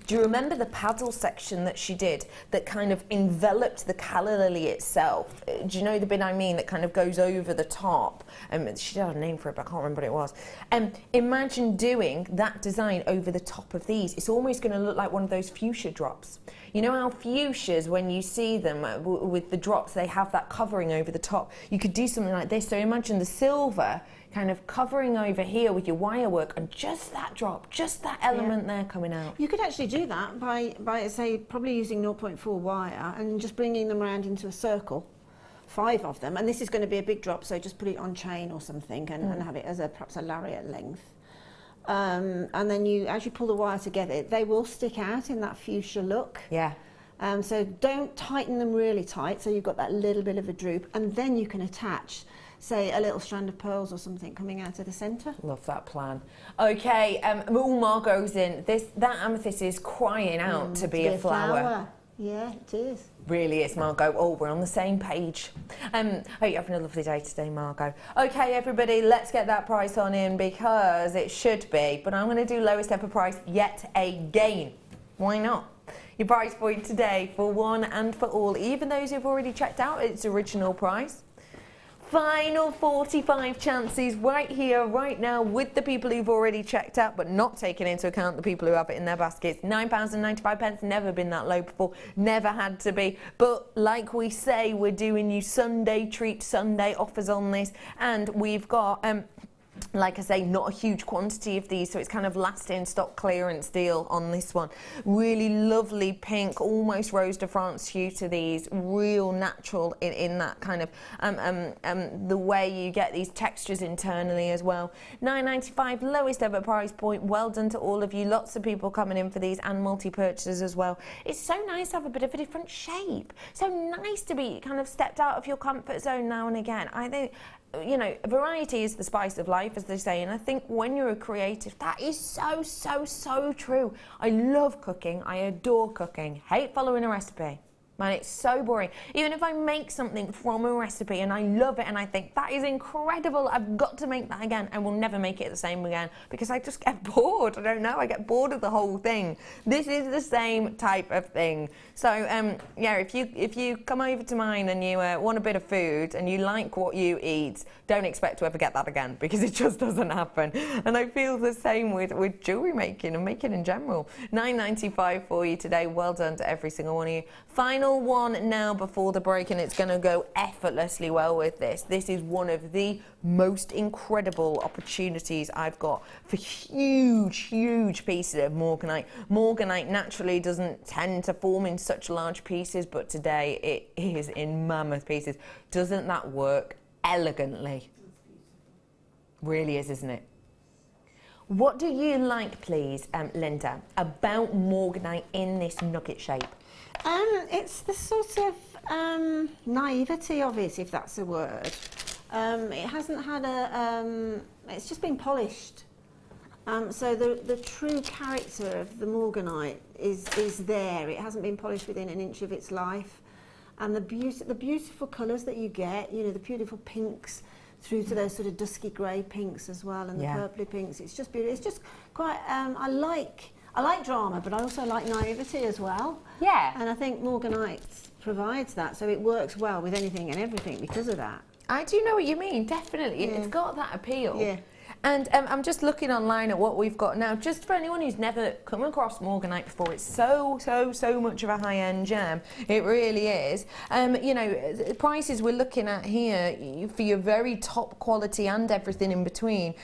S4: Do you remember the paddle section that she did that kind of enveloped the calla lily itself? Do you know the bit I mean, that kind of goes over the top? She had a name for it, but I can't remember what it was. Imagine doing that design over the top of these. It's almost going to look like one of those fuchsia drops. You know how fuchsias, when you see them with the drops, they have that covering over the top. You could do something like this. So imagine the silver kind of covering over here with your wire work, and just that drop, just that element there coming out.
S5: You could actually do that by say, probably using 0.4 wire and just bringing them around into a circle, 5 of them, and this is going to be a big drop, so just put it on chain or something and have it as perhaps a lariat length. And then as you pull the wire together, they will stick out in that fuchsia look. Yeah. So don't tighten them really tight, so you've got that little bit of a droop, and then you can attach, say, a little strand of pearls or something coming out of the centre.
S4: Love that plan. Okay, Margot's in. That amethyst is crying out to be a flower.
S5: Yeah, it is.
S4: Really is, Margot. Oh, we're on the same page. Hope you're having a lovely day today, Margot. Okay, everybody, let's get that price on in because it should be. But I'm going to do lowest ever price yet again. Why not? Your price point today for one and for all, even those who've already checked out its original price. Final 45 chances right here, right now, with the people who've already checked out, but not taking into account the people who have it in their baskets. £9.95, never been that low before, never had to be. But like we say, we're doing you Sunday treat, Sunday offers on this, and we've got like I say, not a huge quantity of these, so it's kind of last in stock clearance deal on this one. Really lovely pink, almost Rose de France hue to these, real natural in that kind of the way you get these textures internally as well. £9.95, lowest ever price point. Well done to all of you. Lots of people coming in for these and multi-purchases as well. It's so nice to have a bit of a different shape. So nice to be kind of stepped out of your comfort zone now and again. I think, you know, variety is the spice of life, as they say, and I think when you're a creative, that is so true. I love cooking, I adore cooking, hate following a recipe. Man, it's so boring. Even if I make something from a recipe and I love it and I think that is incredible, I've got to make that again, I will never make it the same again because I just get bored. I don't know, I get bored of the whole thing. This is the same type of thing. So yeah, if you come over to mine and you want a bit of food and you like what you eat, don't expect to ever get that again because it just doesn't happen. And I feel the same with jewellery making and making in general. £9.95 for you today. Well done to every single one of you. Final one now before the break, and it's going to go effortlessly well with this. This is one of the most incredible opportunities I've got for huge pieces of morganite. Morganite naturally doesn't tend to form in such large pieces, but today it is in mammoth pieces. Doesn't that work elegantly? Really is, isn't it? What do you like, please, Linda, about morganite in this nugget shape?
S5: It's the sort of naivety of it, if that's a word. It hasn't had a... it's just been polished. So the true character of the morganite is there. It hasn't been polished within an inch of its life. And the beautiful colours that you get, you know, the beautiful pinks through to those sort of dusky grey pinks as well, and the purpley pinks. It's just beautiful. It's just quite... I like drama, but I also like naivety as well. Yeah. And I think morganite provides that, so it works well with anything and everything because of that.
S4: I do know what you mean, definitely. Yeah. It's got that appeal.
S5: Yeah.
S4: And I'm just looking online at what we've got now, just for anyone who's never come across morganite before. It's so much of a high-end gem. It really is. You know, the prices we're looking at here for your very top quality and everything in between.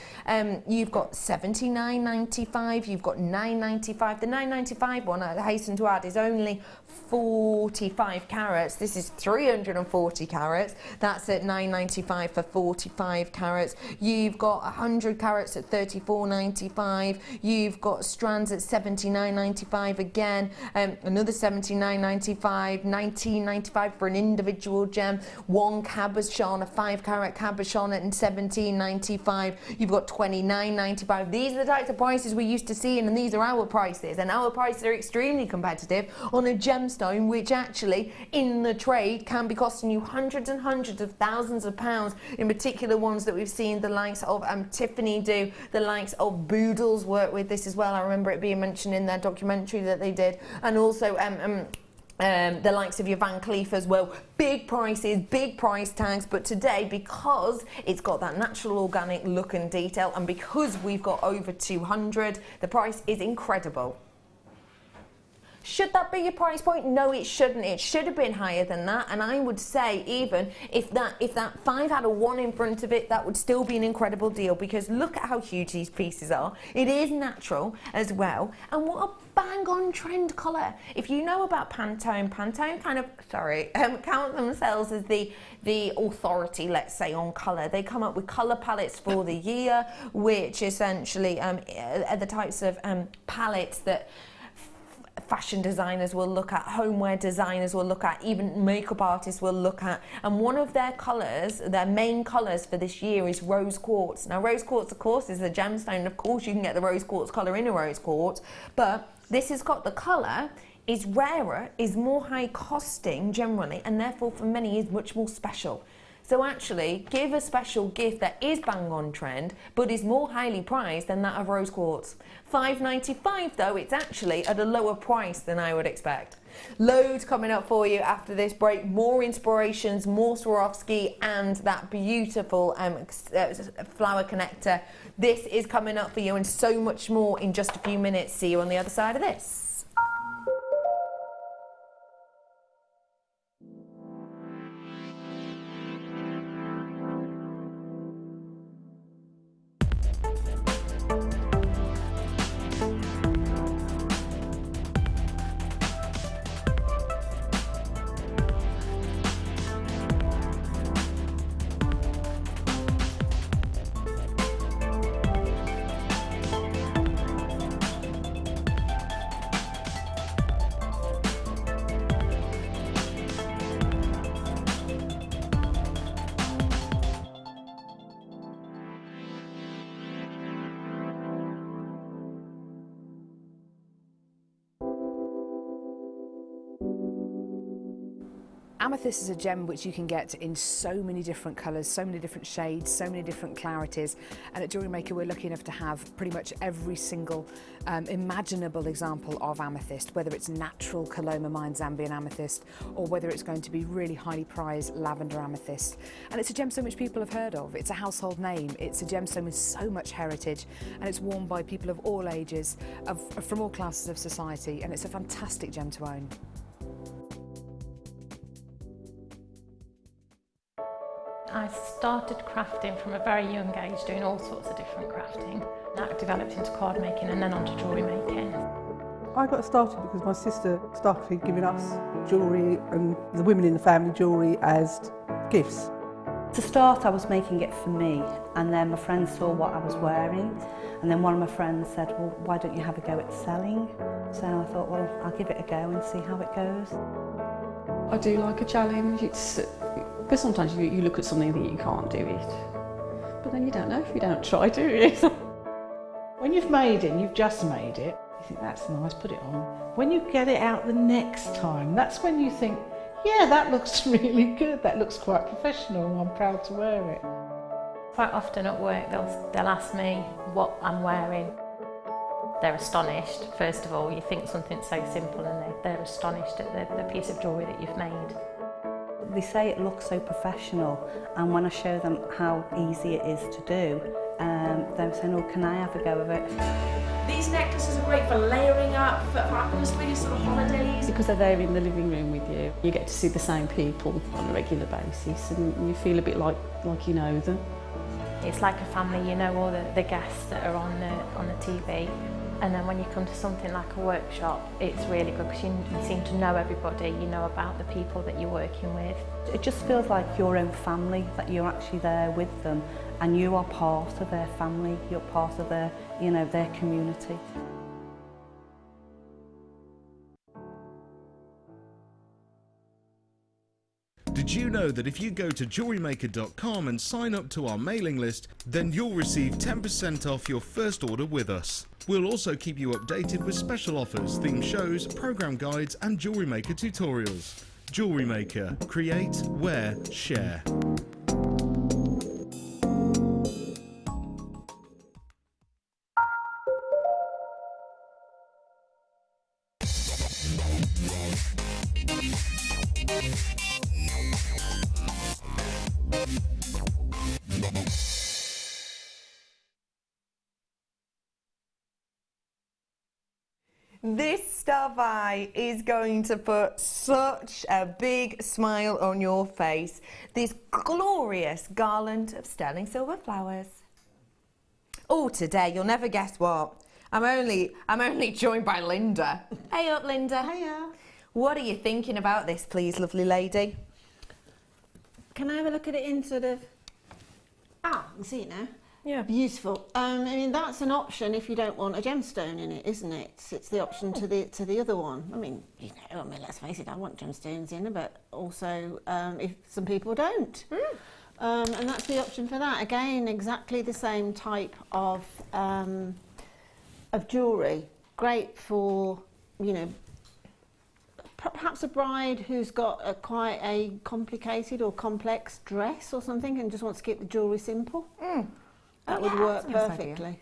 S4: You've got $79.95. You've got $9.95. The $9.95 one, I hasten to add, is only 45 carats. This is 340 carats. That's at $9.95 for 45 carats. You've got 100 carats at $34.95. You've got strands at $79.95 again. Another $79.95, $19.95 for an individual gem. One cabochon, a 5 carat cabochon at $17.95. You've got $29.95. These are the types of prices we're used to seeing, and these are our prices. And our prices are extremely competitive on a gemstone, which actually in the trade can be costing you hundreds and hundreds of thousands of pounds. In particular, ones that we've seen the likes of Tiffany do, the likes of Boodles work with this as well. I remember it being mentioned in their documentary that they did, and also the likes of your Van Cleef as well. Big prices, big price tags, but today, because it's got that natural organic look and detail, and because we've got over 200, the price is incredible. Should that be your price point? No, it shouldn't. It should have been higher than that. And I would say even if that 5 had a 1 in front of it, that would still be an incredible deal, because look at how huge these pieces are. It is natural as well. And what a bang on trend colour. If you know about Pantone kind of, count themselves as the authority, let's say, on colour. They come up with colour palettes for the year, which essentially are the types of palettes that fashion designers will look at, homeware designers will look at, even makeup artists will look at. And one of their colours, their main colours for this year is rose quartz. Now rose quartz, of course, is a gemstone. Of course you can get the rose quartz colour in a rose quartz, but this has got the colour, is rarer, is more high costing generally, and therefore for many is much more special. So actually, give a special gift that is bang on trend, but is more highly priced than that of rose quartz. $5.95 though, it's actually at a lower price than I would expect. Loads coming up for you after this break. More inspirations, more Swarovski, and that beautiful flower connector. This is coming up for you, and so much more in just a few minutes. See you on the other side of this.
S9: Amethyst is a gem which you can get in so many different colours, so many different shades, so many different clarities, and at Jewellery Maker we're lucky enough to have pretty much every single imaginable example of amethyst, whether it's natural Coloma Mine Zambian amethyst or whether it's going to be really highly prized lavender amethyst. And it's a gemstone which people have heard of, it's a household name, it's a gemstone with so much heritage, and it's worn by people of all ages, from all classes of society, and it's a fantastic gem to own.
S10: I started crafting from a very young age, doing all sorts of different crafting. That developed into card making and then onto jewellery making.
S11: I got started because my sister started giving us jewellery and the women in the family jewellery as gifts.
S2: To start, I was making it for me, and then my friends saw what I was wearing, and then one of my friends said, well, why don't you have a go at selling? So I thought, well, I'll give it a go and see how it goes.
S12: I do like a challenge. Because sometimes you look at something and think you can't do it, but then you don't know if you don't try, do you?
S13: When you've made it and you've just made it, you think that's nice, put it on. When you get it out the next time, that's when you think, yeah, that looks really good, that looks quite professional, I'm proud to wear it.
S10: Quite often at work they'll ask me what I'm wearing. They're astonished. First of all, you think something so simple and they're astonished at the piece of jewellery that you've made.
S2: They say it looks so professional, and when I show them how easy it is to do, they're saying, oh, can I have a go of it?
S14: These necklaces are great for layering up, for atmosphere, sort of holidays.
S12: Because they're there in the living room with you, you get to see the same people on a regular basis and you feel a bit like you know them.
S10: It's like a family, you know all the guests that are on the TV. And then when you come to something like a workshop, it's really good because you seem to know everybody, you know about the people that you're working with.
S2: It just feels like your own family, that you're actually there with them and you are part of their family, you're part of their, you know, their community.
S3: Did you know that if you go to JewelleryMaker.com and sign up to our mailing list, then you'll receive 10% off your first order with us. We'll also keep you updated with special offers, theme shows, program guides and Jewellery Maker tutorials. Jewellery Maker. Create, wear, share.
S4: This star eye is going to put such a big smile on your face. This glorious garland of sterling silver flowers. Oh, today you'll never guess what. I'm only joined by Linda. Hey up, Linda.
S5: Hiya.
S4: What are you thinking about this, please, lovely lady?
S5: Can I have a look at it in sort of... Ah, I can see it now.
S4: Yeah.
S5: Beautiful. I mean, that's an option if you don't want a gemstone in it, isn't it? It's the option to the other one. I mean, let's face it, I want gemstones in it, but also if some people don't. And that's the option for that. Again, exactly the same type of jewellery. Great for, you know, perhaps a bride who's got quite a complicated or complex dress or something and just wants to keep the jewellery simple. That would work perfectly.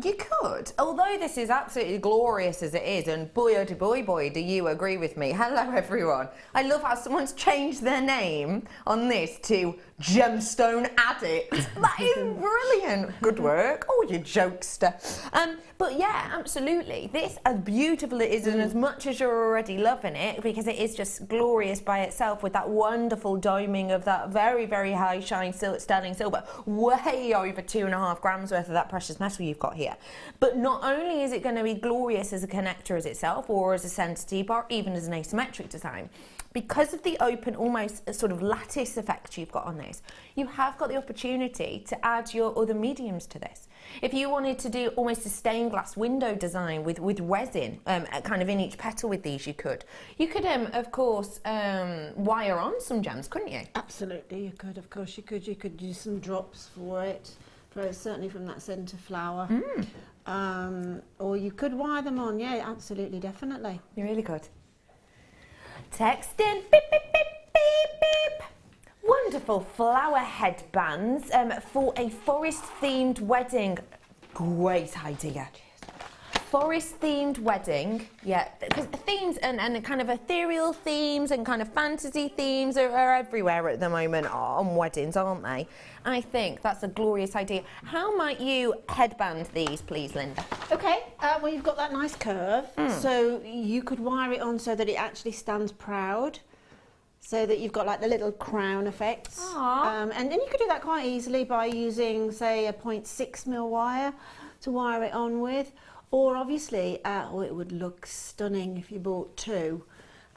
S4: You could, although this is absolutely glorious as it is, and boy oh boy, do you agree with me. Hello everyone. I love how someone's changed their name on this to Gemstone Addict. That is brilliant. Good work. Oh, you jokester. But yeah, absolutely. This, as beautiful it is, and as much as you're already loving it, because it is just glorious by itself with that wonderful doming of that very, very high shine sterling silver, way over 2.5 grams worth of that precious metal you've got here. But not only is it going to be glorious as a connector as itself, or as a centre bar, even as an asymmetric design, because of the open, almost sort of lattice effect you've got on this, you have got the opportunity to add your other mediums to this. If you wanted to do almost a stained glass window design with resin, kind of in each petal with these, you could. You could, of course, wire on some gems, couldn't you?
S5: Absolutely, you could. Of course, you could. You could do some drops for it, certainly from that centre flower. Or you could wire them on. Yeah, absolutely, definitely.
S4: You really could. Text in, beep, beep, beep, beep, beep. Wonderful flower headbands for a forest-themed wedding. Great idea. Forest-themed wedding, yeah, because themes and kind of ethereal themes and kind of fantasy themes are everywhere at the moment on weddings, aren't they? I think that's a glorious idea. How might you headband these, please, Linda?
S5: Okay, well, you've got that nice curve, so you could wire it on so that it actually stands proud, so that you've got like the little crown effects. And then you could do that quite easily by using, say, a 0.6mm wire to wire it on with. Or obviously, it would look stunning if you bought two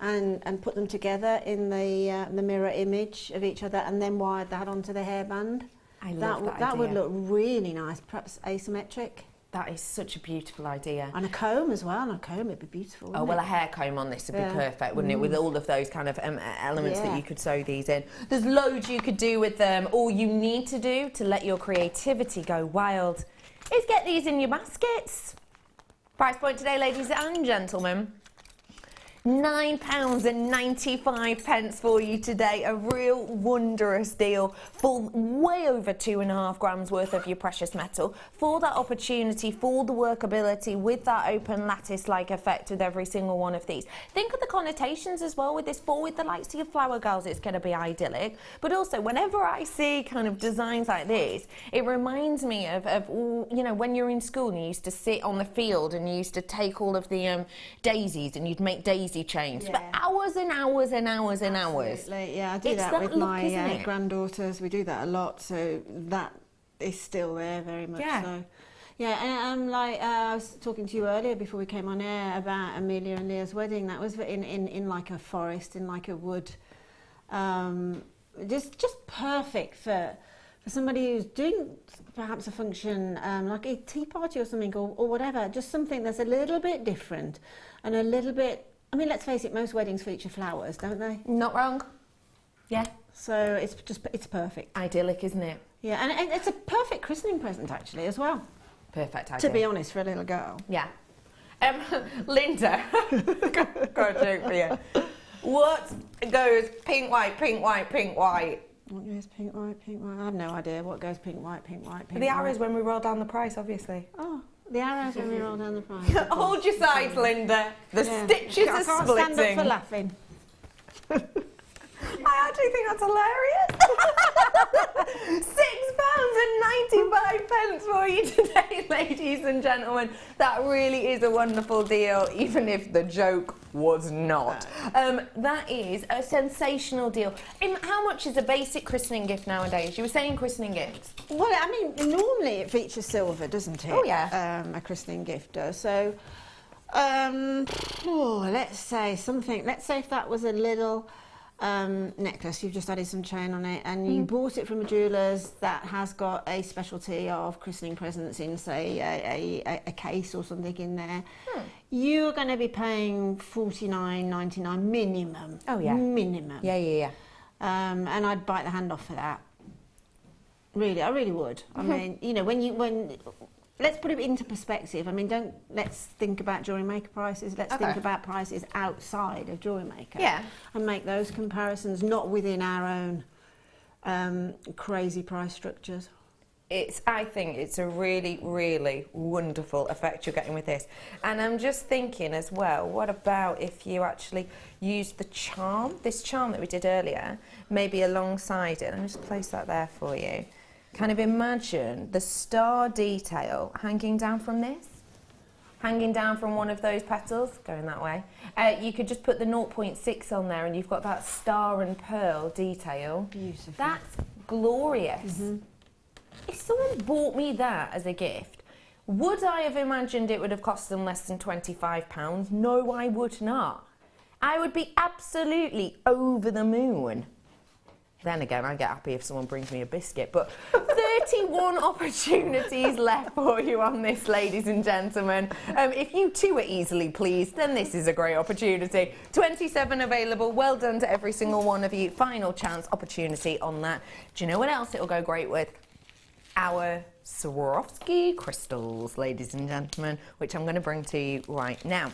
S5: and put them together in the mirror image of each other and then wired that onto the hairband.
S4: I love that idea.
S5: That would look really nice, perhaps asymmetric.
S4: That is such a beautiful idea.
S5: And a comb as well. And a comb would be beautiful.
S4: Oh, well, a hair comb on this would be perfect, wouldn't it? With all of those kind of elements that you could sew these in. There's loads you could do with them. All you need to do to let your creativity go wild is get these in your baskets. Price point today, ladies and gentlemen. £9.95 for you today. A real wondrous deal for way over 2.5 grams worth of your precious metal, for that opportunity, for the workability with that open lattice-like effect with every single one of these. Think of the connotations as well with this. For with the likes of your flower girls, it's going to be idyllic, but also whenever I see kind of designs like this, it reminds me of you know, when you're in school and you used to sit on the field and you used to take all of the daisies and you'd make daisy chains for hours and hours and hours and hours.
S5: Absolutely, yeah, I do that with my granddaughters. We do that a lot, so that is still there very much so. Yeah, and like I was talking to you earlier before we came on air about Amelia and Leah's wedding. That was in like a forest, in like a wood. Just perfect for somebody who's doing perhaps a function like a tea party or something, or whatever. Just something that's a little bit different and a little bit. I mean, let's face it, most weddings feature flowers, don't they?
S4: Not wrong. Yeah.
S5: So it's perfect.
S4: Idyllic, isn't it?
S5: Yeah, and it's a perfect christening present actually as well.
S4: Perfect idea.
S5: To be honest, for a little girl.
S4: Yeah. Linda, got a joke for you. What goes pink, white, pink, white, pink, white?
S5: What goes pink, white, pink, white? I have no idea what goes pink, white, pink, white, pink,
S4: the
S5: white.
S4: arrows when we roll down the price, obviously.
S5: Oh. The arrows when we roll down the price.
S4: Hold your sides, Linda. The stitches are splitting. I can't stand up for laughing. I actually think that's hilarious. £6.95 for you today, ladies and gentlemen. That really is a wonderful deal, even if the joke was not. That is a sensational deal. How much is a basic christening gift nowadays? You were saying christening gifts.
S5: Well, I mean, normally it features silver, doesn't it?
S4: Oh, yeah.
S5: A christening gift does. So, let's say something. Let's say if that was a little necklace, you've just added some chain on it, and you bought it from a jeweller's that has got a specialty of christening presents in, say, a case or something in there, you're going to be paying $49.99 minimum.
S4: Oh yeah.
S5: Minimum.
S4: Yeah.
S5: And I'd bite the hand off for that. Really, I really would. I mean, you know, when let's put it into perspective. I mean, let's think about Jewellery Maker prices. Let's think about prices outside of Jewellery Maker.
S4: Yeah.
S5: And make those comparisons, not within our own crazy price structures.
S4: I think it's a really, really wonderful effect you're getting with this. And I'm just thinking as well, what about if you actually use the charm, this charm that we did earlier, maybe alongside it. Let me just place that there for you. Kind of imagine the star detail hanging down from this, hanging down from one of those petals, going that way. You could just put the 0.6 on there and you've got that star and pearl detail.
S5: Beautiful.
S4: That's glorious. If someone bought me that as a gift, would I have imagined it would have cost them less than £25? No, I would not. I would be absolutely over the moon. Then again, I get happy if someone brings me a biscuit, but 31 opportunities left for you on this, ladies and gentlemen. If you too are easily pleased, then this is a great opportunity. 27 available. Well done to every single one of you. Final chance opportunity on that. Do you know what else it'll go great with? Our Swarovski crystals, ladies and gentlemen, which I'm going to bring to you right now.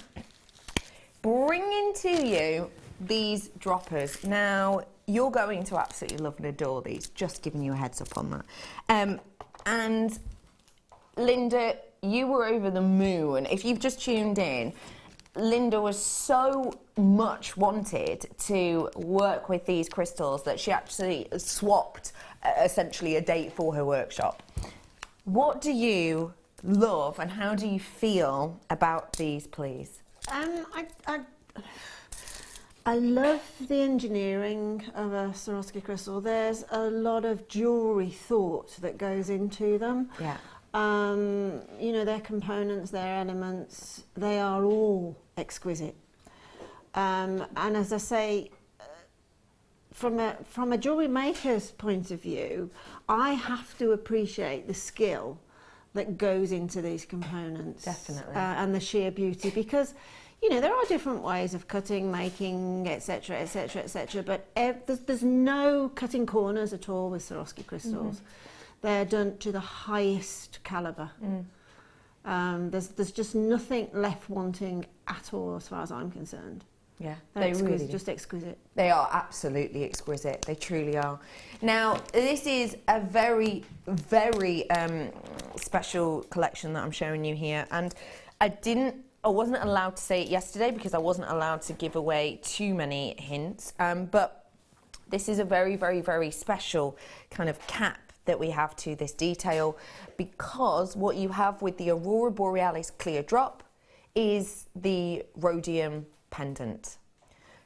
S4: Bringing to you these droppers. Now, you're going to absolutely love and adore these, just giving you a heads up on that. And Linda, you were over the moon. If you've just tuned in, Linda was so much wanted to work with these crystals that she actually swapped essentially a date for her workshop. What do you love and how do you feel about these, please?
S5: I love the engineering of a Swarovski crystal. There's a lot of jewellery thought that goes into them.
S4: Yeah.
S5: You know, their components, their elements, they are all exquisite. And as I say, from a jewellery maker's point of view, I have to appreciate the skill that goes into these components.
S4: Definitely.
S5: And the sheer beauty, because, you know, there are different ways of cutting, making, etc., etc., etc., but there's no cutting corners at all with Swarovski crystals. They're done to the highest calibre. There's just nothing left wanting at all, as far as I'm concerned.
S4: Yeah,
S5: They're
S4: they really
S5: just exquisite.
S4: They are absolutely exquisite. They truly are. Now, this is a very, very special collection that I'm showing you here, and I wasn't allowed to say it yesterday because I wasn't allowed to give away too many hints. But this is a very, very, very special kind of cap that we have to this detail, because what you have with the Aurora Borealis clear drop is the rhodium pendant.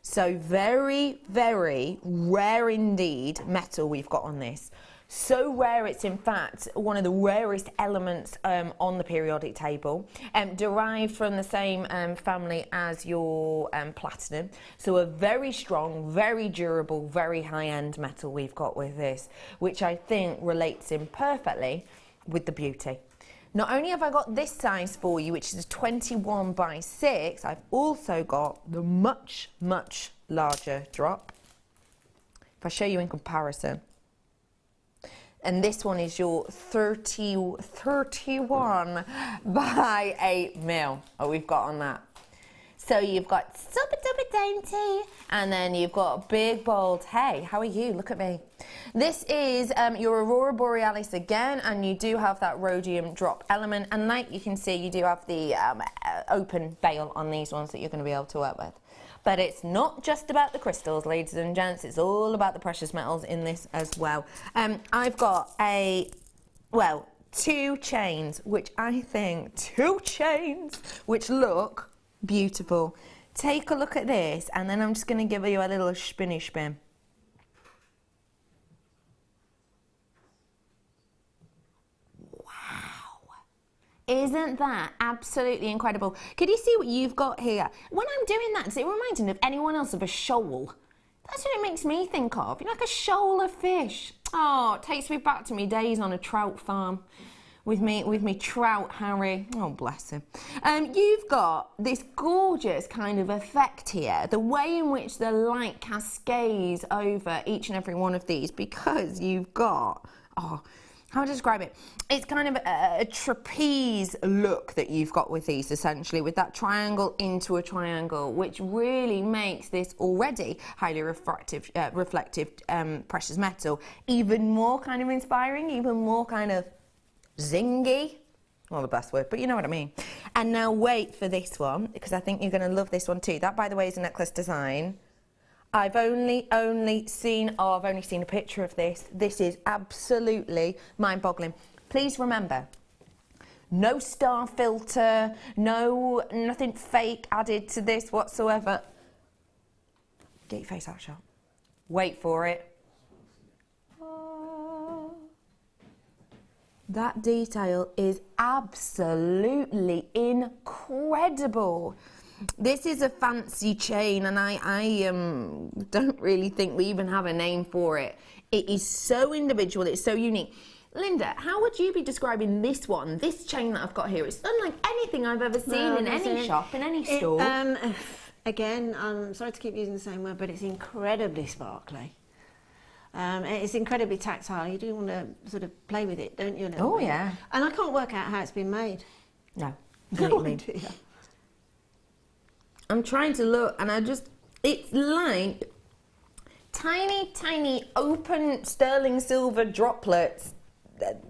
S4: So very, very rare indeed metal we've got on this. So rare, it's in fact one of the rarest elements on the periodic table, derived from the same family as your platinum. So a very strong, very durable, very high-end metal we've got with this, which I think relates in perfectly with the beauty. Not only have I got this size for you, which is a 21 by 6, I've also got the much, much larger drop. If I show you in comparison, and this one is your 31 by 8 mil. Oh, we've got on that. So you've got super duper dainty, and then you've got big, bold. Hey, how are you? Look at me. This is your Aurora Borealis again, and you do have that rhodium drop element. And like you can see, you do have the open bail on these ones that you're going to be able to work with. But it's not just about the crystals, ladies and gents. It's all about the precious metals in this as well. I've got two chains, which look beautiful. Take a look at this, and then I'm just going to give you a little spinny spin. Isn't that absolutely incredible? Could you see what you've got here? When I'm doing that, does it remind you of anyone else of a shoal? That's what it makes me think of. You know, like a shoal of fish. Oh, it takes me back to me days on a trout farm with me trout Harry. Oh, bless him. You've got this gorgeous kind of effect here, the way in which the light cascades over each and every one of these, because you've got, how to describe it? It's kind of a trapeze look that you've got with these, essentially, with that triangle into a triangle, which really makes this already highly reflective precious metal even more kind of inspiring, even more kind of zingy. Not the best word, but you know what I mean. And now wait for this one, because I think you're going to love this one too. That, by the way, is a necklace design. I've only seen a picture of this. This is absolutely mind-boggling. Please remember, no star filter, nothing fake added to this whatsoever. Get your face out shot. Wait for it. That detail is absolutely incredible. This is a fancy chain, and I don't really think we even have a name for it. It is so individual, it's so unique. Linda, how would you be describing this one, this chain that I've got here? It's unlike anything I've ever seen in any shop, in any store.
S5: Again, I'm sorry to keep using the same word, but it's incredibly sparkly. It's incredibly tactile. You do want to sort of play with it, don't you? A little bit?
S4: Yeah.
S5: And I can't work out how it's been made.
S4: No.
S5: No idea.
S4: I'm trying to look, and it's like tiny, tiny open sterling silver droplets that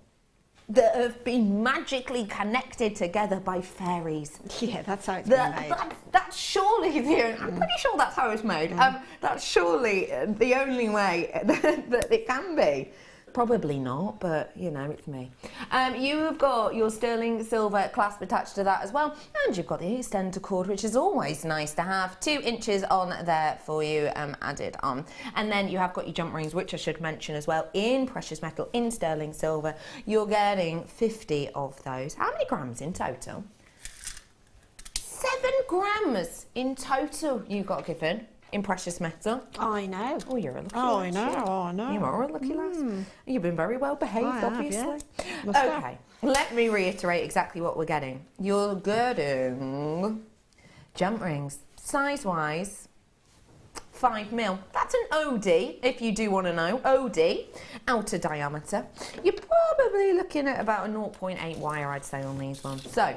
S4: have been magically connected together by fairies.
S5: Yeah, that's how it's been made.
S4: That's surely I'm pretty sure that's how it's made. That's surely the only way that it can be. Probably not, but you know, it's me. You've got your sterling silver clasp attached to that as well, and you've got the extender cord, which is always nice to have. 2 inches on there for you added on. And then you have got your jump rings, which I should mention as well, in precious metal, in sterling silver. You're getting 50 of those. How many grams in total? 7 grams in total you got given in precious metal.
S5: I know.
S4: Oh, you're a lucky
S5: Oh,
S4: lass.
S5: I know,
S4: Yeah.
S5: oh, I know.
S4: You are a lucky lass. You've been very well behaved,
S5: I have,
S4: obviously.
S5: yeah.
S4: Okay, let me reiterate exactly what we're getting. You're getting jump rings, size-wise, 5mm. That's an OD, if you do want to know. OD, outer diameter. You're probably looking at about a 0.8 wire, I'd say, on these ones. So,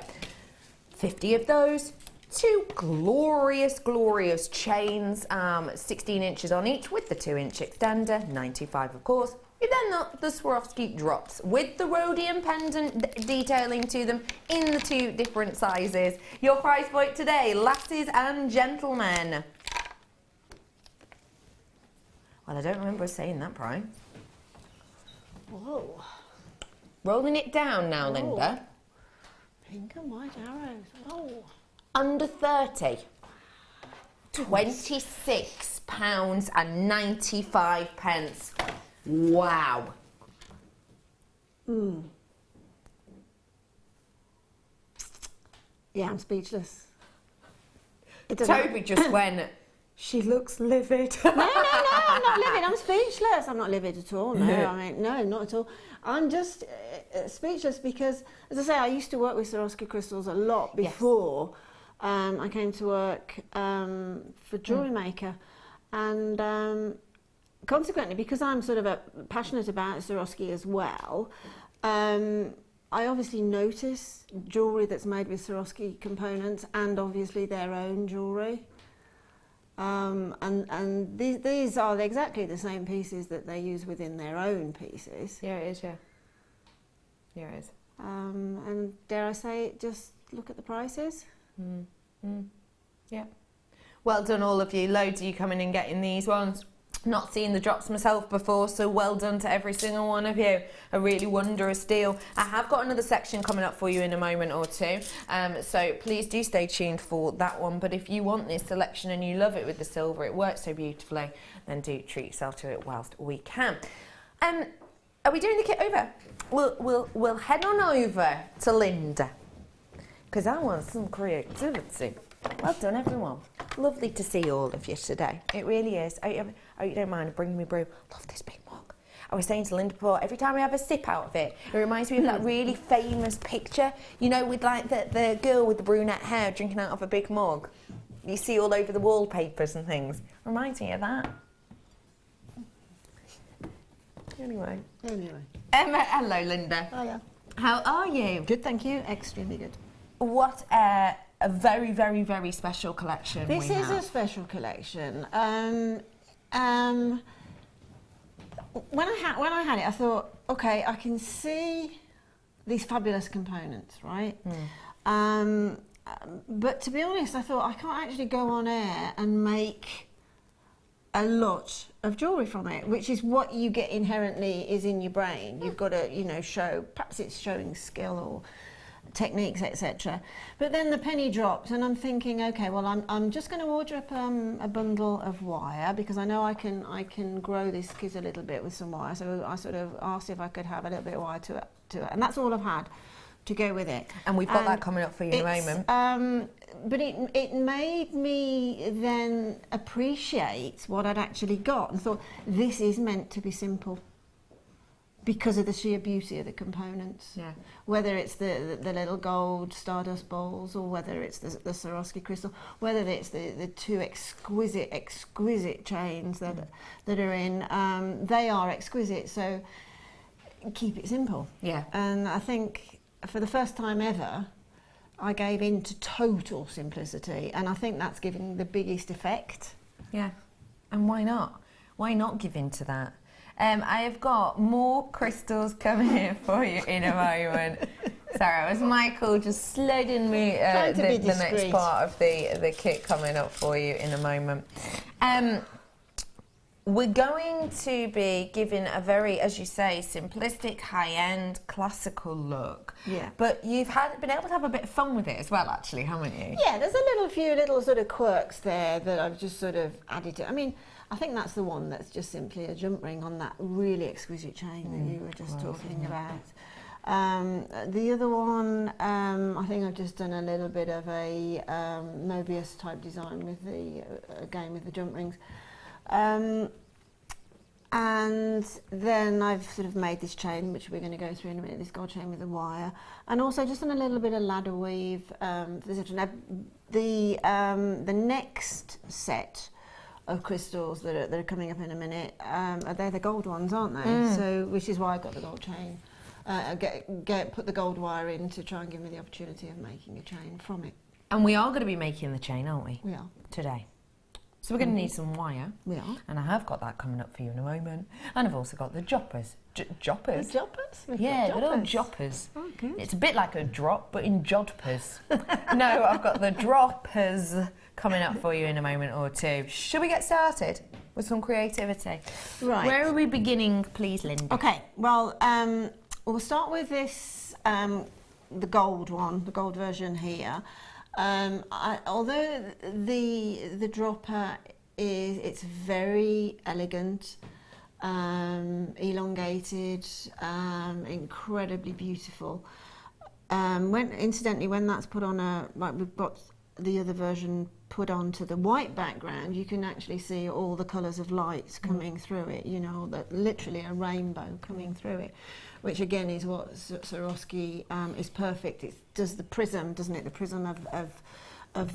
S4: 50 of those. 2 glorious, glorious chains, 16 inches on each with the 2-inch extender, 95 of course. You then got the Swarovski drops with the rhodium pendant detailing to them in the 2 different sizes. Your price point today, lasses and gentlemen. Well, I don't remember saying that price.
S5: Whoa.
S4: Rolling it down now, Linda.
S5: Pink and white arrows. Oh.
S4: Under 30. £26.95. Wow.
S5: Yeah, I'm speechless.
S4: Toby just went, she looks livid.
S5: No, I'm not livid. I'm speechless. I'm not livid at all. No, I mean, no, not at all. I'm just speechless because, as I say, I used to work with Swarovski crystals a lot before. I came to work for Jewellery Maker, and consequently, because I'm sort of passionate about Swarovski as well, I obviously notice jewellery that's made with Swarovski components and obviously their own jewellery. And these are exactly the same pieces that they use within their own pieces.
S4: Yeah, it is, yeah. Yeah, it is.
S5: And dare I say it, just look at the prices.
S4: Yeah. Well done, all of you. Loads of you coming and getting these ones. Not seen the drops myself before, so well done to every single one of you. A really wondrous deal. I have got another section coming up for you in a moment or two, so please do stay tuned for that one. But if you want this selection and you love it with the silver, it works so beautifully, then do treat yourself to it whilst we can. Are we doing the kit over? We'll head on over to Linda, because I want some creativity. Well done, everyone. Lovely to see all of you today. It really is. I hope you don't mind bringing me brew. Love this big mug. I was saying to Linda before, every time I have a sip out of it, it reminds me of that really famous picture, you know, with like the girl with the brunette hair drinking out of a big mug. You see all over the wallpapers and things. Reminds me of that. Anyway. Hello, Linda.
S5: Hiya.
S4: How are you?
S5: Good, thank you. Extremely good.
S4: What a very, very, very special collection
S5: This
S4: we
S5: is
S4: have.
S5: a special collection. When I had it, I thought, okay, I can see these fabulous components, right? But to be honest, I thought I can't actually go on air and make a lot of jewellery from it, which is what you get inherently is in your brain. You've got to, you know, show, perhaps it's showing skill or techniques, etc. But then the penny dropped and I'm thinking, okay, well, I'm just going to order up a bundle of wire because I know I can grow this skiz a little bit with some wire. So I sort of asked if I could have a little bit of wire to it, and that's all I've had to go with it.
S4: And we've got that coming up for you in a moment.
S5: But it made me then appreciate what I'd actually got and thought, this is meant to be simple because of the sheer beauty of the components.
S4: Yeah.
S5: Whether it's the little gold stardust bowls or whether it's the Swarovski crystal, whether it's the two exquisite chains that are in, they are exquisite, so keep it simple.
S4: Yeah.
S5: And I think for the first time ever, I gave in to total simplicity, and I think that's giving the biggest effect.
S4: Yeah, and why not? Why not give in to that? I have got more crystals coming here for you in a moment. Sorry, it was Michael just sliding me the next part of the kit coming up for you in a moment. We're going to be giving a very, as you say, simplistic, high-end, classical look.
S5: Yeah.
S4: But you've been able to have a bit of fun with it as well, actually, haven't you?
S5: Yeah, there's a few little sort of quirks there that I've just sort of added to. I mean, I think that's the one that's just simply a jump ring on that really exquisite chain that you were just talking about. The other one, I think I've just done a little bit of a Mobius type design with the jump rings. And then I've sort of made this chain, which we're going to go through in a minute, this gold chain with a wire, and also just done a little bit of ladder weave. The next set of crystals that are coming up in a minute, they're the gold ones, aren't they? So, which is why I got the gold chain. Put the gold wire in to try and give me the opportunity of making a chain from it.
S4: And we are going to be making the chain, aren't we?
S5: We are.
S4: Today. So we're going to need some wire.
S5: We are.
S4: And I have got that coming up for you in a moment. And I've also got the joppers. Joppers?
S5: The joppers?
S4: Yeah, good old joppers.
S5: Oh, good.
S4: It's a bit like a drop, but in jodpers. No, I've got the droppers coming up for you in a moment or two. Should we get started with some creativity?
S5: Right.
S4: Where are we beginning, please, Linda?
S5: Okay, well, we'll start with this, the gold one, the gold version here. Although the dropper it's very elegant, elongated, incredibly beautiful. Incidentally, when that's put on we've got the other version put onto the white background, you can actually see all the colours of light coming through it. You know, that literally a rainbow coming through it, which again is what Swarovski is perfect. It does the prism, doesn't it? The prism of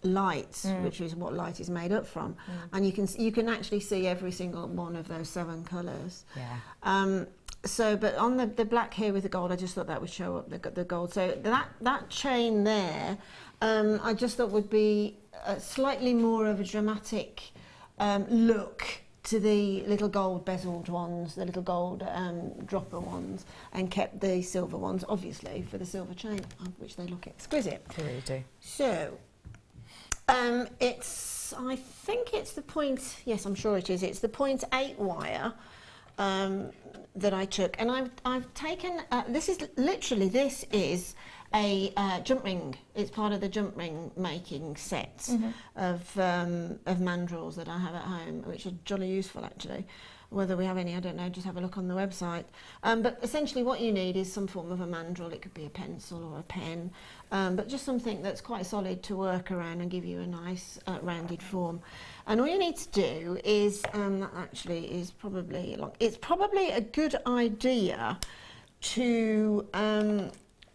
S5: light, which is what light is made up from, and you can actually see every single one of those 7 colours.
S4: Yeah.
S5: But on the black here with the gold, I just thought that would show up the gold. So that chain there, I just thought would be slightly more of a dramatic look to the little gold bezeled ones, the little gold dropper ones, and kept the silver ones, obviously, for the silver chain, which they look exquisite.
S4: They really do.
S5: So, I think it's the point, yes, I'm sure it is, it's the 0.8 wire that I took, and I've taken, this is a jump ring. It's part of the jump ring making set of mandrels that I have at home, which are jolly useful actually. Whether we have any, I don't know, just have a look on the website. But essentially what you need is some form of a mandrel. It could be a pencil or a pen, but just something that's quite solid to work around and give you a nice rounded form. And all you need to do is, that actually is probably, it's probably a good idea to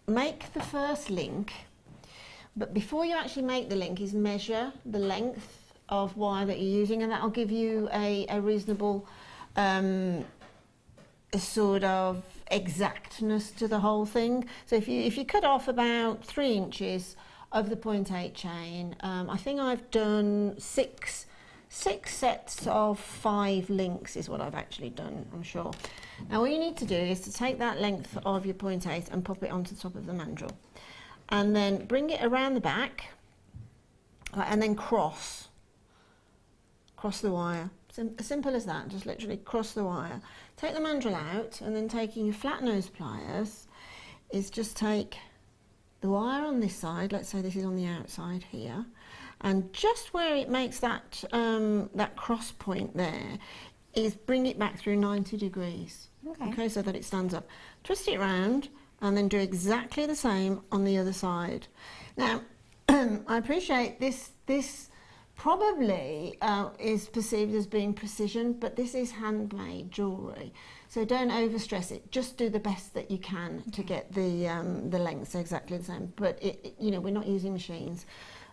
S5: make the first link, but before you actually make the link is measure the length of wire that you're using, and that'll give you a reasonable sort of exactness to the whole thing. So if you cut off about 3 inches of the 0.8 chain, I think I've done six sets of 5 links is what I've actually done, I'm sure. Now all you need to do is to take that length of your 0.8 and pop it onto the top of the mandrel, and then bring it around the back, and then cross the wire. As simple as that, just literally cross the wire. Take the mandrel out, and then taking your flat nose pliers is just take the wire on this side, let's say this is on the outside here, and just where it makes that that cross point there is bring it back through 90 degrees. Okay, so that it stands up. Twist it round and then do exactly the same on the other side. Now I appreciate this probably is perceived as being precision, but this is handmade jewellery, so don't overstress it. Just do the best that you can to get the lengths exactly the same. But you know, we're not using machines,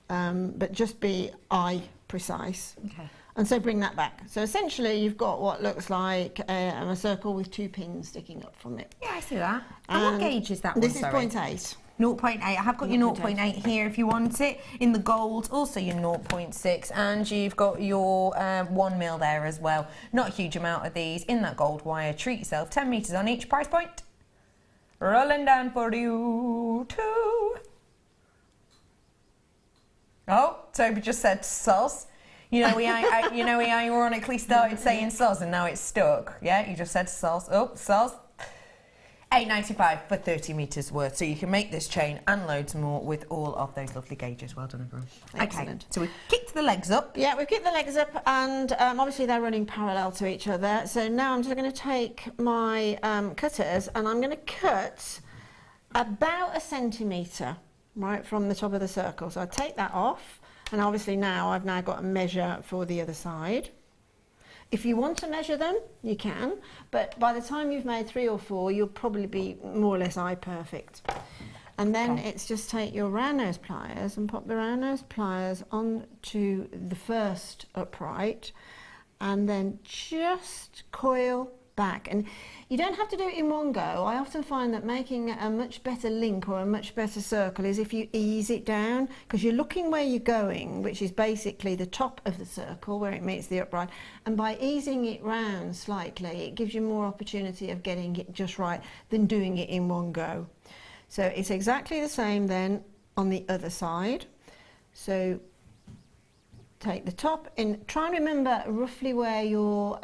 S5: but just be eye precise. Okay. And so bring that back. So essentially you've got what looks like a circle with 2 pins sticking up from it.
S4: Yeah, I see that. And what gauge is that one?
S5: This is 0.8.
S4: 0.8. I have got your 0.8 here if you want it. In the gold, also your 0.6, and you've got your 1mm there as well. Not a huge amount of these in that gold wire. Treat yourself. 10 metres on each. Price point. Rolling down for you too. Oh, Toby just said sus. You know, we ironically started saying sus and now it's stuck. Yeah, you just said sus. Oh, sus. $8.95 for 30 metres worth, so you can make this chain and loads more with all of those lovely gauges. Well done, everyone.
S5: Excellent.
S4: Okay, so we've kicked the legs up.
S5: Yeah, we've kicked the legs up, and obviously they're running parallel to each other. So now I'm just going to take my cutters and I'm going to cut about 1 centimetre right from the top of the circle. So I take that off, and obviously now I've got a measure for the other side. If you want to measure them, you can, but by the time you've made 3 or 4, you'll probably be more or less eye perfect. And then it's just take your round nose pliers and pop the round nose pliers onto the first upright, and then just coil back. And you don't have to do it in one go. I often find that making a much better link or a much better circle is if you ease it down, because you're looking where you're going, which is basically the top of the circle where it meets the upright, and by easing it round slightly it gives you more opportunity of getting it just right than doing it in one go. So it's exactly the same then on the other side. So take the top and try and remember roughly where you're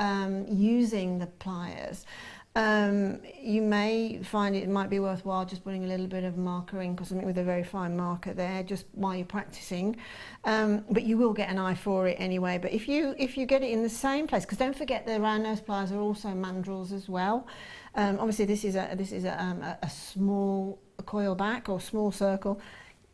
S5: using the pliers. You may find it might be worthwhile just putting a little bit of marker ink or something with a very fine marker there just while you're practicing, but you will get an eye for it anyway. But if you get it in the same place, because don't forget the round nose pliers are also mandrels as well. Obviously this is a small coil back or small circle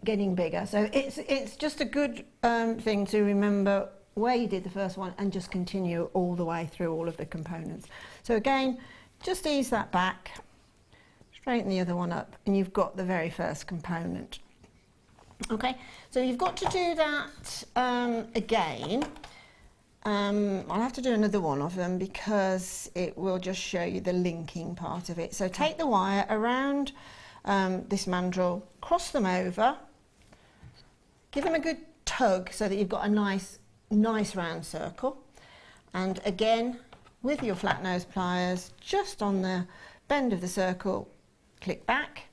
S5: getting bigger, so it's just a good thing to remember where you did the first one and just continue all the way through all of the components. So again, just ease that back, straighten the other one up, and you've got the very first component. Okay, so you've got to do that again. I'll have to do another one of them because it will just show you the linking part of it. So take the wire around this mandrel, cross them over, give them a good tug so that you've got a nice round circle, and again with your flat nose pliers just on the bend of the circle, click back.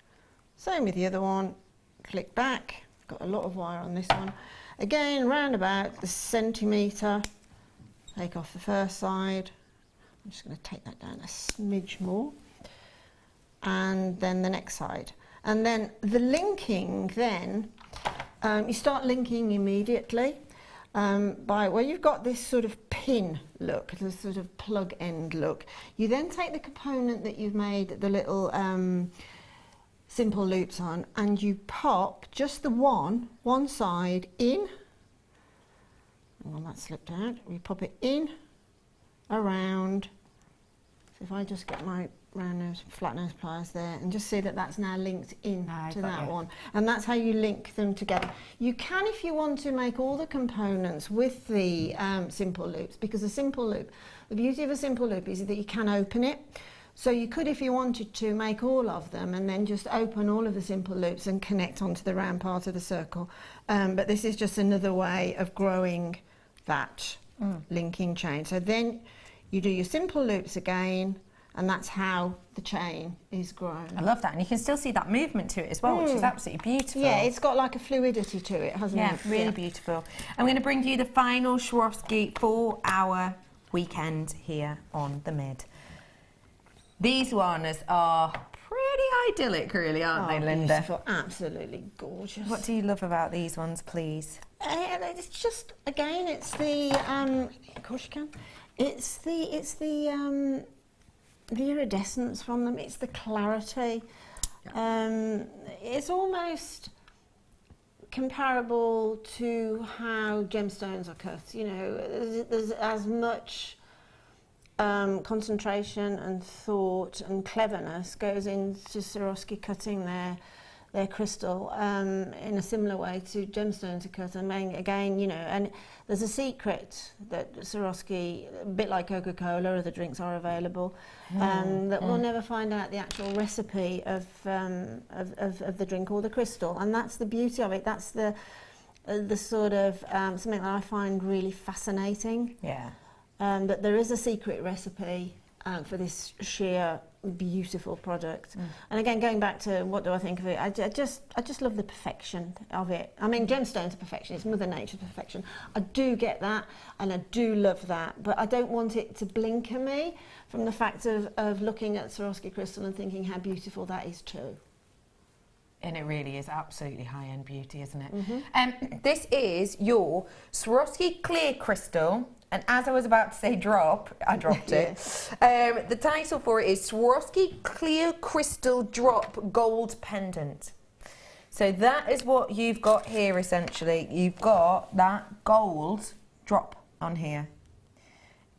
S5: Same with the other one, click back. Got a lot of wire on this one. Again, round about the centimetre, take off the first side. I'm just going to take that down a smidge more, and then the next side. And then the linking then, you start linking immediately by where you've got this sort of pin look, the sort of plug end look. You then take the component that you've made the little simple loops on, and you pop just the one side in. Well, that slipped out. We pop it in, around. So if I just get my round nose, flat nose pliers there, and just see that that's now linked in to that one. And that's how you link them together. You can, if you want to, make all the components with the simple loops, because a simple loop, the beauty of a simple loop is that you can open it. So you could, if you wanted to, make all of them and then just open all of the simple loops and connect onto the round part of the circle. But this is just another way of growing that linking chain. So then you do your simple loops again, and that's how the chain is grown.
S4: I love that, and you can still see that movement to it as well, which is absolutely beautiful.
S5: Yeah, it's got like a fluidity to it, hasn't it?
S4: Yeah, really beautiful. I'm going to bring you the final Swarovski for our weekend here on the Mid. These ones are pretty idyllic, really, aren't they, Linda?
S5: Beautiful, absolutely gorgeous.
S4: What do you love about these ones, please?
S5: It's just, again, it's the, of course you can. It's the iridescence from them. It's the clarity. It's almost comparable to how gemstones are cut. You know, there's as much concentration and thought and cleverness goes into Swarovski cutting their crystal in a similar way to gemstones are cut. I mean, again, you know, and there's a secret that Swarovski, a bit like Coca-Cola, other drinks are available, that we'll never find out the actual recipe of the drink or the crystal, and that's the beauty of it. That's the sort of something that I find really fascinating.
S4: Yeah.
S5: That there is a secret recipe for this sheer beautiful product. And again, going back to what do I think of it, I just love the perfection of it. I mean, gemstones are perfection, it's Mother Nature's perfection. I do get that, and I do love that, but I don't want it to blinker me from the fact of looking at Swarovski crystal and thinking how beautiful that is too.
S4: And it really is absolutely high-end beauty, isn't it? This is your Swarovski clear crystal. And as I was about to say drop, I dropped it. The title for it is Swarovski Clear Crystal Drop Gold Pendant. So that is what you've got here, essentially. You've got that gold drop on here.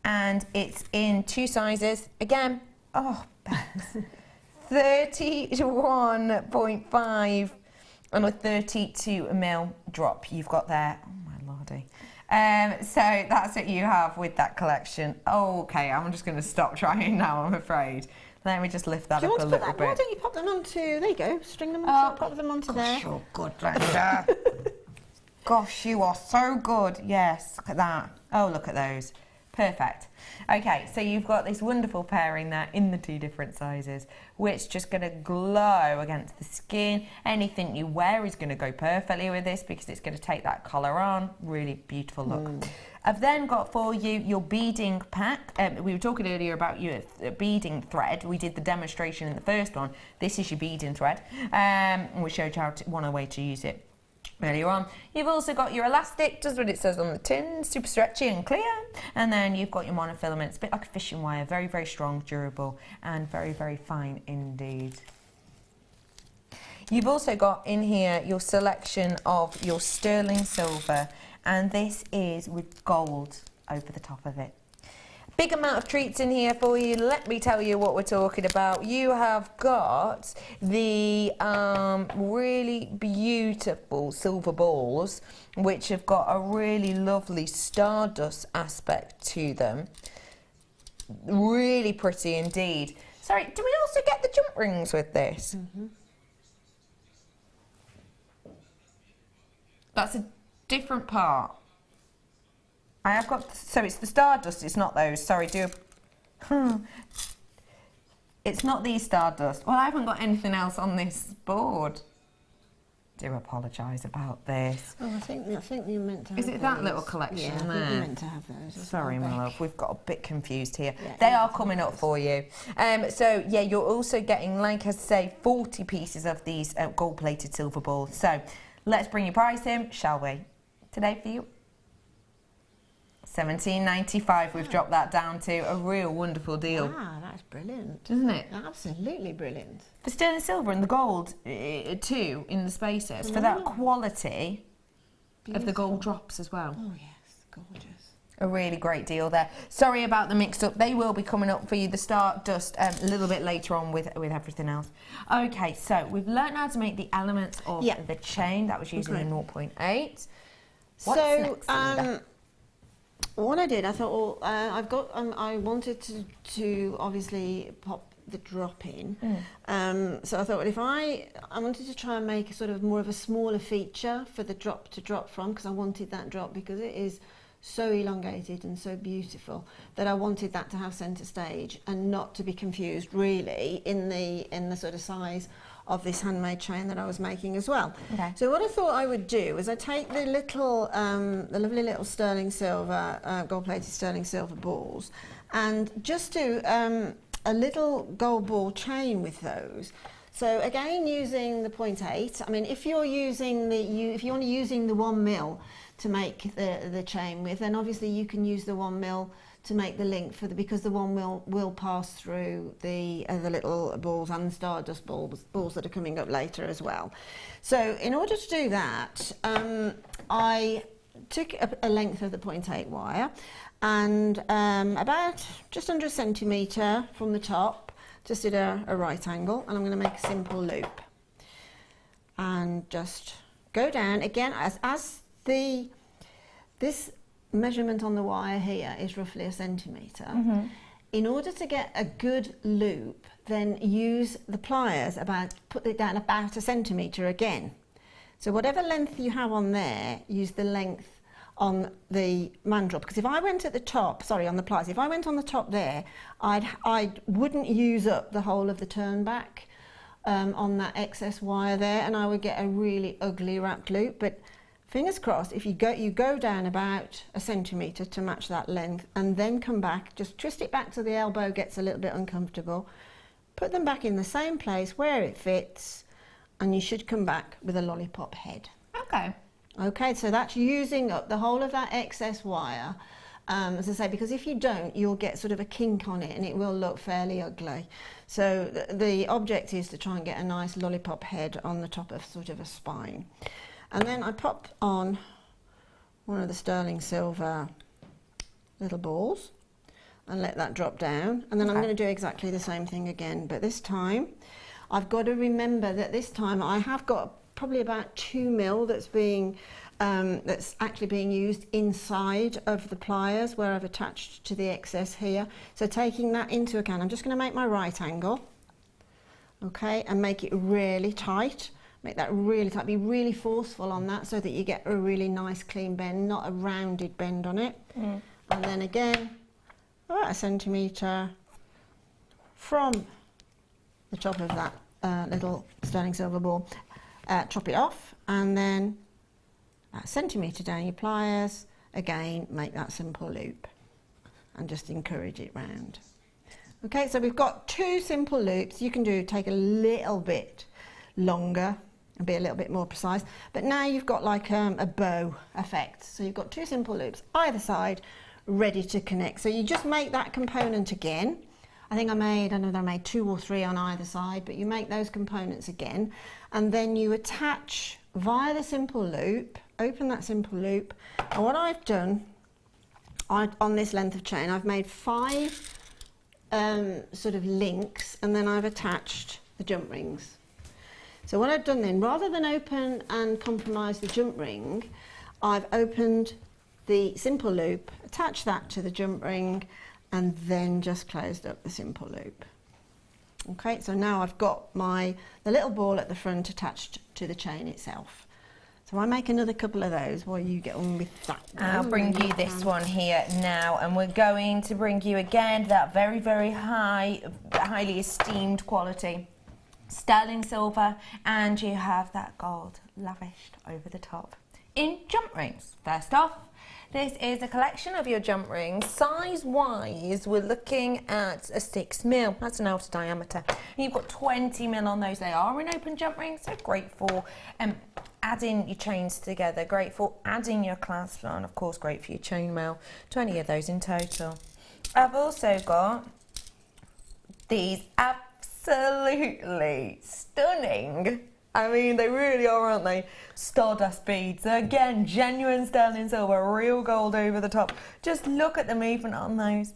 S4: And it's in two sizes. Again, 31.5 and a 32mm drop you've got there. Oh my lordy. So that's what you have with that collection. Okay, I'm just going to stop trying now, I'm afraid. Let me just lift that up a little bit.
S5: Why don't you pop them onto, there you go, string them on, pop them onto there.
S4: You're good, Linda. Gosh, you are so good. Yes, look at that. Oh, look at those. Perfect. Okay, so you've got this wonderful pairing there in the two different sizes, which just going to glow against the skin. Anything you wear is going to go perfectly with this because it's going to take that colour on. Really beautiful look. I've then got for you your beading pack. We were talking earlier about your beading thread. We did the demonstration in the first one. This is your beading thread. We showed you one way to use it earlier on. You've also got your elastic, just what it says on the tin, super stretchy and clear. And then you've got your monofilament. It's a bit like a fishing wire, very, very strong, durable, and very, very fine indeed. You've also got in here your selection of your sterling silver, and this is with gold over the top of it. Big amount of treats in here for you. Let me tell you what we're talking about. You have got the really beautiful silver balls, which have got a really lovely stardust aspect to them. Really pretty indeed. Sorry, do we also get the jump rings with this? That's a different part. I have got, so it's the stardust, it's not those, sorry, it's not these stardust. Well, I haven't got anything else on this board. Do apologise about this.
S5: Oh, I think you're meant to have
S4: Is it that little collection there?
S5: I think you're meant to have those.
S4: Sorry, my love, we've got a bit confused here. Yeah, they are coming up for you. So, yeah, you're also getting, like I say, 40 pieces of these gold-plated silver balls. So, let's bring your price in, shall we? Today for you, £17.95. We've dropped that down to a real wonderful deal.
S5: Wow, that's brilliant.
S4: Isn't it?
S5: Absolutely brilliant.
S4: The sterling silver and the gold, too, in the spaces, for that quality of the gold drops as well.
S5: Oh, yes, gorgeous.
S4: A really great deal there. Sorry about the mix-up. They will be coming up for you, the Stardust, a little bit later on with everything else. Okay, so we've learned how to make the elements of the chain. That was using the 0.8. What's next, Linda?
S5: What I did, I thought, well, I've got. I wanted to obviously pop the drop in. So I thought, well, if I wanted to try and make a sort of more of a smaller feature for the drop to drop from, because I wanted that drop because it is so elongated and so beautiful that I wanted that to have centre stage and not to be confused really in the sort of size of this handmade chain that I was making as well.
S4: Okay.
S5: So what I thought I would do is I take the little, the lovely little sterling silver, gold-plated sterling silver balls, and just do a little gold ball chain with those. So again, using the 0.8. I mean, if you're using if you're only using the 1 mil to make the chain with, then obviously you can use the 1 mil to make the link for because the 1 mil will pass through the little balls and the Stardust balls that are coming up later as well. So in order to do that, I took a length of the 0.8 wire and about just under 1 centimetre from the top, just did a right angle, and I'm going to make a simple loop and just go down again as this measurement on the wire here is roughly 1 centimetre. In order to get a good loop, then use the pliers put it down about 1 centimetre again. So whatever length you have on there, use the length on the mandrel, because if I went at the top, sorry, on the pliers, if I went on the top there, I wouldn't use up the whole of the turn back on that excess wire there, and I would get a really ugly wrapped loop. But fingers crossed, if you go down about 1 centimetre to match that length, and then come back, just twist it back till the elbow gets a little bit uncomfortable, put them back in the same place where it fits, and you should come back with a lollipop head.
S4: Okay.
S5: Okay, so that's using up the whole of that excess wire, as I say, because if you don't, you'll get sort of a kink on it and it will look fairly ugly. So the object is to try and get a nice lollipop head on the top of sort of a spine. And then I pop on one of the sterling silver little balls and let that drop down. And then I'm going to do exactly the same thing again, but this time I've got to remember that this time I have got probably about 2 mil that's actually being used inside of the pliers where I've attached to the excess here. So taking that into account, I'm just going to make my right angle, okay, and make it really tight. Make that really tight, be really forceful on that so that you get a really nice clean bend, not a rounded bend on it. And then again, about 1 centimetre from the top of that little sterling silver ball. Chop it off, and then about 1 centimetre down your pliers, again make that simple loop and just encourage it round. Okay, so we've got 2 simple loops. You can take a little bit longer and be a little bit more precise, but now you've got like a bow effect. So you've got 2 simple loops either side ready to connect. So you just make that component again. I think I don't know whether I made 2 or 3 on either side, but you make those components again, and then you attach via the simple loop, open that simple loop, and what I've done on this length of chain, I've made 5 sort of links, and then I've attached the jump rings. So what I've done then, rather than open and compromise the jump ring, I've opened the simple loop, attached that to the jump ring, and then just closed up the simple loop. Okay, so now I've got the little ball at the front attached to the chain itself. So I make another couple of those while you get on with that.
S4: I'll bring you this one here now, and we're going to bring you again that very, very highly esteemed quality sterling silver, and you have that gold lavished over the top in jump rings. First off, this is a collection of your jump rings. Size-wise, we're looking at a 6 mil. That's an outer diameter. And you've got 20 mil on those. They are in open jump rings, so great for adding your chains together, great for adding your clasps on, of course great for your chainmail, 20 of those in total. I've also got these absolutely stunning, I mean they really are, aren't they, stardust beads. Again, genuine sterling silver, real gold over the top. Just look at the movement on those.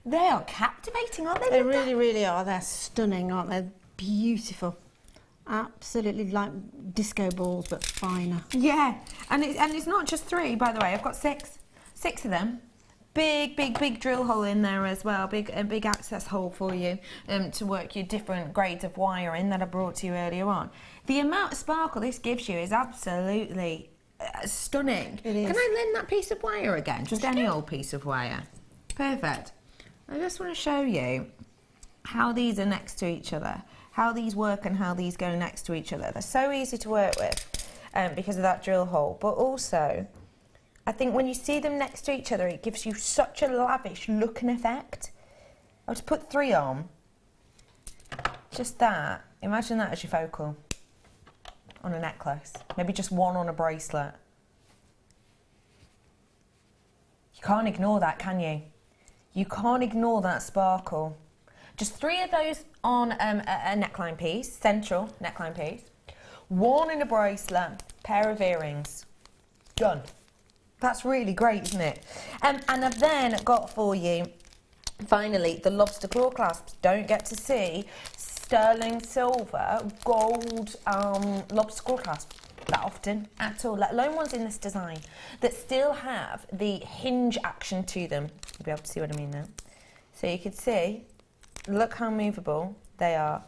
S4: They are captivating, aren't they?
S5: They really, really are. They're stunning, aren't they? Beautiful. Absolutely like disco balls, but finer.
S4: Yeah, and it's not just 3, by the way. I've got 6 of them. Big drill hole in there as well. Big access hole for you to work your different grades of wire in that I brought to you earlier on. The amount of sparkle this gives you is absolutely stunning.
S5: It is.
S4: Can I lend that piece of wire again? Just any old piece of wire. Perfect. I just want to show you how these are next to each other, how these work and how these go next to each other. They're so easy to work with because of that drill hole, but also I think when you see them next to each other, it gives you such a lavish look and effect. I'll just put 3 on. Just that. Imagine that as your focal on a necklace. Maybe just 1 on a bracelet. You can't ignore that, can you? You can't ignore that sparkle. Just 3 of those on a neckline piece, central neckline piece. 1 in a bracelet, pair of earrings. Done. That's really great, isn't it? And I've then got for you, finally, the lobster claw clasps. Don't get to see sterling silver, gold lobster claw clasps that often at all, let alone ones in this design that still have the hinge action to them. You'll be able to see what I mean now. So you can see, look how movable they are.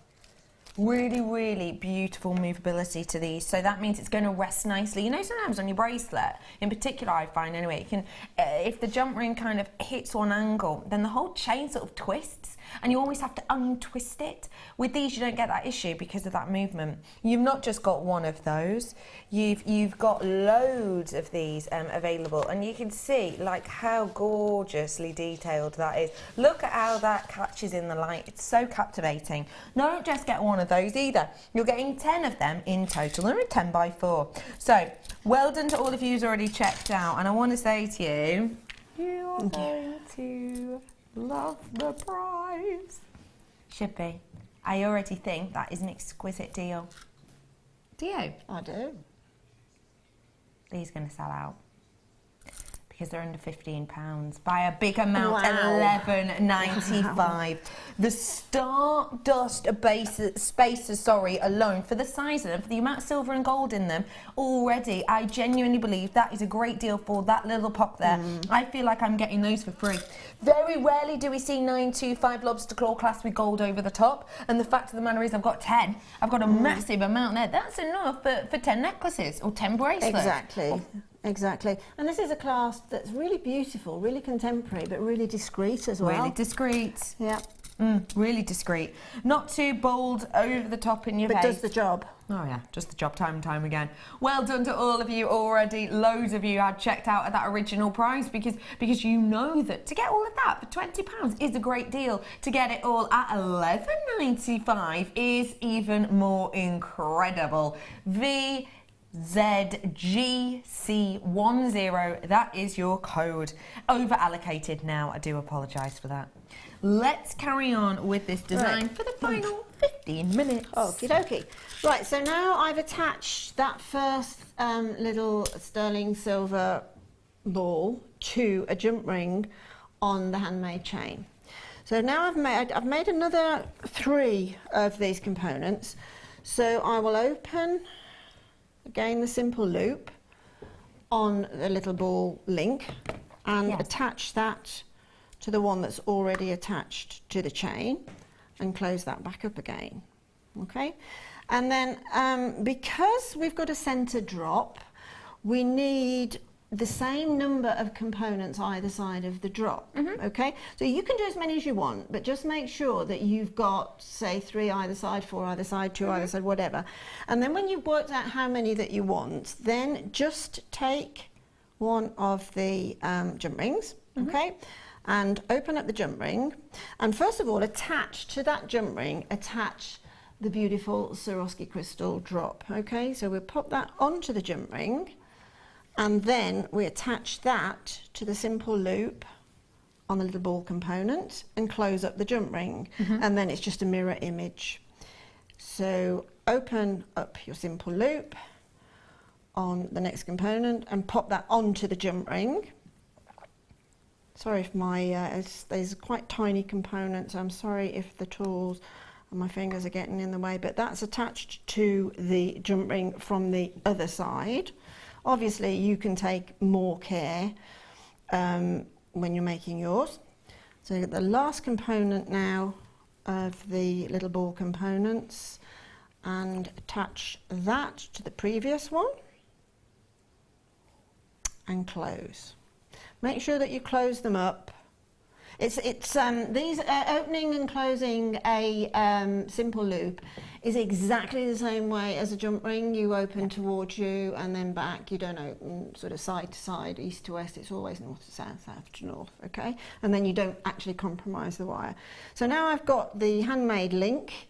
S4: Really, really beautiful movability to these. So that means it's going to rest nicely. You know, sometimes on your bracelet, in particular, I find anyway, it can, if the jump ring kind of hits one angle, then the whole chain sort of twists, and you always have to untwist it. With these, you don't get that issue because of that movement. You've not just got 1 of those. You've got loads of these available, and you can see like how gorgeously detailed that is. Look at how that catches in the light. It's so captivating. Don't just get 1 of those either. You're getting 10 of them in total. They're a 10 by 4. So well done to all of you who's already checked out, and I want to say to you, you are going to love the prize. Should be. I already think that is an exquisite deal. Do you?
S5: I do.
S4: These are going to sell out because they're under £15 by a big amount.
S5: Wow.
S4: £11.95. The Stardust spacers, alone for the size of them, for the amount of silver and gold in them already, I genuinely believe that is a great deal for that little pop there. I feel like I'm getting those for free. Very rarely do we see 925 lobster claw clasps with gold over the top, and the fact of the matter is I've got 10. I've got a massive amount there. That's enough for 10 necklaces or 10 bracelets.
S5: Exactly. Exactly. And this is a clasp that's really beautiful, really contemporary, but really discreet as well.
S4: Really discreet.
S5: Yeah.
S4: Really discreet. Not too bold, over the top in your face.
S5: But does the job.
S4: Oh yeah, just the job time and time again. Well done to all of you already. Loads of you had checked out at that original price because you know that to get all of that for £20 is a great deal. To get it all at £11.95 is even more incredible. ZGC10, that is your code. Over allocated now, I do apologise for that. Let's carry on with this design for the final 15 minutes.
S5: Okie dokie. Right, so now I've attached that first little sterling silver ball to a jump ring on the handmade chain. So now I've made another 3 of these components. So I will open again the simple loop on the little ball link and attach that to the one that's already attached to the chain and close that back up again. Okay, and then because we've got a center drop, we need the same number of components either side of the drop. Okay, so you can do as many as you want, but just make sure that you've got, say, 3 either side, 4 either side, 2 either side, whatever. And then when you've worked out how many that you want, then just take one of the jump rings, okay, and open up the jump ring, and first of all attach to that jump ring, attach the beautiful Swarovski crystal drop. Okay, so we'll pop that onto the jump ring, and then we attach that to the simple loop on the little ball component and close up the jump ring, and then it's just a mirror image. So open up your simple loop on the next component and pop that onto the jump ring. Sorry if my there's quite tiny components, I'm sorry if the tools and my fingers are getting in the way, but that's attached to the jump ring from the other side. Obviously you can take more care when you're making yours. So the last component now of the little ball components, and attach that to the previous one and close. Make sure that you close them up. These opening and closing a simple loop is exactly the same way as a jump ring. You open towards you and then back. You don't open sort of side to side, east to west. It's always north to south, south to north, okay? And then you don't actually compromise the wire. So now I've got the handmade link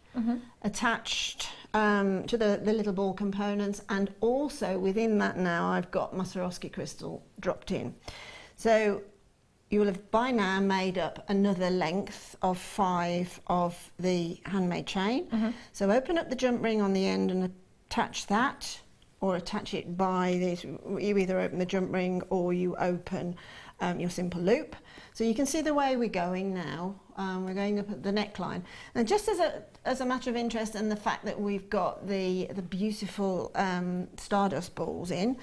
S5: attached to the little ball components, and also within that now I've got my Swarovski crystal dropped in. So you will have by now made up another length of 5 of the handmade chain. So open up the jump ring on the end and attach that, or attach it by this. You either open the jump ring or you open your simple loop. So you can see the way we're going now. We're going up at the neckline. And just as a matter of interest, and the fact that we've got the beautiful stardust balls in,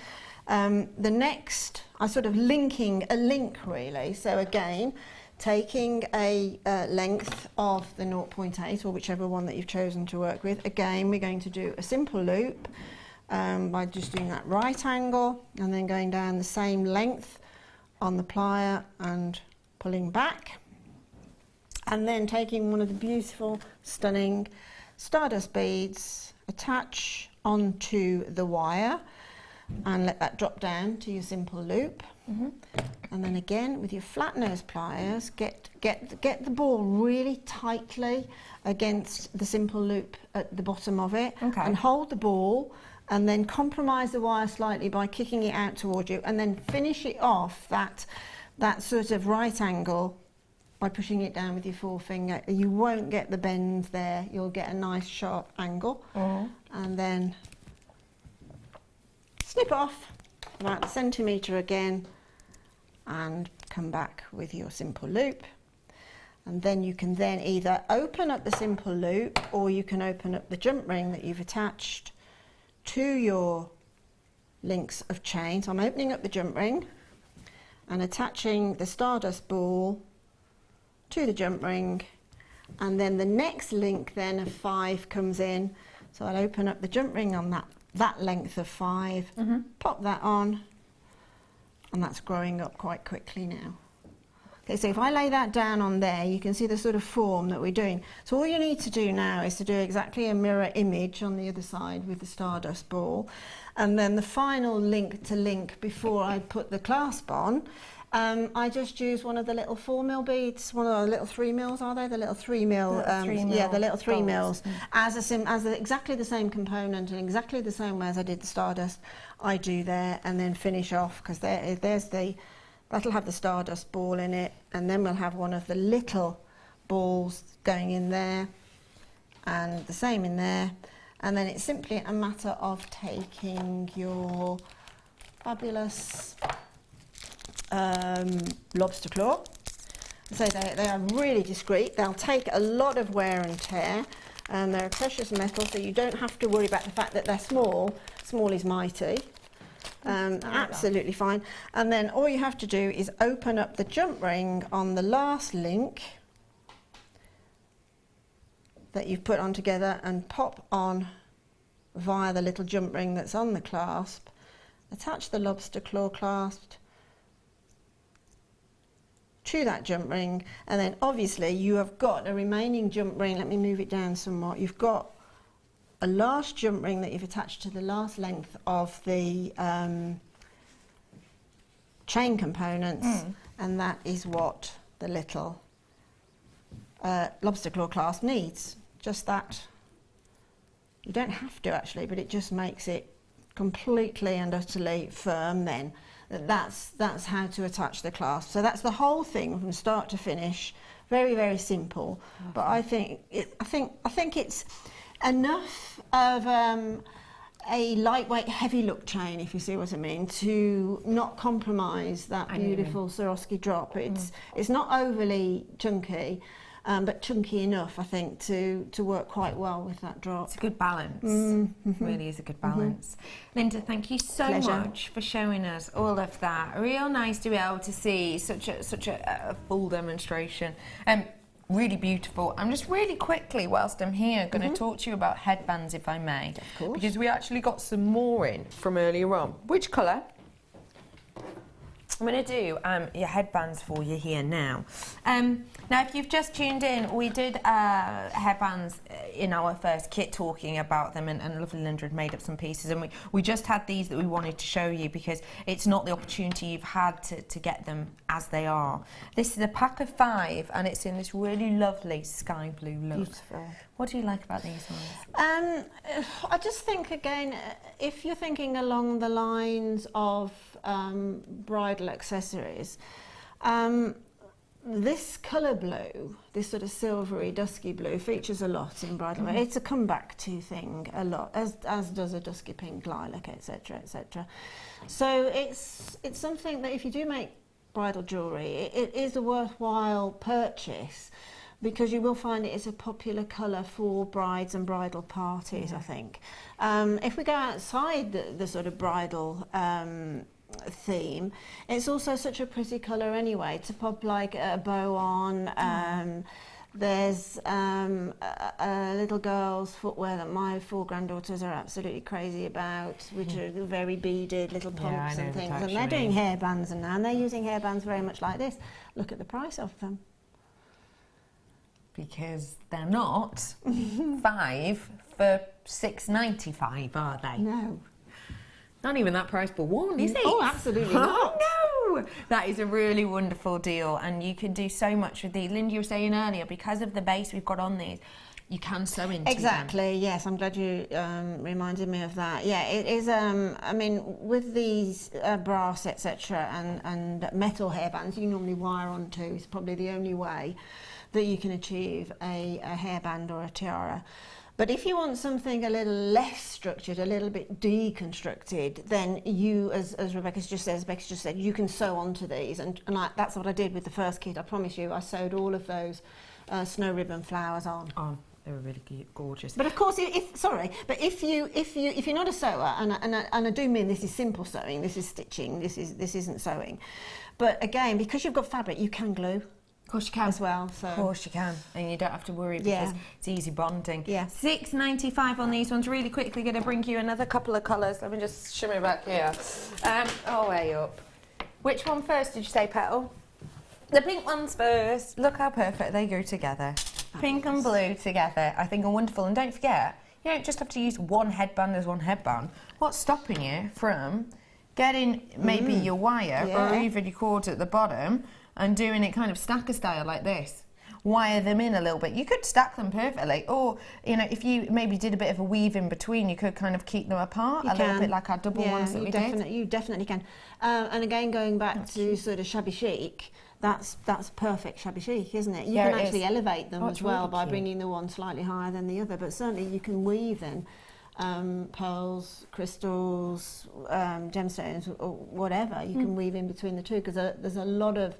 S5: the next, I'm sort of linking a link really. So again, taking a length of the 0.8 or whichever one that you've chosen to work with. Again, we're going to do a simple loop by just doing that right angle and then going down the same length on the plier and pulling back. And then taking one of the beautiful, stunning stardust beads, attach onto the wire and let that drop down to your simple loop. And then again with your flat nose pliers, get the ball really tightly against the simple loop at the bottom of it, and hold the ball, and then compromise the wire slightly by kicking it out towards you, and then finish it off that sort of right angle by pushing it down with your forefinger. You won't get the bend there, you'll get a nice sharp angle, and then snip off about a centimetre again and come back with your simple loop. And then you can then either open up the simple loop or you can open up the jump ring that you've attached to your links of chain. So I'm opening up the jump ring and attaching the stardust ball to the jump ring, and then the next link then of 5 comes in. So I'll open up the jump ring on that length of 5, pop that on, and that's growing up quite quickly now. Okay, so if I lay that down on there, you can see the sort of form that we're doing. So all you need to do now is to do exactly a mirror image on the other side with the stardust ball, and then the final link to link before I put the clasp on. I just use one of the little 4mm beads, one of the little 3mm, are they? The little 3mm, yeah, the little 3mm, as exactly the same component and exactly the same way as I did the stardust. I do there, and then finish off, because that'll have the stardust ball in it, and then we'll have one of the little balls going in there, and the same in there, and then it's simply a matter of taking your fabulous lobster claw. So they are really discreet. They'll take a lot of wear and tear, and they're a precious metal, so you don't have to worry about the fact that they're small. Small is mighty. Absolutely fine. And then all you have to do is open up the jump ring on the last link that you've put on together and pop on via the little jump ring that's on the clasp. Attach the lobster claw clasp to that jump ring, and then obviously you have got a remaining jump ring. Let me move it down somewhat. You've got a last jump ring that you've attached to the last length of the chain components, and that is what the little lobster claw clasp needs. Just that You don't have to actually, but it just makes it completely and utterly firm then. That's how to attach the clasp. So that's the whole thing from start to finish. Very, very simple. Okay. But I think it's enough of a lightweight, heavy look chain, if you see what I mean, to not compromise that beautiful Swarovski drop. It's not overly chunky, but chunky enough, I think, to work quite well with that drop.
S4: It's a good balance. Really is a good balance. Linda, thank you so much for showing us all of that. Real nice to be able to see such a full demonstration. Really beautiful. I'm just really quickly, whilst I'm here, going to talk to you about headbands, if I may. Of course. Because we actually got some more in from earlier on. Which colour? I'm going to do your headbands for you here now. Now, if you've just tuned in, we did headbands in our first kit talking about them, and lovely Linda had made up some pieces, and we just had these that we wanted to show you because it's not the opportunity you've had to get them as they are. This is a pack of 5, and it's in this really lovely sky blue look.
S5: Beautiful.
S4: What do you like about these ones?
S5: I just think, again, if you're thinking along the lines of bridal accessories, this colour blue, this sort of silvery, dusky blue, features a lot in bridal wear. It's a comeback to thing a lot, as does a dusky pink, lilac, etc., etc. So it's something that if you do make bridal jewellery, it is a worthwhile purchase, because you will find it is a popular colour for brides and bridal parties, I think. If we go outside the sort of bridal theme, it's also such a pretty colour anyway, to pop like a bow on. There's a little girl's footwear that my 4 granddaughters are absolutely crazy about, which are very beaded little pumps and things, and they're doing hairbands and they're using hairbands very much like this. Look at the price of them.
S4: Because they're not 5 for $6.95, are they?
S5: No.
S4: Not even that price per one, is it?
S5: Oh, absolutely not.
S4: Oh, no! That is a really wonderful deal, and you can do so much with these. Linda, you were saying earlier, because of the base we've got on these, you can sew into them.
S5: Exactly, yes, I'm glad you reminded me of that. Yeah, it is, I mean, with these brass, etc., and metal hairbands, you normally wire onto. It's probably the only way that you can achieve a hairband or a tiara. But if you want something a little less structured, a little bit deconstructed, then you, as Rebecca's just said, you can sew onto these. And that's what I did with the first kit. I promise you, I sewed all of those snow ribbon flowers on.
S4: They were really gorgeous.
S5: But of course, if you're not a sewer, and I do mean this is simple sewing, this is stitching, this isn't sewing. But again, because you've got fabric, you can glue.
S4: Of course you can.
S5: As well. So.
S4: Of course you can. And you don't have to worry because it's easy bonding.
S5: Yeah.
S4: $6.95 on these ones. Really quickly going to bring you another couple of colours. Let me just shimmy back here. Way up. Which one first did you say, Petal? The pink one's first. Look how perfect they go together. Fabulous. Pink and blue together. I think are wonderful. And don't forget, you don't just have to use one headband as one headband. What's stopping you from getting maybe your wire or even your cords at the bottom and doing it kind of stacker style like this? Wire them in a little bit. You could stack them perfectly, or if you maybe did a bit of a weave in between, you could kind of keep them apart little bit like our double ones that we did.
S5: You definitely can. And again, going back to sort of shabby chic, that's perfect shabby chic, isn't it? You can actually elevate them as well by bringing the one slightly higher than the other, but certainly you can weave them. Pearls, crystals, gemstones, or whatever, you can weave in between the two, because there's a lot of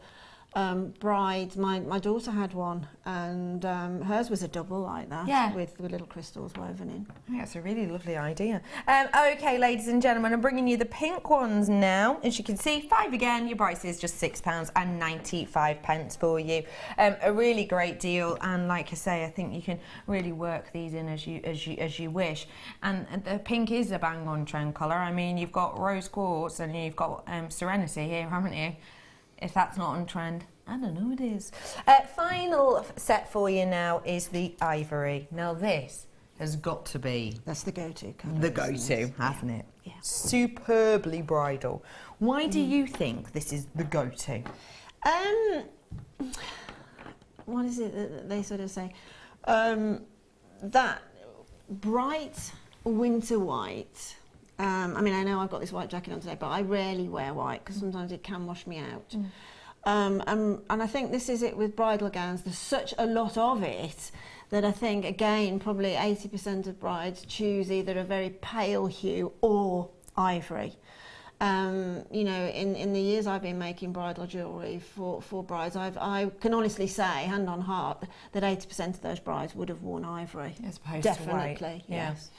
S5: brides. My daughter had one, and hers was a double like that, with little crystals woven in.
S4: Yeah, it's a really lovely idea. Okay, ladies and gentlemen, I'm bringing you the pink ones now. As you can see, 5 again. Your price is just £6.95 for you. A really great deal, and like I say, I think you can really work these in as you wish. And the pink is a bang-on trend colour. I mean, you've got rose quartz and you've got Serenity here, haven't you? If that's not on trend, I don't know, it is. Final set for you now is the ivory. Now this has got to be...
S5: That's the go-to colour.
S4: The go-to, hasn't it? Yeah. Superbly bridal. Why do you think this is the go-to?
S5: What is it that they sort of say? That bright winter white. I mean, I know I've got this white jacket on today, but I rarely wear white because sometimes it can wash me out. And I think this is it with bridal gowns. There's such a lot of it that I think, again, probably 80% of brides choose either a very pale hue or ivory. You know, in the years I've been making bridal jewellery for brides, I can honestly say, hand on heart, that 80% of those brides would have worn ivory.
S4: As opposed
S5: Definitely,
S4: to white.
S5: yes.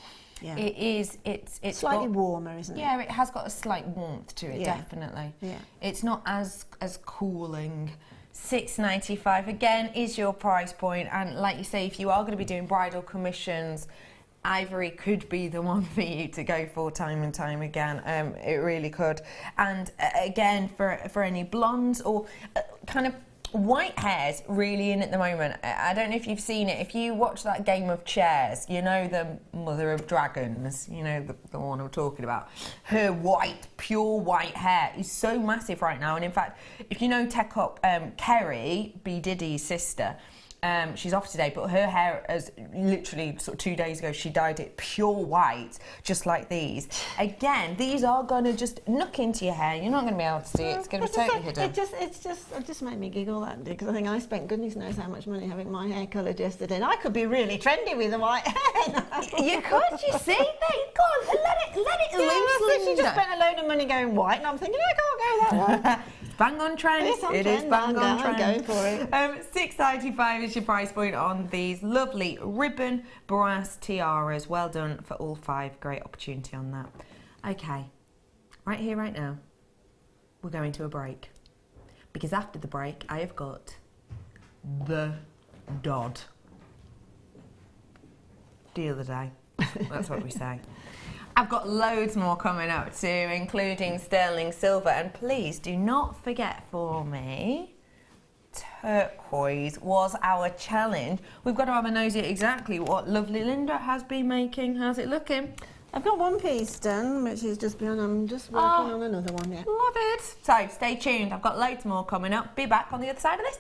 S5: Yeah.
S4: It is, it's
S5: slightly
S4: got,
S5: warmer, isn't it?
S4: Yeah, it has got a slight warmth to it,
S5: Yeah.
S4: definitely.
S5: Yeah.
S4: It's not as cooling. £6.95 again is your price point, and like you say, if you are going to be doing bridal commissions, ivory could be the one for you to go for time and time again. It really could. And again, for any blondes or kind of white hair's really in at the moment. I don't know if you've seen it. If you watch that Game of Chairs, you know the Mother of Dragons, you know the one I'm talking about. Her white, pure white hair is so massive right now. And in fact, if you know Tech Up, Kerry, B. Diddy's sister, she's off today, but her hair has literally sort of 2 days ago, she dyed it pure white, just like these. Again, these are going to just nook into your hair. You're not going to be able to see it. It's going to be totally hidden.
S5: It just made me giggle, that did, because I think I spent goodness knows how much money having my hair coloured yesterday, and I could be really trendy with the white hair.
S4: You could, you see? There, go on, let it loose.
S5: She just spent a load of money going white, and I'm thinking, I can't go that way.
S4: Bang on trend. It is bang on trend.
S5: Go for it.
S4: £6.95 is your price point on these lovely ribbon brass tiaras. Well done for all 5. Great opportunity on that. Okay, right here, right now, we're going to a break. Because after the break, I have got the Dodd. Deal of the day. That's what we say. I've got loads more coming up too, including sterling silver, and please do not forget for me, turquoise was our challenge. We've got to have a nosy at exactly what lovely Linda has been making. How's it looking?
S5: I've got one piece done, which is just beyond. I'm just working on another one yet.
S4: Love it. So stay tuned. I've got loads more coming up. Be back on the other side of this.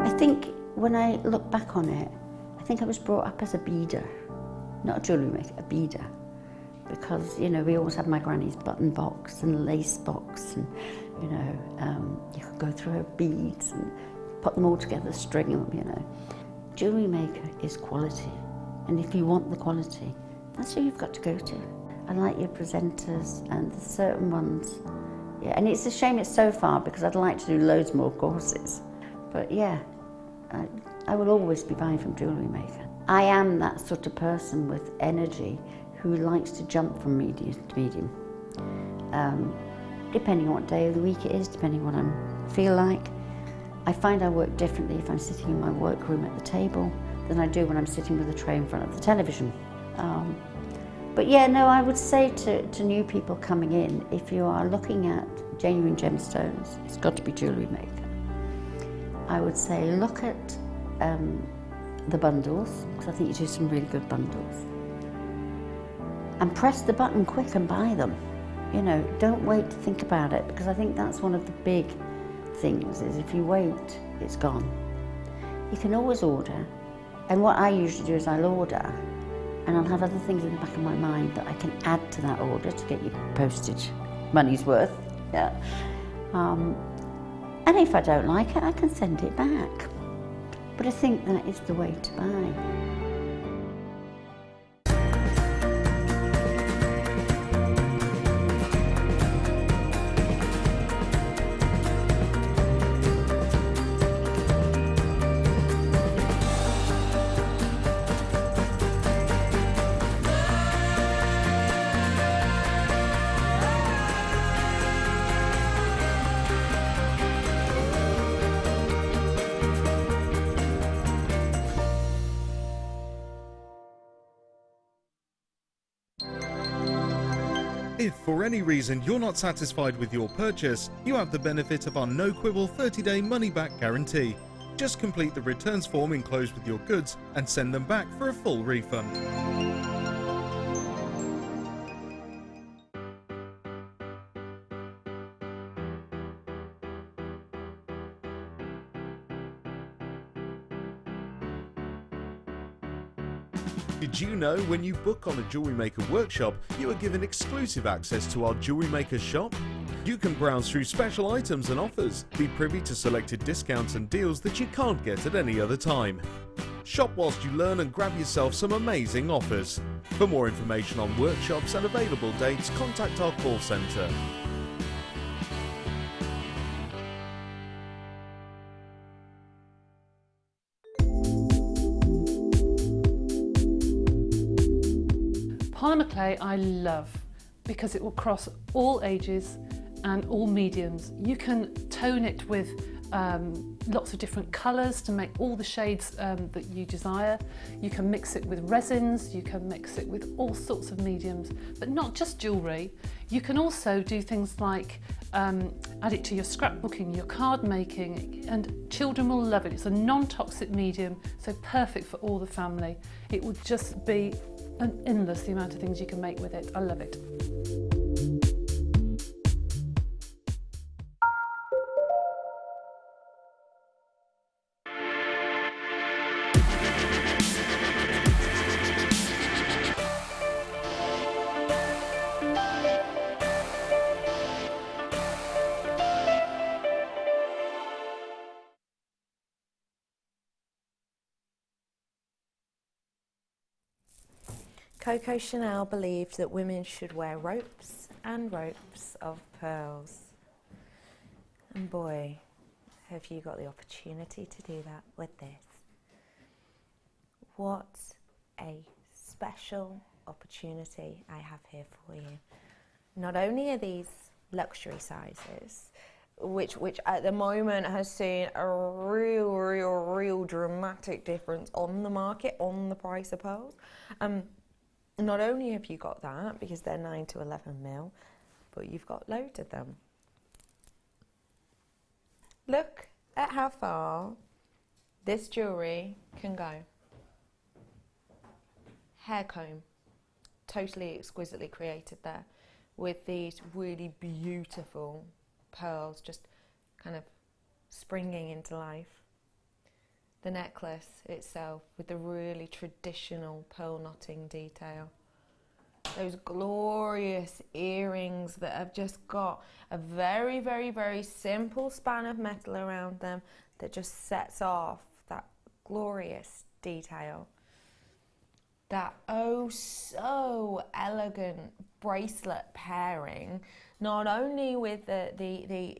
S2: I think when I look back on it, I think I was brought up as a beader, not a jewellery maker, a beader. Because, you know, we always had my granny's button box and lace box, and, you know, you could go through her beads and put them all together, string them, you know. Jewellery Maker is quality, and if you want the quality, that's who you've got to go to. I like your presenters and the certain ones. Yeah, and it's a shame it's so far, because I'd like to do loads more courses. But yeah, I will always be buying from Jewellery Maker. I am that sort of person with energy who likes to jump from medium to medium. Depending on what day of the week it is, depending on what I feel like. I find I work differently if I'm sitting in my workroom at the table than I do when I'm sitting with a tray in front of the television. But yeah, no, I would say to new people coming in, if you are looking at genuine gemstones, it's got to be Jewellery Maker. I would say look at the bundles, because I think you do some really good bundles. And press the button quick and buy them. You know, don't wait to think about it, because I think that's one of the big things, is if you wait, it's gone. You can always order, and what I usually do is I'll order, and I'll have other things in the back of my mind that I can add to that order to get your postage money's worth. Yeah. And if I don't like it, I can send it back. But I think that is the way to buy.
S3: If for any reason you're not satisfied with your purchase, you have the benefit of our no-quibble 30-day money-back guarantee. Just complete the returns form enclosed with your goods and send them back for a full refund. Did you know when you book on a Jewellery Maker workshop, you are given exclusive access to our Jewellery Maker shop? You can browse through special items and offers, be privy to selected discounts and deals that you can't get at any other time. Shop whilst you learn and grab yourself some amazing offers. For more information on workshops and available dates, contact our call centre.
S15: Polymer clay I love because it will cross all ages and all mediums. You can tone it with lots of different colours to make all the shades that you desire. You can mix it with resins, you can mix it with all sorts of mediums, but not just jewellery. You can also do things like add it to your scrapbooking, your card making, and children will love it. It's a non-toxic medium, so perfect for all the family. It would just be endless the amount of things you can make with it. I love it.
S4: Coco Chanel believed that women should wear ropes and ropes of pearls. And boy, have you got the opportunity to do that with this. What a special opportunity I have here for you. Not only are these luxury sizes, which at the moment has seen a real dramatic difference on the market, on the price of pearls. Not only have you got that, because they're 9 to 11 mil, but you've got loads of them. Look at how far this jewellery can go. Hair comb, totally exquisitely created there, with these really beautiful pearls just kind of springing into life. The necklace itself with the really traditional pearl knotting detail. Those glorious earrings that have just got a very simple span of metal around them that just sets off that glorious detail. That oh so elegant bracelet pairing, not only with the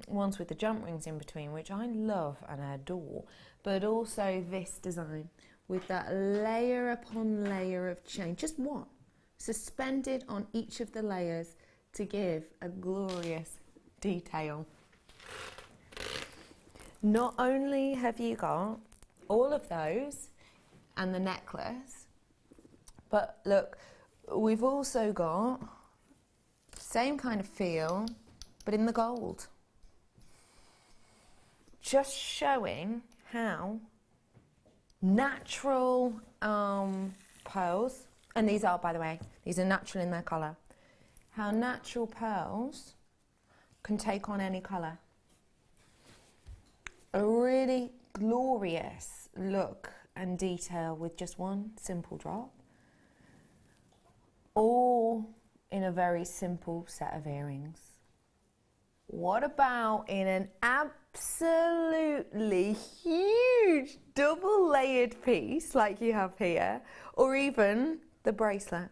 S4: ones with the jump rings in between, which I love and adore, but also this design with that layer upon layer of chain, just one, suspended on each of the layers to give a glorious detail. Not only have you got all of those and the necklace, but look, we've also got same kind of feel, but in the gold. Just showing how natural pearls, and these are, by the way, these are natural in their colour, how natural pearls can take on any colour. A really glorious look and detail with just one simple drop, all in a very simple set of earrings. What about in an absolutely huge double layered piece like you have here, or even the bracelet?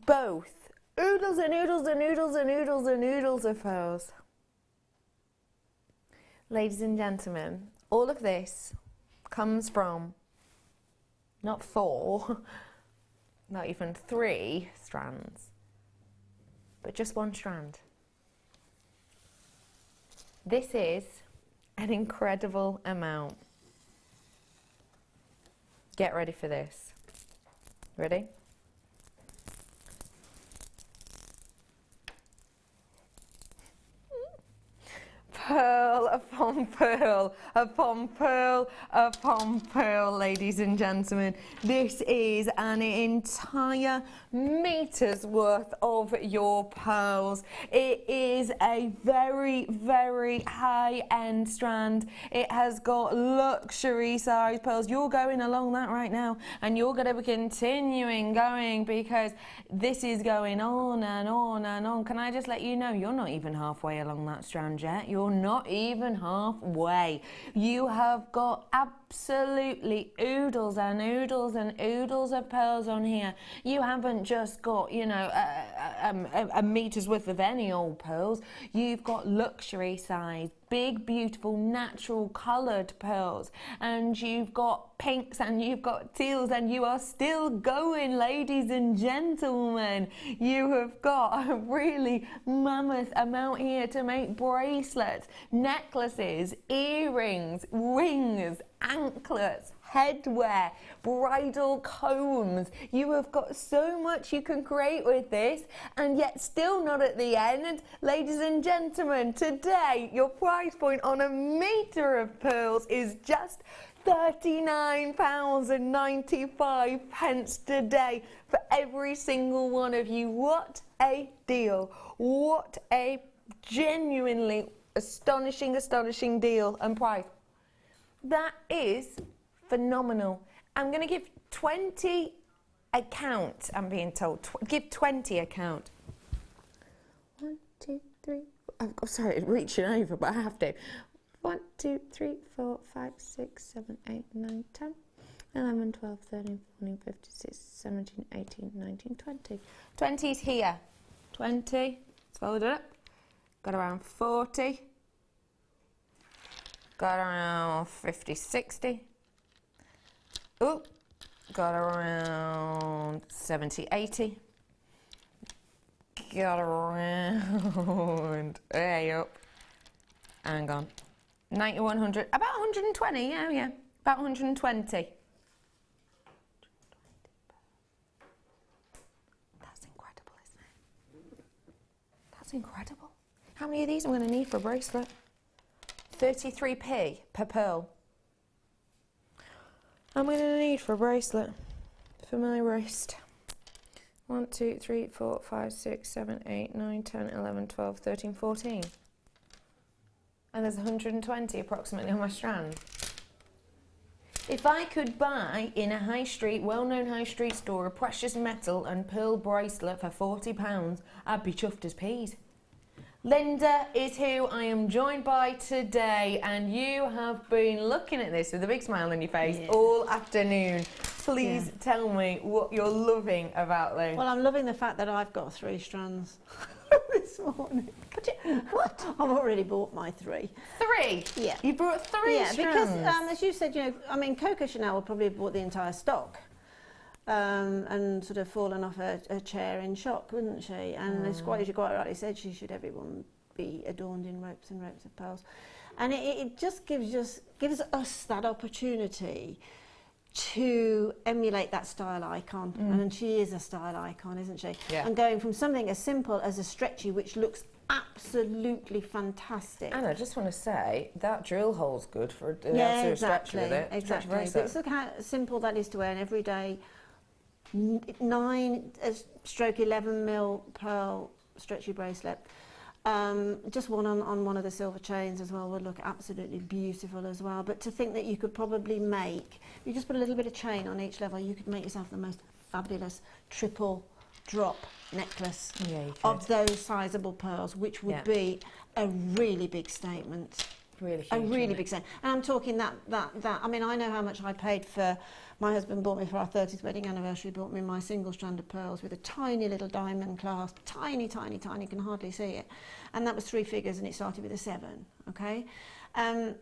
S4: Both oodles and oodles and oodles and oodles and oodles of pearls. Ladies and gentlemen, all of this comes from not 4, not even 3 strands, but just one strand. This is an incredible amount. Get ready for this. Ready? pearl upon pearl upon pearl upon pearl, ladies and gentlemen. This is an entire meter's worth of your pearls. It is a very, very high-end strand. It has got luxury size pearls. You're going along that right now, and you're going to be continuing going, because this is going on and on and on. Can I just let you know, you're not even halfway along that strand yet. You're not even halfway. You have got absolutely oodles and oodles and oodles of pearls on here. You haven't just got, you know, a meter's worth of any old pearls. You've got luxury size, big, beautiful, natural coloured pearls, and you've got pinks and you've got teals, and you are still going, ladies and gentlemen. You have got a really mammoth amount here to make bracelets, necklaces, earrings, rings, anklets, headwear, bridal combs. You have got so much you can create with this, and yet still not at the end. Ladies and gentlemen, today your price point on a metre of pearls is just £39.95 today for every single one of you. What a deal. What a genuinely astonishing deal and price. That is phenomenal. I'm going to give 20 a count, I'm being told. Give 20 a count. 1, 2, 3, 4. I'm sorry, reaching over, but I have to. 1, 2, 3, 4, 5, 6, 7, 8, 9, 10, 11, 12, 13, 14, 15, 16, 17, 18, 19, 20. 20's here. 20. Let's fold it up. Got around 40. Got around 50, 60. Ooh, got around 70, 80. Got around, way up, and gone. 90, 100, about 120, yeah, about 120. That's incredible, isn't it? That's incredible. How many of these I'm going to need for a bracelet? 33p per pearl. I'm going to need for a bracelet for my wrist. 1, 2, 3, 4, 5, 6, 7, 8, 9, 10, 11, 12, 13, 14. And there's 120 approximately on my strand. If I could buy in a high street, well-known high street store, a precious metal and pearl bracelet for £40, I'd be chuffed as peas. Linda is who I am joined by today, and you have been looking at this with a big smile on your face all afternoon. Please tell me what you're loving about this.
S5: Well, I'm loving the fact that I've got 3 strands this morning. What? I've already bought my 3.
S4: 3? Yeah. You brought 3 strands?
S5: Yeah, because as you said, you know, I mean, Coco Chanel will probably have bought the entire stock. And sort of fallen off her chair in shock, wouldn't she? And as you quite rightly said, everyone be adorned in ropes and ropes of pearls. And it just gives us that opportunity to emulate that style icon. And she is a style icon, isn't she? Yeah. And going from something as simple as a stretchy, which looks absolutely fantastic.
S4: And I just want to say that drill hole's good for
S5: exactly,
S4: with it.
S5: Exactly. So look how simple that is to wear an everyday 9/11 mil pearl stretchy bracelet. Just one on one of the silver chains as well would look absolutely beautiful as well. But to think that you could probably make, you just put a little bit of chain on each level, you could make yourself the most fabulous triple drop necklace of those sizable pearls, which would be a really big statement.
S4: Really huge,
S5: a really big statement. And I'm talking that. I mean, I know how much I paid for. My husband bought me for our 30th wedding anniversary. Bought me my single strand of pearls with a tiny little diamond clasp, tiny. You can hardly see it. And that was 3 figures, and it started with a 7. Okay, and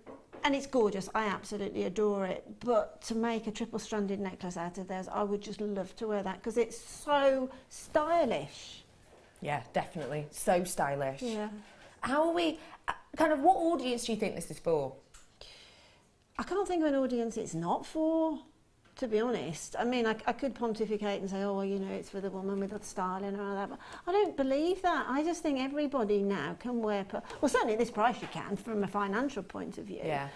S5: it's gorgeous. I absolutely adore it. But to make a triple-stranded necklace out of theirs, I would just love to wear that because it's so stylish.
S4: Yeah, definitely, so stylish.
S5: Yeah.
S4: How are we? Kind of, what audience do you think this is for?
S5: I can't think of an audience it's not for. to be honest. I mean, I could pontificate and say, oh, well, you know, it's for the woman with the styling and all that, but I don't believe that. I just think everybody now can wear well, certainly at this price you can, from a financial point of view.
S4: Yeah.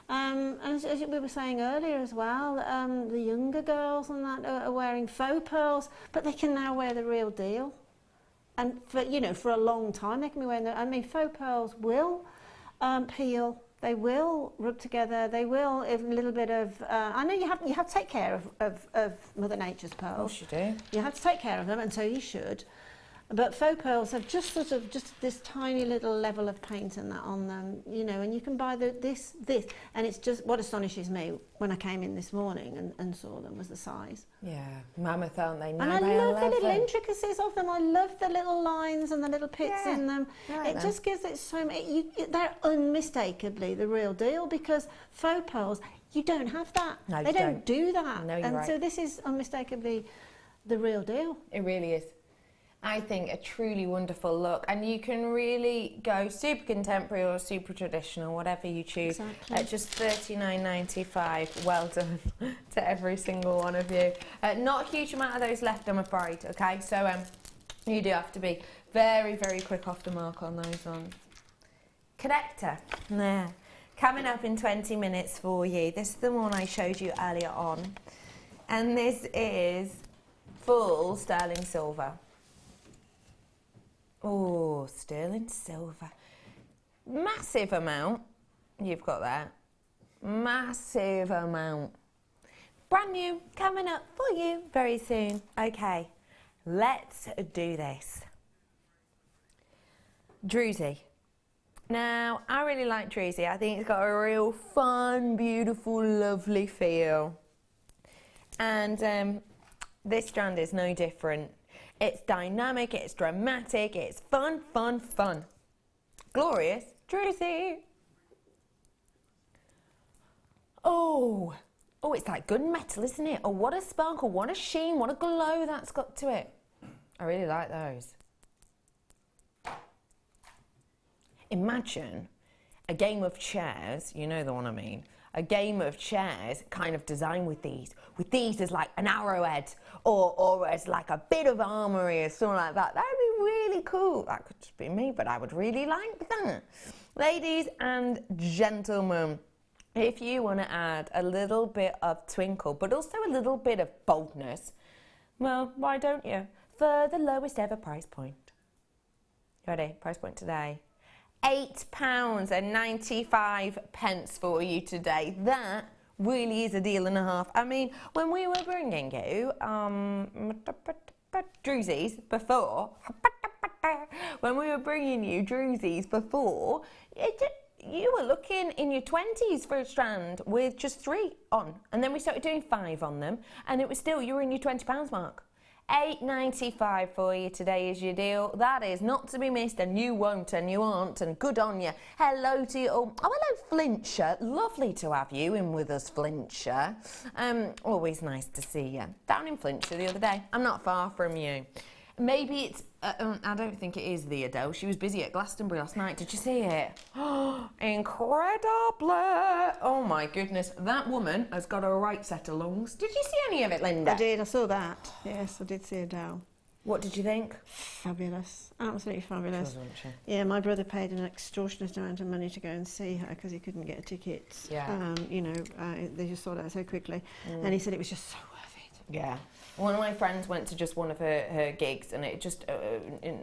S5: And as we were saying earlier as well, the younger girls and that are wearing faux pearls, but they can now wear the real deal. And for, you know, for a long time they can be wearing I mean, faux pearls will peel. They will rub together. They will, if a little bit of. I know you have to take care of Mother Nature's pearls.
S4: Of course you do.
S5: You have to take care of them, and so you should. But faux pearls have just this tiny little level of paint and that on them, you know. And you can buy this, and it's just what astonishes me when I came in this morning and saw them was the size.
S4: Yeah, mammoth, aren't they?
S5: And I love the little intricacies of them. I love the little lines and the little pits in them. It just gives it so much. They're unmistakably the real deal, because faux pearls, you don't have that.
S4: No,
S5: they don't do that.
S4: No, you're
S5: and
S4: right.
S5: so this is unmistakably the real deal.
S4: It really is. I think a truly wonderful look, and you can really go super contemporary or super traditional, whatever you choose, at just $39.95. Well done to every single one of you. Not a huge amount of those left, I'm afraid, okay? So you do have to be very, very quick off the mark on those ones. Connector, there. Coming up in 20 minutes for you. This is the one I showed you earlier on, and this is full sterling silver. Oh, sterling silver. Massive amount. You've got that. Massive amount. Brand new, coming up for you very soon. Okay, let's do this. Druzy. Now, I really like Druzy. I think it's got a real fun, beautiful, lovely feel. And this strand is no different. It's dynamic, it's dramatic, it's fun, fun, fun. Glorious Druzy. Oh, it's like gunmetal, isn't it? Oh, what a sparkle, what a sheen, what a glow that's got to it. I really like those. Imagine a game of chairs, you know the one I mean, a game of chairs kind of designed with these as like an arrowhead or as like a bit of armoury or something like that. That would be really cool. That could just be me, but I would really like that. Ladies and gentlemen, if you want to add a little bit of twinkle, but also a little bit of boldness, well, why don't you? For the lowest ever price point. You ready? Price point today. £8.95 for you today. That really is a deal and a half. I mean, when we were bringing you Druzys before, you were looking in your 20s for a strand with just 3 on, and then we started doing 5 on them, and it was still, you were in your £20 mark. $8.95 for you today is your deal. That is not to be missed, and you won't and you aren't, and good on you. Hello to you all. Oh, hello, Flintshire. Lovely to have you in with us, Flintshire. Always nice to see you. Down in Flintshire the other day. I'm not far from you. Maybe it's, I don't think it is the Adele. She was busy at Glastonbury last night. Did you see it? Incredible. Oh my goodness. That woman has got a right set of lungs. Did you see any of it, Linda?
S5: I did, I saw that. Yes, I did see Adele.
S4: What did you think?
S5: Fabulous. Absolutely fabulous.
S4: She was, wasn't she?
S5: Yeah, my brother paid an extortionate amount of money to go and see her because he couldn't get tickets.
S4: Yeah.
S5: You know, they just sold out so quickly. And he said it was just so worth it.
S4: Yeah. One of my friends went to just one of her gigs, and it just,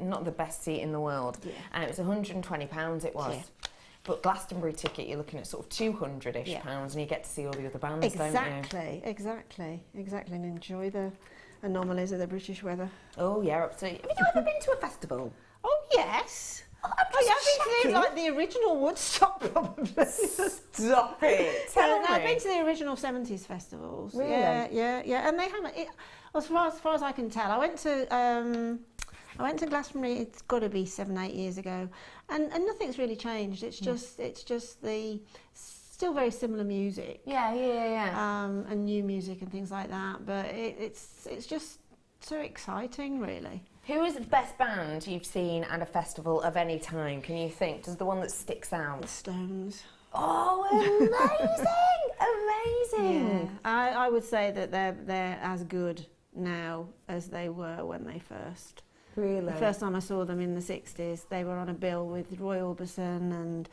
S4: not the best seat in the world. Yeah. And it was £120 it was. Yeah. But Glastonbury ticket, you're looking at sort of 200-ish pounds, and you get to see all the other bands, don't you?
S5: Exactly, and enjoy the anomalies of the British weather.
S4: Oh, yeah, absolutely. Have you ever been to a festival?
S5: Oh, yes. I've been to like the original Woodstock, probably.
S4: Stop it. Tell me.
S5: I've been to the original 70s festivals.
S4: Really?
S5: Yeah. And they haven't. As far as I can tell, I went to Glastonbury. It's got to be 7-8 years ago, and nothing's really changed. It's just still very similar music.
S4: Yeah.
S5: And new music and things like that. But it's just so exciting, really.
S4: Who is the best band you've seen at a festival of any time? Can you think? Does the one that sticks out?
S5: The Stones.
S4: Oh, amazing! Amazing!
S5: I would say that they're as good now as they were when they first.
S4: Really?
S5: The first time I saw them in the 60s, they were on a bill with Roy Orbison and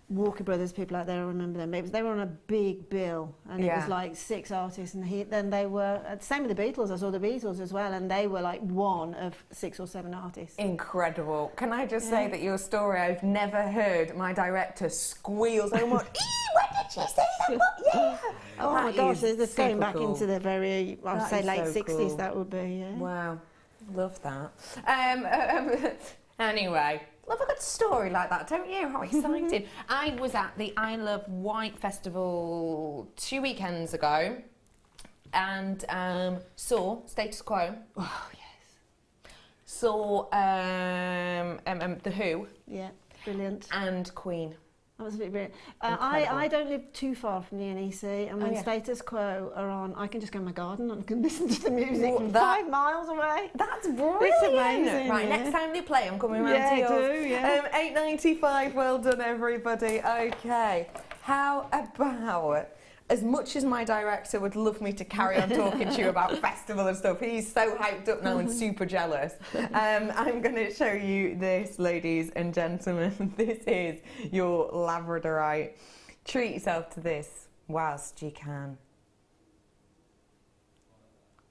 S5: Walker Brothers, people like that, I remember them. They were on a big bill, and it was like 6 artists, and then they were, same with the Beatles, I saw the Beatles as well, and they were like one of 6 or 7 artists.
S4: Incredible. Can I just say that your story, I've never heard my director squeal so much. When did she say that? Yeah!
S5: Oh my gosh, this going back into the very, I'd say late 60s, that would be, yeah.
S4: Wow, love that. Anyway, love a good story like that, don't you? How exciting. I was at the I Love White Festival 2 weekends ago and saw Status Quo.
S5: Oh, yes.
S4: Saw The Who.
S5: Yeah, brilliant.
S4: And Queen.
S5: That was a bit brilliant. I don't live too far from the NEC, and when Status Quo are on, I can just go in my garden and can listen to the music from 5 miles away.
S4: That's brilliant.
S5: It's amazing.
S4: Right, next time they play, I'm coming round to yours.
S5: Yeah.
S4: $8.95, well done everybody. Okay, how about, as much as my director would love me to carry on talking to you about festival and stuff, he's so hyped up now and super jealous. I'm going to show you this, ladies and gentlemen. This is your Labradorite. Treat yourself to this whilst you can.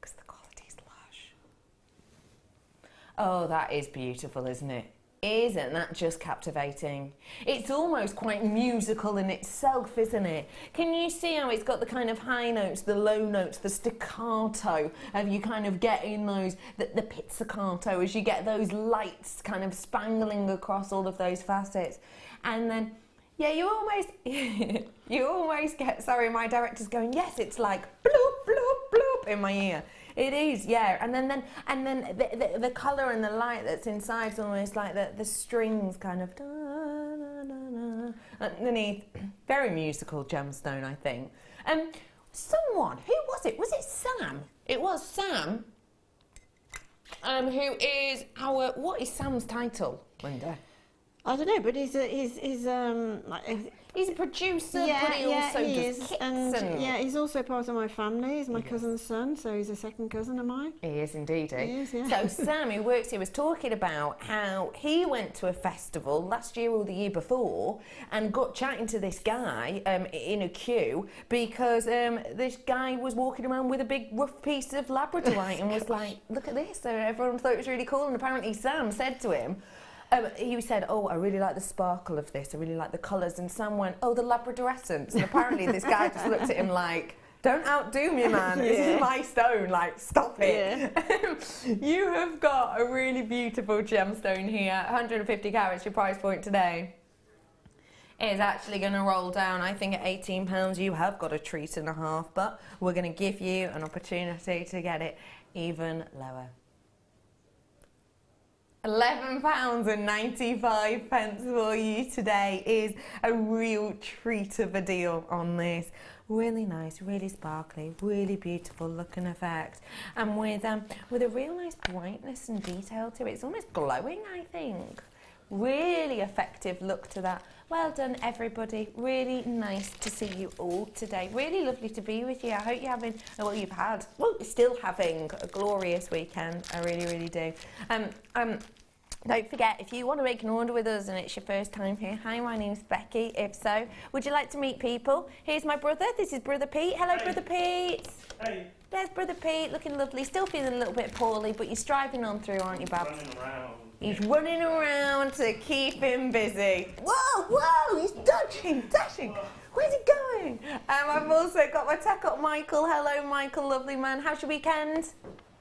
S4: Because the quality's lush. Oh, that is beautiful, isn't it? Isn't that just captivating? It's almost quite musical in itself, isn't it? Can you see how it's got the kind of high notes, the low notes, the staccato, of you kind of getting those, the pizzicato, as you get those lights kind of spangling across all of those facets. And then, yeah, you almost get, sorry, my director's going, yes, it's like bloop, bloop, bloop in my ear. It is, yeah, and then the colour and the light that's inside is almost like the strings kind of underneath. Very musical gemstone, I think. Someone, who was it? Was it Sam? It was Sam. Who is our? What is Sam's title, Linda?
S5: I don't know, but he's
S4: a producer, but he also does kits and
S5: yeah, he's also part of my family. He's my cousin's son, so he's a second cousin of mine.
S4: He is indeed.
S5: He is, yeah.
S4: So Sam, who works here, was talking about how he went to a festival last year or the year before and got chatting to this guy in a queue because this guy was walking around with a big rough piece of Labradorite and was like, look at this. So everyone thought it was really cool, and apparently Sam said to him, he said, oh, I really like the sparkle of this, I really like the colours, and Sam went, oh, the Labradorescence, and apparently this guy just looked at him like, don't outdo me, man, this is my stone, like, stop it. Yeah. You have got a really beautiful gemstone here, 150 carats, your price point today. It is actually going to roll down, I think at £18 you have got a treat and a half, but we're going to give you an opportunity to get it even lower. £11.95 for you today is a real treat of a deal on this. Really nice, really sparkly, really beautiful looking effect, and with a real nice brightness and detail to it. It's almost glowing, I think. Really effective look to that. Well done, everybody. Really nice to see you all today. Really lovely to be with you. I hope you're having, well, you're still having a glorious weekend. I really, really do. Don't forget, if you want to make an order with us and it's your first time here, hi, my name's Becky. If so, would you like to meet people? Here's my brother. This is Brother Pete. Hello, hey. Brother Pete.
S16: Hey.
S4: There's Brother Pete, looking lovely. Still feeling a little bit poorly, but you're striving on through, aren't you, Babs?
S16: Running around.
S4: He's running around to keep him busy. Whoa, whoa, he's dashing. Where's he going? I've also got my tech up, Michael. Hello, Michael, lovely man. How's your weekend?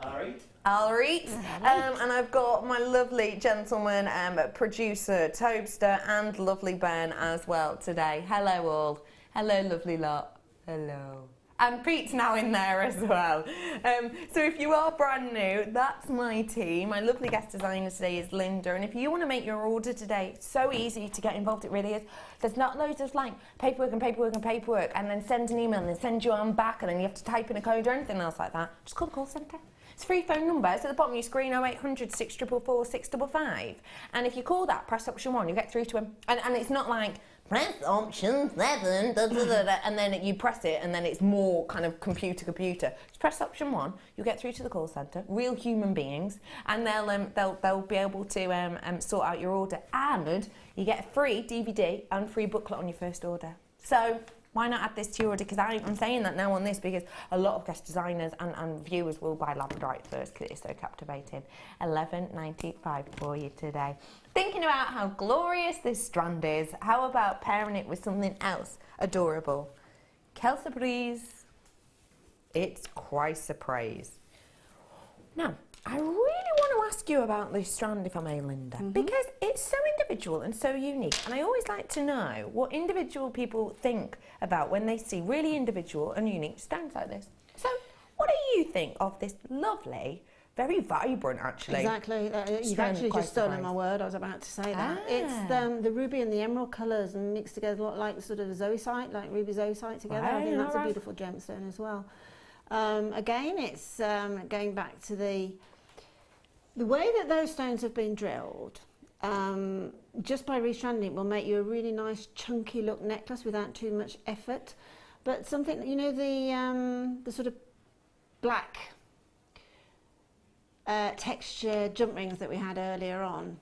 S4: All right. And I've got my lovely gentleman, producer, Tobster, and lovely Ben as well today. Hello all. Hello, lovely lot. Hello. And Pete's now in there as well. So if you are brand new, that's my team. My lovely guest designer today is Linda. And if you want to make your order today, it's so easy to get involved, it really is. There's not loads of like paperwork, and then send an email and then send you on back, and then you have to type in a code or anything else like that. Just call the call centre. It's a free phone number. It's at the bottom of your screen, 0800 644 655. And if you call that, press option 1, you get through to him. And it's not like press option 7, da, da, da, da, and then you press it, and then it's more kind of computer. Just press option 1, you'll get through to the call centre, real human beings, and they'll be able to sort out your order, and you get a free DVD and free booklet on your first order. So why not add this to your order? Because I'm saying that now on this because a lot of guest designers and viewers will buy labradorite first because it's so captivating. $11.95 for you today. Thinking about how glorious this strand is, how about pairing it with something else adorable? Quelle surprise! It's chrysoprase. Now, I really want to ask you about this strand, if I may, Linda, because it's so individual and so unique, and I always like to know what individual people think about when they see really individual and unique strands like this. So, what do you think of this lovely, very vibrant, actually?
S5: Exactly. You've actually just stolen my word. I was about to say that. It's the ruby and the emerald colours and mixed together, a lot like sort of zoisite, like ruby zoisite together. I think that's a beautiful gemstone as well. Again, it's going back to the way that those stones have been drilled. Just by restranding it will make you a really nice chunky look necklace without too much effort. But something, you know, the sort of black texture jump rings that we had earlier on,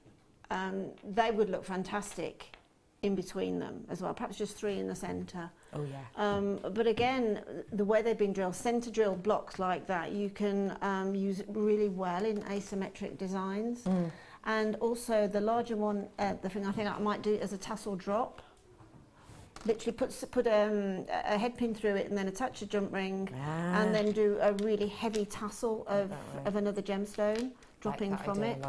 S5: they would look fantastic in between them as well, perhaps just 3 in the centre.
S4: Oh yeah.
S5: But again, the way they've been drilled, centre drilled blocks like that, you can use it really well in asymmetric designs. And also the larger one, the thing I think I might do as a tassel drop. Literally put a head pin through it and then attach a jump ring and then do a really heavy tassel of another gemstone dropping from it.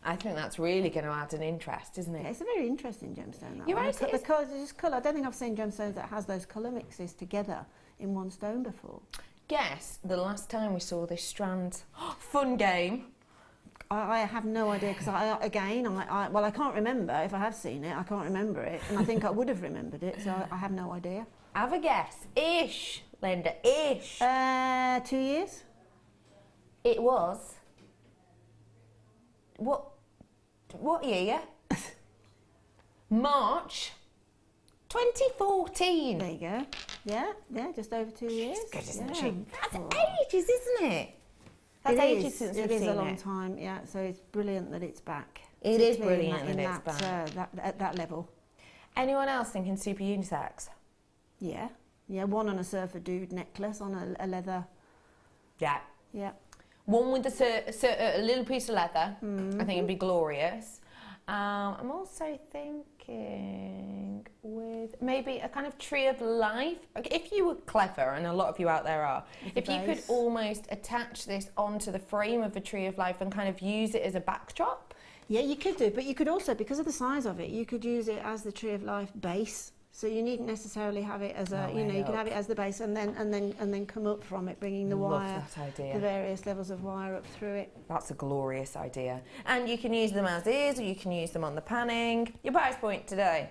S4: I think that's really going to add an interest, isn't it?
S5: Yeah, it's a very interesting gemstone. That
S4: You're
S5: one.
S4: right.
S5: The colour, just colour. I don't think I've seen gemstones that has those colour mixes together in one stone before.
S4: Guess the last time we saw this strand. Fun game.
S5: I have no idea because I can't remember if I have seen it. I can't remember it, and I think I would have remembered it, so I have no idea.
S4: Have a guess. Ish, Linda. Ish.
S5: 2 years.
S4: It was. What year? March 2014.
S5: There you go. Yeah, just over 2 years.
S4: It's good, isn't she? That's ages, isn't it? That's ages since we've seen it.
S5: It is a long time, yeah. So it's brilliant that it's back.
S4: It is brilliant that it's back.
S5: At that level.
S4: Anyone else thinking super unisex?
S5: Yeah, one on a surfer dude necklace on a leather.
S4: Yeah.
S5: Yeah.
S4: One with a little piece of leather. I think it'd be glorious. I'm also thinking with maybe a kind of tree of life. If you were clever, and a lot of you out there are, if you could almost attach this onto the frame of a tree of life and kind of use it as a backdrop.
S5: Yeah, you could do, but you could also, because of the size of it, you could use it as the tree of life base. So you needn't necessarily have it as a, you could have it as the base and then come up from it, bringing the wire, the various levels of wire up through it.
S4: That's a glorious idea. And you can use them as is, or you can use them on the panning. Your price point today.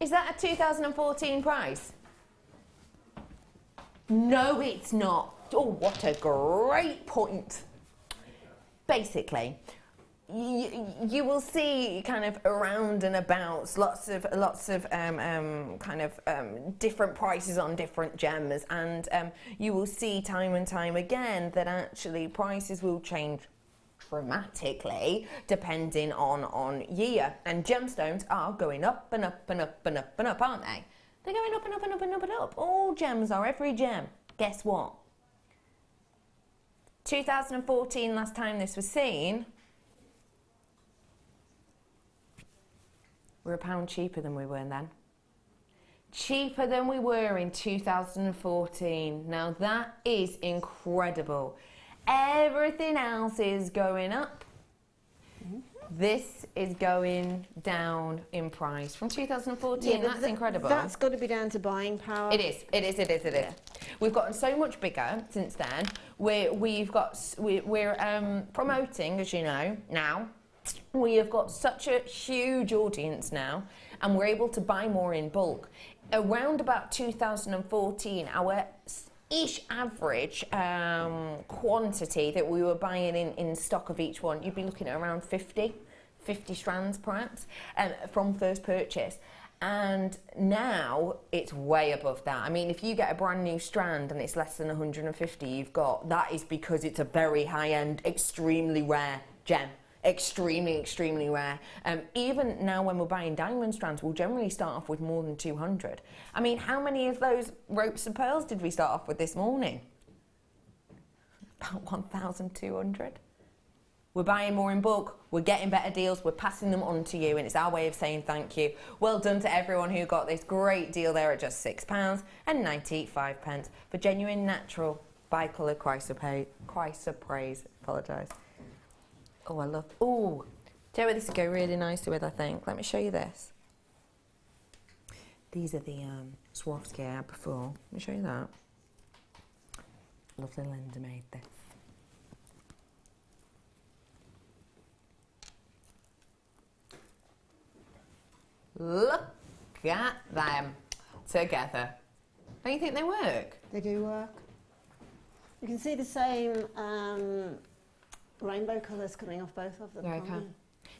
S4: Is that a 2014 price? No, it's not. Oh, what a great point. Basically, you will see kind of around and about lots of different prices on different gems, and you will see time and time again that actually prices will change dramatically depending on year, and gemstones are going up and up and up and up and up, aren't they? They're going up and up and up and up and up. All gems are, every gem. Guess what? 2014, last time this was seen, we're £1 cheaper than we were then. Cheaper than we were in 2014. Now that is incredible. Everything else is going up. This is going down in price from 2014. Yeah, that's incredible.
S5: That's got to be down to buying power.
S4: It is. Yeah. We've gotten so much bigger since then. We're promoting, as you know, now. We have got such a huge audience now, and we're able to buy more in bulk. Around about 2014, our ish average quantity that we were buying in stock of each one, you'd be looking at around 50 50 strands perhaps from first purchase. And now it's way above that. I mean, if you get a brand new strand and it's less than 150 you've got, that is because it's a very high-end, extremely rare gem. Extremely, extremely rare. Even now when we're buying diamond strands, we'll generally start off with more than 200. I mean, how many of those ropes and pearls did we start off with this morning? About 1,200. We're buying more in bulk, we're getting better deals, we're passing them on to you, and it's our way of saying thank you. Well done to everyone who got this great deal there at just £6.95 for genuine, natural, bicoloured chrysoprase. Apologise. Oh, I love, oh, do you know what this would go really nicely with, I think? Let me show you this. These are the Swarovski I had before. Let me show you that. Lovely Linda made this. Look at them together. Don't you think they work?
S5: They do work. You can see the same rainbow colours coming off both of them.
S4: Yeah, I can.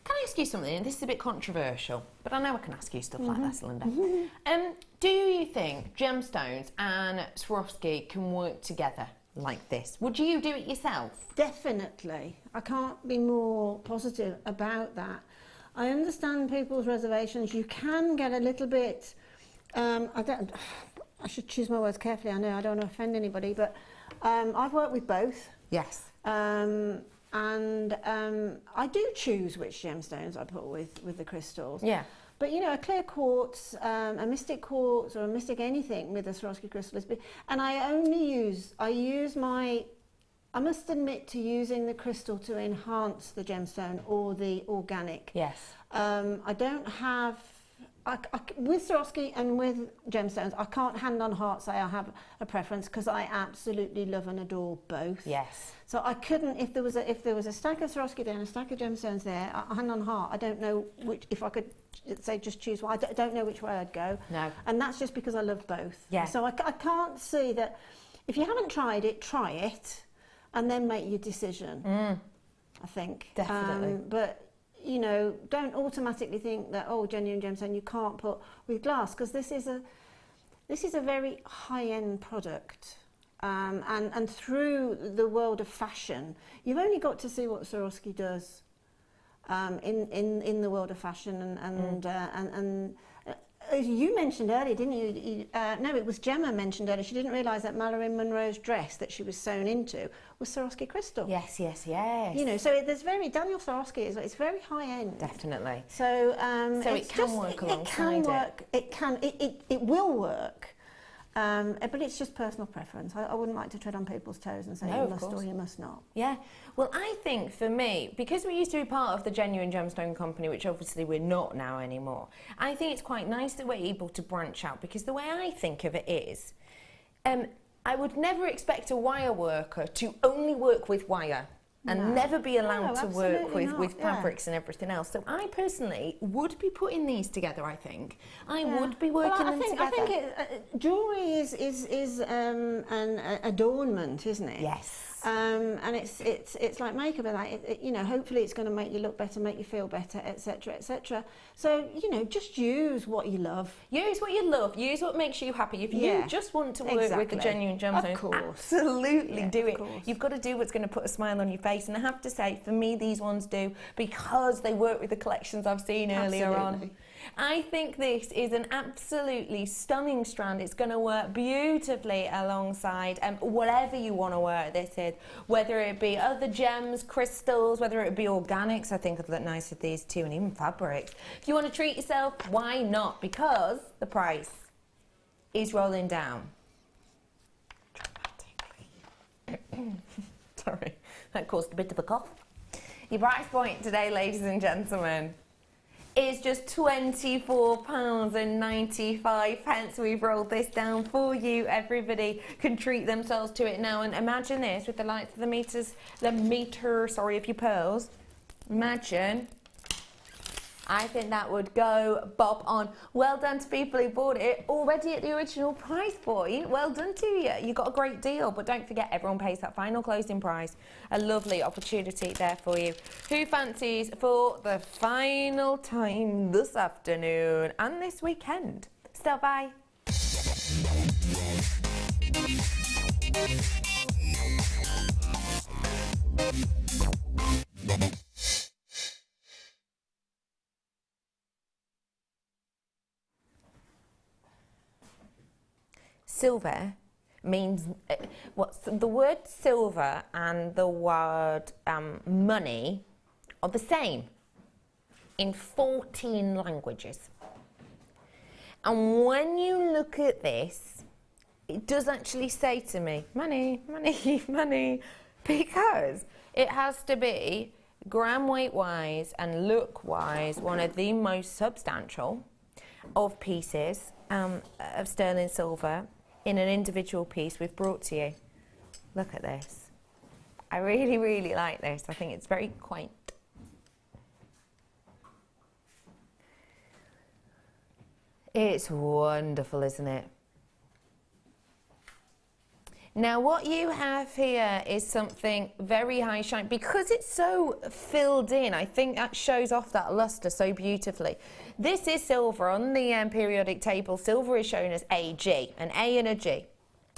S4: Can I ask you something? This is a bit controversial, but I know I can ask you stuff like this, Linda. Do you think gemstones and Swarovski can work together like this? Would you do it yourself?
S5: Definitely. I can't be more positive about that. I understand people's reservations. You can get a little bit, I should choose my words carefully, I know I don't want to offend anybody, but I've worked with both.
S4: Yes.
S5: I do choose which gemstones I put with the crystals. Yeah. But you know, a clear quartz, a mystic quartz or a mystic anything with a Swarovski crystal is, and I must admit to using the crystal to enhance the gemstone or the organic.
S4: Yes.
S5: I don't have, with Swarovski and with gemstones, I can't hand on heart say I have a preference because I absolutely love and adore both.
S4: Yes.
S5: So I couldn't, if there was a stack of Swarovski there and a stack of gemstones there, hand on heart, I don't know which, if I could say just choose one, I don't know which way I'd go. No. And that's just because I love both. Yeah. So I can't see that, if you haven't tried it, try it. And then make your decision, I think.
S4: Definitely.
S5: But, you know, don't automatically think that, oh, genuine gemstone you can't put with glass, because this is a very high-end product. And through the world of fashion, you've only got to see what Swarovski does in the world of fashion and you mentioned earlier, didn't you? No, it was Gemma mentioned earlier. She didn't realise that Marilyn Monroe's dress that she was sewn into was Swarovski crystal.
S4: Yes, yes, yes.
S5: You know, so there's Daniel Swarovski it's very high end.
S4: Definitely.
S5: So
S4: it can work alongside it.
S5: It will work. But it's just personal preference. I wouldn't like to tread on people's toes and say you must or you must not.
S4: Yeah. Well, I think for me, because we used to be part of the Genuine Gemstone Company, which obviously we're not now anymore, I think it's quite nice that we're able to branch out, because the way I think of it is, I would never expect a wire worker to only work with wire and never be allowed to work with fabrics and everything else. So I personally would be putting these together, I think. I would be working them together.
S5: I think jewellery is an adornment, isn't it?
S4: Yes.
S5: And it's like makeup, and like you know, hopefully it's going to make you look better, make you feel better, etc., etc. So you know, just use what you love.
S4: Use what you love. Use what makes you happy. If you just want to work with the genuine gemstones, absolutely do it. You've got to do what's going to put a smile on your face. And I have to say, for me, these ones do, because they work with the collections I've seen earlier on. I think this is an absolutely stunning strand. It's going to work beautifully alongside whatever you want to wear this in, whether it be other gems, crystals, whether it be organics. I think it'd look nice with these too, and even fabrics. If you want to treat yourself, why not? Because the price is rolling down. Sorry, that caused a bit of a cough. Your price point today, ladies and gentlemen, is just £24.95. We've rolled this down for you. Everybody can treat themselves to it now. And imagine this with the lights of the meter, of your pearls. Imagine I think that would go bob on. Well done to people who bought it already at the original price point. Well done to you. You got a great deal, but don't forget everyone pays that final closing price. A lovely opportunity there for you. Who fancies for the final time this afternoon and this weekend? Stop by. Silver means, what's the word silver and the word money are the same in 14 languages. And when you look at this, it does actually say to me, money, money, money, because it has to be gram weight wise and look wise one of the most substantial of pieces of sterling silver in an individual piece we've brought to you. Look at this. I really, really like this. I think it's very quaint. It's wonderful, isn't it? Now what you have here is something very high shine. Because it's so filled in, I think that shows off that luster so beautifully. This is silver. On the periodic table, silver is shown as AG, an A and a G.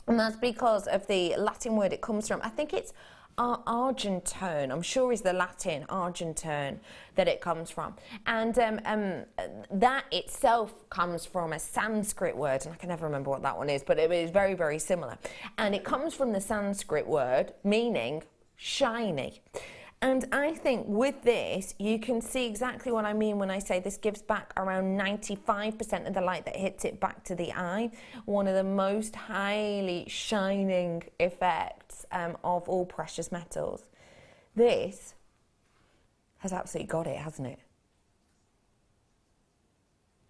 S4: And that's because of the Latin word it comes from. I think it's argentone, I'm sure is the Latin, argentone, that it comes from. And that itself comes from a Sanskrit word, and I can never remember what that one is, but it is very, very similar. And it comes from the Sanskrit word meaning shiny. And I think with this, you can see exactly what I mean when I say this gives back around 95% of the light that hits it back to the eye. One of the most highly shining effects of all precious metals. This has absolutely got it, hasn't it?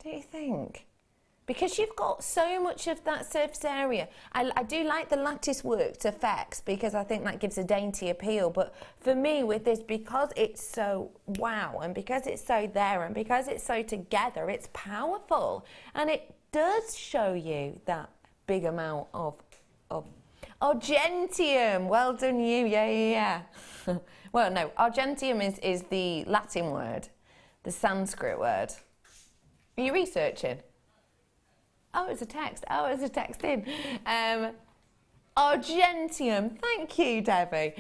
S4: Do you think? Because you've got so much of that surface area. I do like the lattice worked effects because I think that gives a dainty appeal. But for me with this, because it's so wow and because it's so there and because it's so together, it's powerful. And it does show you that big amount of argentium. Well done you, yeah. Well, no, argentium is the Latin word, the Sanskrit word. Are you researching? Oh, it's a text. Oh, it's a text in. Argentium. Thank you, Debbie.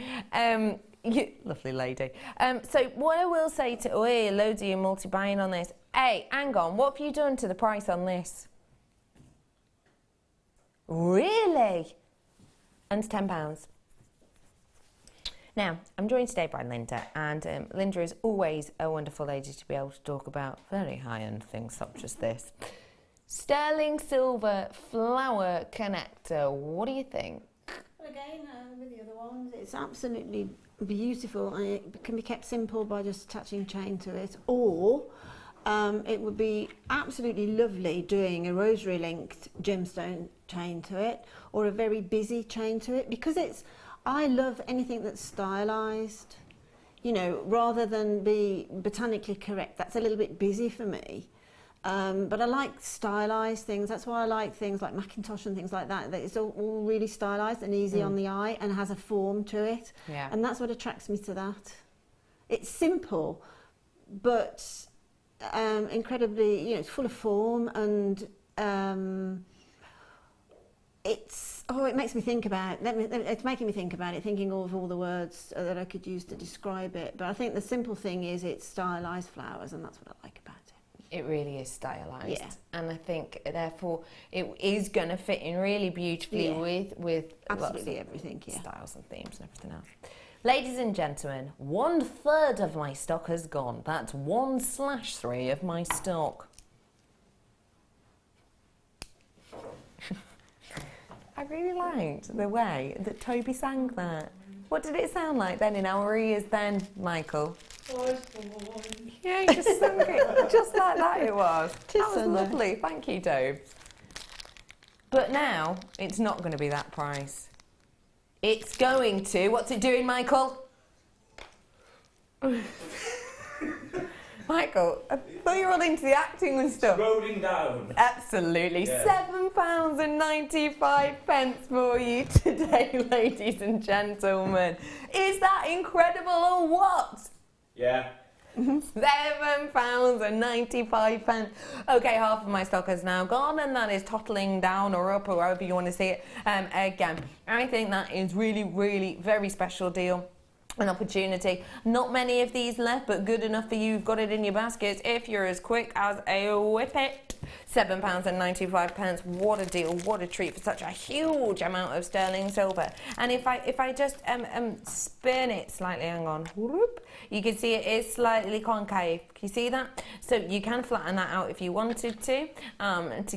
S4: Lovely lady. So what I will say to, loads of you multi-buying on this. Hey, hang on. What have you done to the price on this? Really? Under £10. Now, I'm joined today by Linda, and Linda is always a wonderful lady to be able to talk about very high-end things such as this. Sterling silver flower connector. What do you think?
S5: Again, with the other ones, it's absolutely beautiful, and it can be kept simple by just attaching chain to it, or it would be absolutely lovely doing a rosary linked gemstone chain to it, or a very busy chain to it, because I love anything that's stylized, you know, rather than be botanically correct. That's a little bit busy for me. But I like stylized things. That's why I like things like Macintosh and things like that. That it's all really stylized and easy on the eye and has a form to it.
S4: Yeah. And
S5: that's what attracts me to that. It's simple, but incredibly, you know, it's full of form, and it makes me think about it. It's making me think about it, thinking of all the words that I could use to describe it. But I think the simple thing is it's stylized flowers, and that's what I like about it.
S4: It really is stylised, and I think therefore it is going to fit in really beautifully with
S5: absolutely everything,
S4: styles and themes and everything else. Ladies and gentlemen, 1/3 of my stock has gone. That's 1/3 of my stock. I really liked the way that Toby sang that. What did it sound like then in our ears then, Michael? Yeah, he just sung it just like that. It was. That was lovely. Thank you, Tobe. But now it's not going to be that price. It's going to. What's it doing, Michael? Michael, I thought you were all into the acting and stuff.
S16: Scrolling down.
S4: Absolutely.
S16: Yeah.
S4: £7.95 for you today, ladies and gentlemen. Is that incredible or what?
S16: Yeah.
S4: £7.95. Okay, half of my stock has now gone, and that is tottling down or up or however you want to see it. Again, I think that is really, really very special deal. An opportunity. Not many of these left, but good enough for you. You've got it in your baskets if you're as quick as a whippet. £7.95. What a deal! What a treat for such a huge amount of sterling silver. And if I just spin it slightly, hang on, whoop, you can see it is slightly concave. Can you see that? So you can flatten that out if you wanted to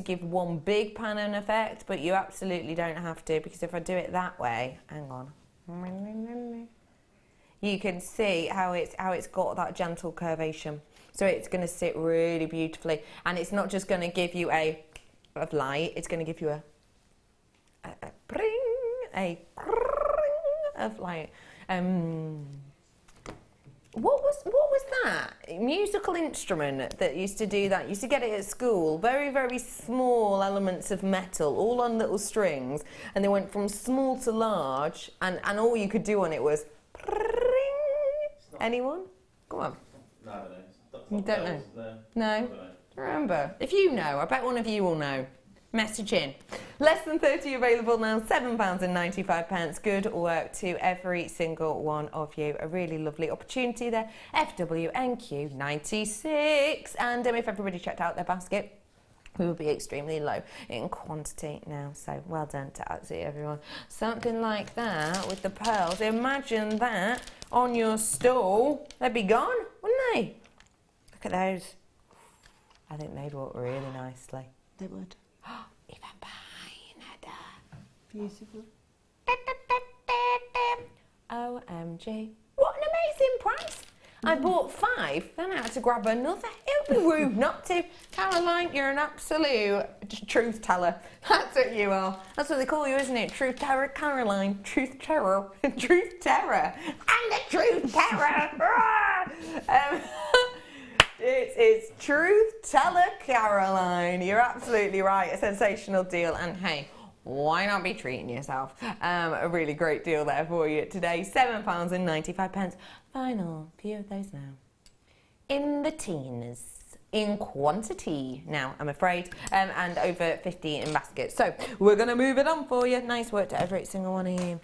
S4: give one big pattern effect, but you absolutely don't have to, because if I do it that way, hang on. You can see how it's got that gentle curvation. So it's going to sit really beautifully, and it's not just going to give you a of light. It's going to give you a pring of light. What was that musical instrument that used to do that? Used to get it at school. Very, very small elements of metal, all on little strings, and they went from small to large, and all you could do on it was. Anyone? Come on.
S16: No, I don't know.
S4: You don't know? No? Remember. If you know, I bet one of you will know. Message in. Less than 30 available now, £7.95. Good work to every single one of you. A really lovely opportunity there. FWNQ96. And if everybody checked out their basket, we will be extremely low in quantity now, so well done to absolutely everyone. Something like that with the pearls. Imagine that on your stall. They'd be gone, wouldn't they? Look at those. I think they'd work really nicely.
S5: They would.
S4: Even behind her.
S5: Beautiful.
S4: OMG. What an amazing price. I bought 5, then I had to grab another. It would be rude not to. Caroline, you're an absolute truth teller. That's what you are. That's what they call you, isn't it? Truth teller, Caroline. Truth terror. Truth terror. I'm the truth terror. It's truth teller, Caroline. You're absolutely right. A sensational deal. And hey, why not be treating yourself? A really great deal there for you today. £7.95. Final few of those now. In the teens, in quantity now, I'm afraid, and over 50 in baskets. So we're going to move it on for you. Nice work to every single one of you.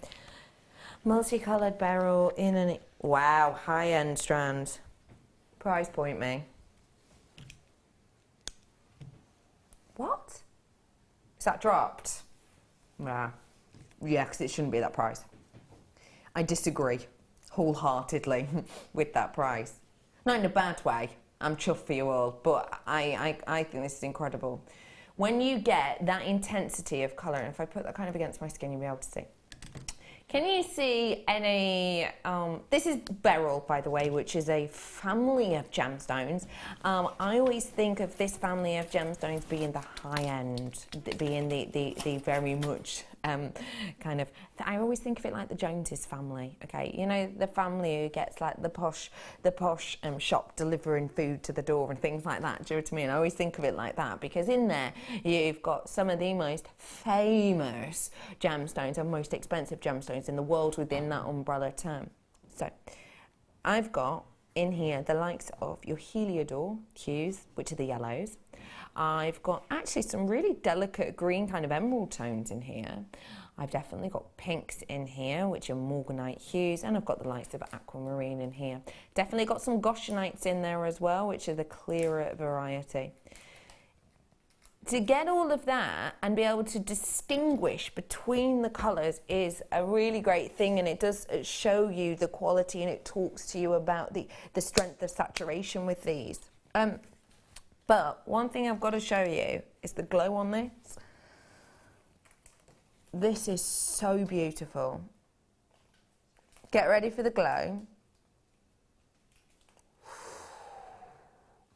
S4: Multicoloured beryl in an... Wow, high-end strand. Price point me. What? Is that dropped? Yeah, because it shouldn't be that price. I disagree wholeheartedly with that price. Not in a bad way. I'm chuffed for you all, but I think this is incredible. When you get that intensity of colour, and if I put that kind of against my skin, you'll be able to see. Can you see any... this is beryl, by the way, which is a family of gemstones. I always think of this family of gemstones being the high end, being the very much kind of... I always think of it like the Joneses family, okay? You know, the family who gets like the posh shop delivering food to the door and things like that. Do you know what I mean? I always think of it like that, because in there you've got some of the most famous gemstones and most expensive gemstones in the world within that umbrella term. So I've got in here the likes of your Heliodor hues, which are the yellows. I've got actually some really delicate green kind of emerald tones in here. I've definitely got pinks in here, which are morganite hues, and I've got the likes of aquamarine in here. Definitely got some goshenites in there as well, which are the clearer variety. To get all of that and be able to distinguish between the colours is a really great thing, and it does show you the quality, and it talks to you about the strength of saturation with these. But one thing I've got to show you is the glow on this. This is so beautiful. Get ready for the glow.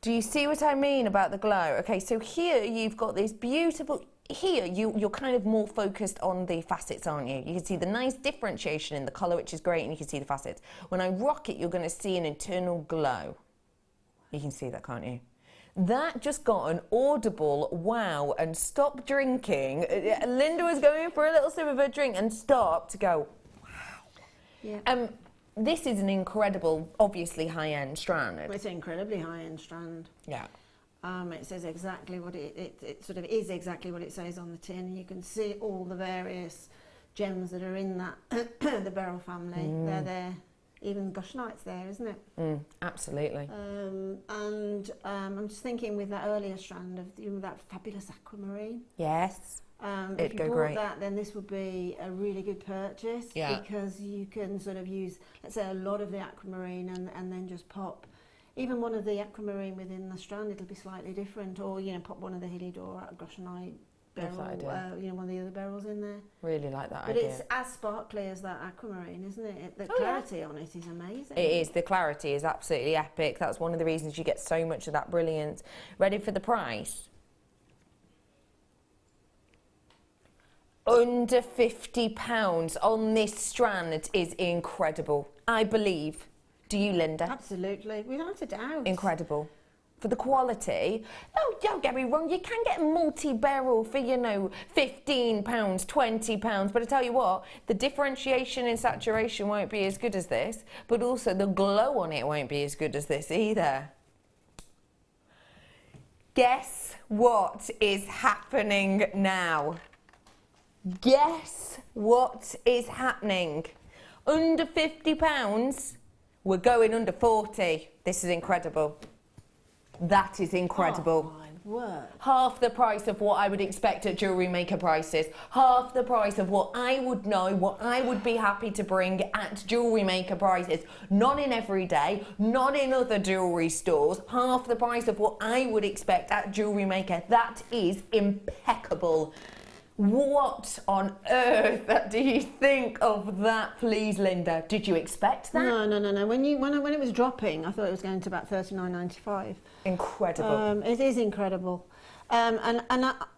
S4: Do you see what I mean about the glow? Okay, so here you've got this beautiful... Here you're kind of more focused on the facets, aren't you? You can see the nice differentiation in the colour, which is great, and you can see the facets. When I rock it, you're going to see an internal glow. You can see that, can't you? That just got an audible wow and stop drinking. Linda was going for a little sip of her drink and stopped to go, wow.
S5: Yeah.
S4: This is an incredible, obviously high-end strand.
S5: It's an incredibly high-end strand.
S4: Yeah.
S5: It says exactly what it sort of is exactly what it says on the tin. You can see all the various gems that are in that the beryl family. They're there. Even Goshenite's there, isn't it?
S4: Absolutely.
S5: I'm just thinking with that earlier strand of that fabulous aquamarine.
S4: Yes.
S5: If you bought that, then this would be a really good purchase.
S4: Yeah.
S5: Because you can sort of use, let's say, a lot of the aquamarine and then just pop even one of the aquamarine within the strand. It'll be slightly different, or pop one of the Hilly Door Goshenite beryl, one of the other beryls in there.
S4: Really like that
S5: but
S4: idea.
S5: But it's as sparkly as that aquamarine, isn't it? The clarity on it is amazing.
S4: It is. The clarity is absolutely epic. That's one of the reasons you get so much of that brilliance. Ready for the price? Under £50 on this strand is incredible. I believe. Do you, Linda?
S5: Absolutely, without a doubt.
S4: Incredible. For the quality, oh, don't get me wrong, you can get multi-beryl for, £15, £20, but I tell you what, the differentiation in saturation won't be as good as this, but also the glow on it won't be as good as this either. Guess what is happening now? Guess what is happening? Under £50, we're going under 40. This is incredible. That is incredible.
S5: Oh, my word.
S4: Half the price of what I would expect at Jewellery Maker prices. Half the price of what I would know, what I would be happy to bring at Jewellery Maker prices. Not in everyday, not in other jewellery stores. Half the price of what I would expect at Jewellery Maker. That is impeccable. What on earth do you think of that, please, Linda? Did you expect that?
S5: No. When it was dropping, I thought it was going to about $39.95.
S4: Incredible.
S5: It is incredible. And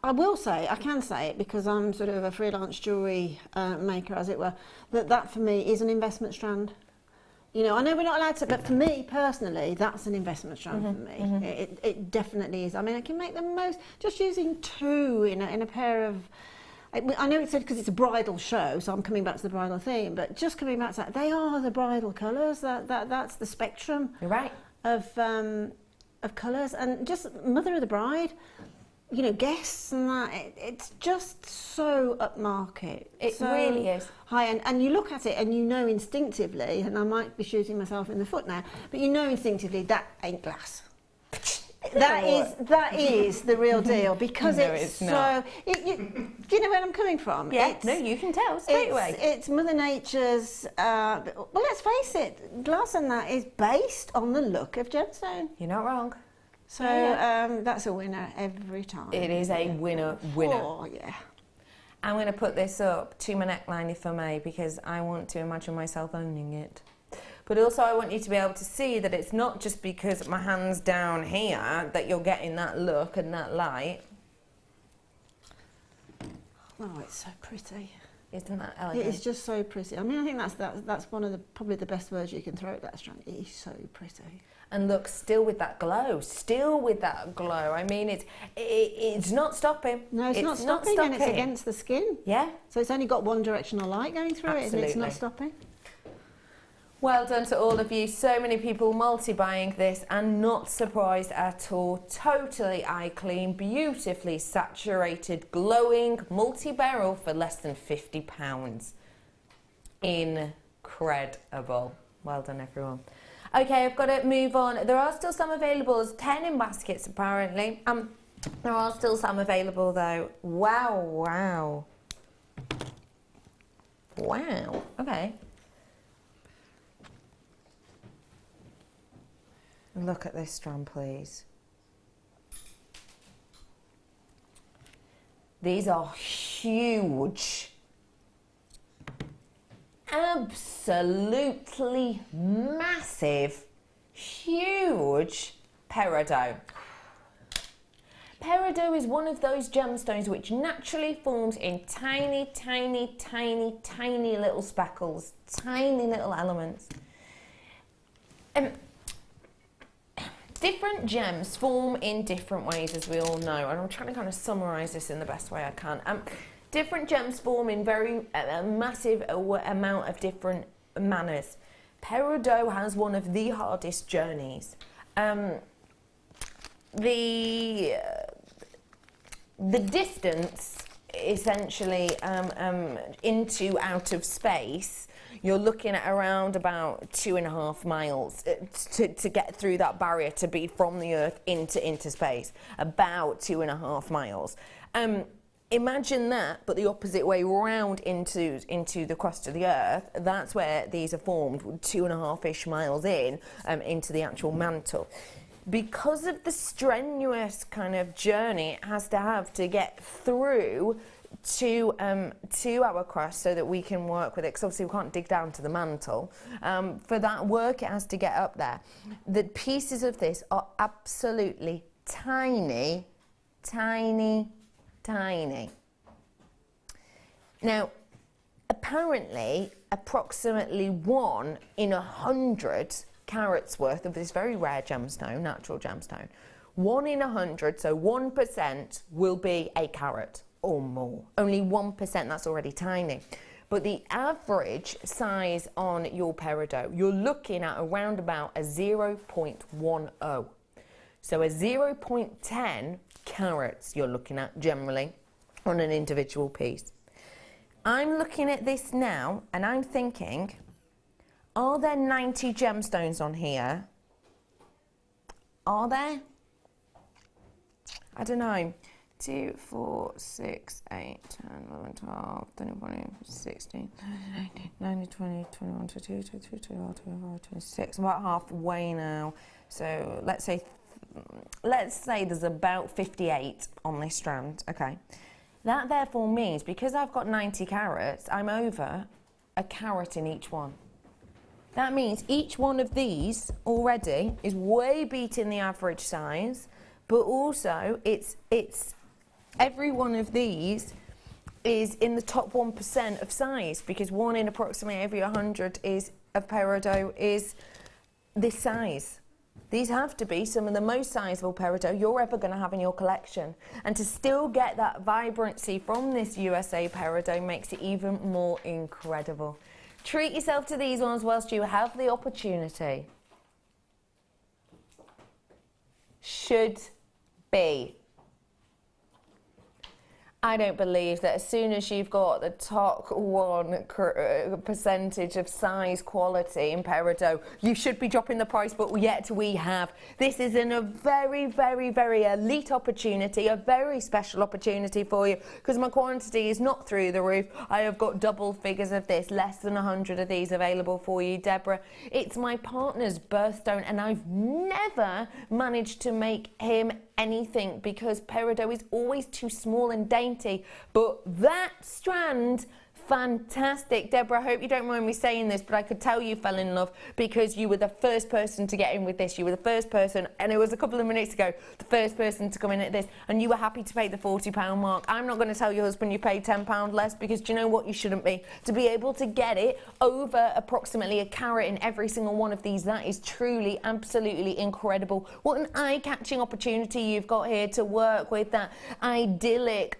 S5: I will say, I can say it because I'm sort of a freelance jewellery maker, as it were, that for me is an investment strand. I know we're not allowed to, but for me personally, that's an investment strand for me. It definitely is. I mean, I can make the most, just using two in a pair of, I know it said because it's a bridal show, so I'm coming back to the bridal theme, but just coming back to that, they are the bridal colours, that's the spectrum.
S4: You're right.
S5: Of colours, and just mother of the bride, guests and that, it's just so upmarket.
S4: It
S5: so
S4: really is.
S5: High end, and you look at it and you know instinctively, and I might be shooting myself in the foot now, but you know instinctively that ain't glass. That is the real deal, because
S4: No,
S5: it's
S4: it's not.
S5: so. Do you know where I'm coming from?
S4: Yeah, no, you can tell straight away.
S5: It's Mother Nature's. Well, let's face it, glass and that is based on the look of gemstone.
S4: You're not wrong.
S5: So that's a winner every time.
S4: It is a winner.
S5: Oh yeah.
S4: I'm going to put this up to my neckline, if I may, because I want to imagine myself owning it. But also I want you to be able to see that it's not just because my hand's down here that you're getting that look and that light.
S5: Oh, it's so pretty.
S4: Isn't that elegant?
S5: It is just so pretty. I mean, I think that's one of probably the best words you can throw at that strand. It is so pretty.
S4: And look, still with that glow. I mean, it's not stopping.
S5: No, it's not stopping, and it's against the skin.
S4: Yeah.
S5: So it's only got one directional light going through it, and it's not
S4: Absolutely.
S5: stopping.
S4: Well done to all of you. So many people multi-buying this and not surprised at all. Totally eye clean, beautifully saturated, glowing, multi-beryl for less than £50. Incredible. Well done, everyone. Okay, I've got to move on. There are still some available. There's 10 in baskets, apparently. There are still some available, though. Wow. Okay. Look at this strand, please. These are huge. Absolutely massive, huge peridot. Peridot is one of those gemstones which naturally forms in tiny, tiny, tiny, tiny little speckles, tiny little elements. Different gems form in different ways, as we all know, and I'm trying to kind of summarise this in the best way I can. Different gems form in a massive amount of different manners. Peridot has one of the hardest journeys. The distance, essentially, into out of space, you're looking at around about 2.5 miles to get through that barrier, to be from the Earth into space. About 2.5 miles. Imagine that, but the opposite way round into the crust of the Earth. That's where these are formed, 2.5-ish miles into the actual mantle. Because of the strenuous kind of journey it has to have to get through to our crust, so that we can work with it, because obviously we can't dig down to the mantle. For that work, it has to get up there. The pieces of this are absolutely tiny, tiny, tiny. Now, apparently, approximately 1 in 100 carats worth of this very rare gemstone, natural gemstone, 1 in 100, so 1% will be a carat or more. Only 1%, that's already tiny. But the average size on your peridot, you're looking at around about a 0.10. So a 0.10 carats you're looking at generally on an individual piece. I'm looking at this now and I'm thinking, are there 90 gemstones on here? Are there? I don't know. 2, 4, 6, 8, 10, 11, 12, 13, 14, 16, 19, 20, 21, 22, 23, 24, 25, 26. I'm about halfway now. So let's say there's about 58 on this strand. Okay. That therefore means, because I've got 90 carats, I'm over a carat in each one. That means each one of these already is way beating the average size, but also it's every one of these is in the top 1% of size, because 1 in approximately every 100 of peridot is this size. These have to be some of the most sizable peridot you're ever going to have in your collection. And to still get that vibrancy from this USA peridot makes it even more incredible. Treat yourself to these ones whilst you have the opportunity. Should be. I don't believe that as soon as you've got the top 1% of size quality in peridot, you should be dropping the price, but yet we have. This is a very, very, very elite opportunity, a very special opportunity for you, because my quantity is not through the roof. I have got double figures of this, less than 100 of these available for you, Deborah. It's my partner's birthstone, and I've never managed to make him anything, because peridot is always too small and dainty. But that strand, fantastic. Deborah, I hope you don't mind me saying this, but I could tell you fell in love because you were the first person to get in with this. You were the first person, and it was a couple of minutes ago, the first person to come in at this, and you were happy to pay the £40 mark. I'm not going to tell your husband you paid £10 less, because do you know what? You shouldn't be. To be able to get it over approximately a carat in every single one of these, that is truly, absolutely incredible. What an eye-catching opportunity you've got here to work with that idyllic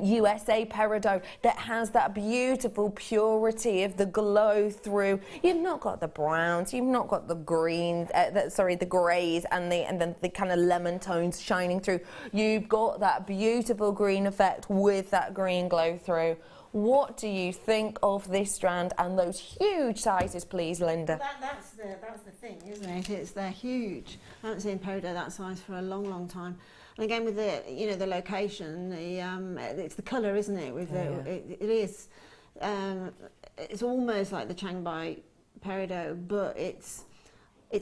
S4: USA peridot that has that beautiful purity of the glow through. You've not got the browns, you've not got the greens, the greys and then the kind of lemon tones shining through. You've got that beautiful green effect with that green glow through. What do you think of this strand and those huge sizes, please, Linda?
S5: That's the thing, isn't it? They're huge. I haven't seen peridot that size for a long, long time. And again, with the location, it's the colour, isn't it? It is. It's almost like the Changbai peridot, but it's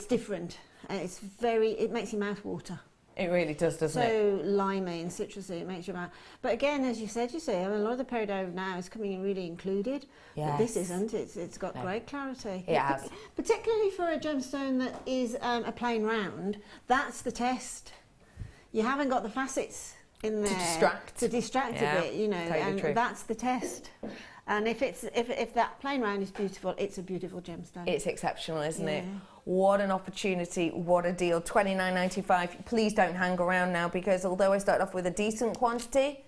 S5: different. It makes your mouth water.
S4: It really does, doesn't it?
S5: So limey and citrusy, it makes your mouth. But again, as you said, a lot of the peridot now is coming in really included. Yes. But this isn't. It's got great clarity.
S4: It has.
S5: Particularly for a gemstone that is a plain round, that's the test. You haven't got the facets in there
S4: to distract
S5: a bit,
S4: totally
S5: and
S4: true.
S5: that's the test. And if that plain round is beautiful, it's a beautiful gemstone.
S4: It's exceptional, isn't it? What an opportunity, what a deal. $29.95. Please don't hang around now, because although I started off with a decent quantity,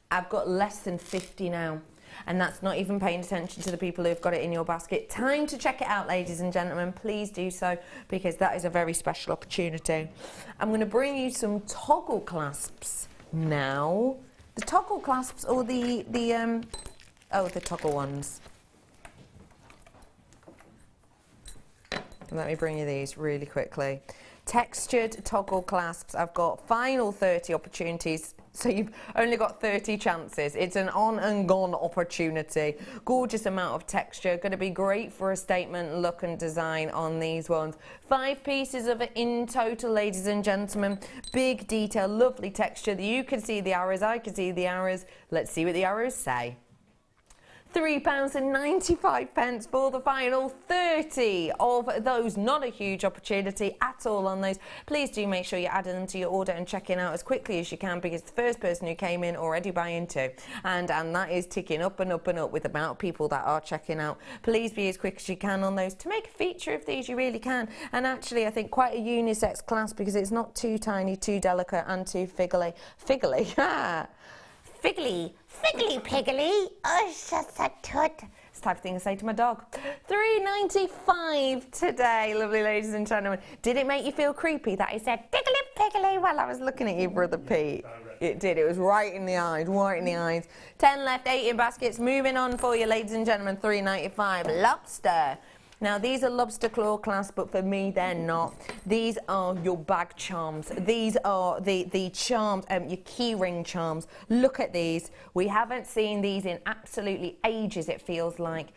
S4: I've got less than 50 now. And that's not even paying attention to the people who've got it in your basket. Time to check it out, ladies and gentlemen. Please do so, because that is a very special opportunity. I'm going to bring you some toggle clasps now. The toggle clasps, or the toggle ones. Let me bring you these really quickly. Textured toggle clasps. I've got final 30 opportunities, so you've only got 30 chances. It's an on and gone opportunity. Gorgeous amount of texture. Going to be great for a statement look and design on these ones. 5 pieces of it in total, ladies and gentlemen. Big detail, lovely texture. You can see the arrows, I can see the arrows. Let's see what the arrows say. £3.95 for the final 30 of those. Not a huge opportunity at all on those. Please do make sure you're adding them to your order and checking out as quickly as you can, because the first person who came in already buying 2, and that is ticking up and up and up with the amount of people that are checking out. Please be as quick as you can on those. To make a feature of these, you really can. And actually, I think quite a unisex class, because it's not too tiny, too delicate and too figgly. Figgly, piggly, oh, such a toot. It's the type of thing I say to my dog. $3.95 today, lovely ladies and gentlemen. Did it make you feel creepy that I said piggly, piggly while I was looking at you, Brother Pete? It did, it was right in the eyes, right in the eyes. 10 left, 8 in baskets. Moving on for you, ladies and gentlemen, $3.95. Lobster. Now, these are lobster claw clasps, but for me, they're not. These are your bag charms. These are the charms, your key ring charms. Look at these. We haven't seen these in absolutely ages, it feels like.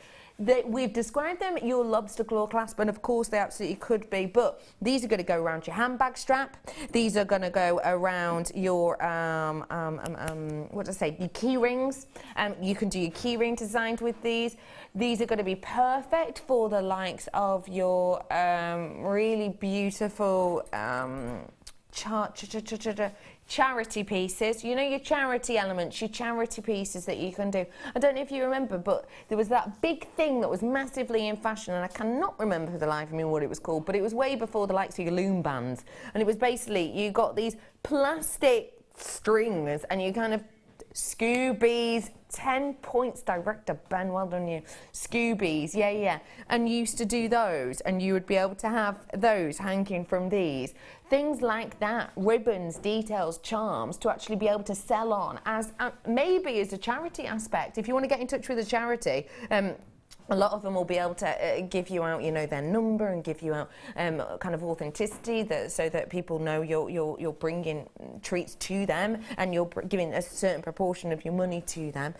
S4: We've described them your lobster claw clasp, and of course they absolutely could be, but these are going to go around your handbag strap. These are going to go around your your key rings. You can do your key ring designs with these. These are going to be perfect for the likes of your really beautiful charity pieces. You know, your charity elements, your charity pieces that you can do. I don't know if you remember, but there was that big thing that was massively in fashion, and I cannot remember for the life of me what it was called, but it was way before the likes of your loom bands. And it was basically, you got these plastic strings and you kind of Scoobies, 10 points, Director Ben, well done you. Scoobies, yeah. And you used to do those, and you would be able to have those hanging from these. Things like that, ribbons, details, charms, to actually be able to sell on as maybe as a charity aspect. If you want to get in touch with a charity, a lot of them will be able to give you out, you know, their number and give you out kind of authenticity, so that people know you're bringing treats to them and you're giving a certain proportion of your money to them.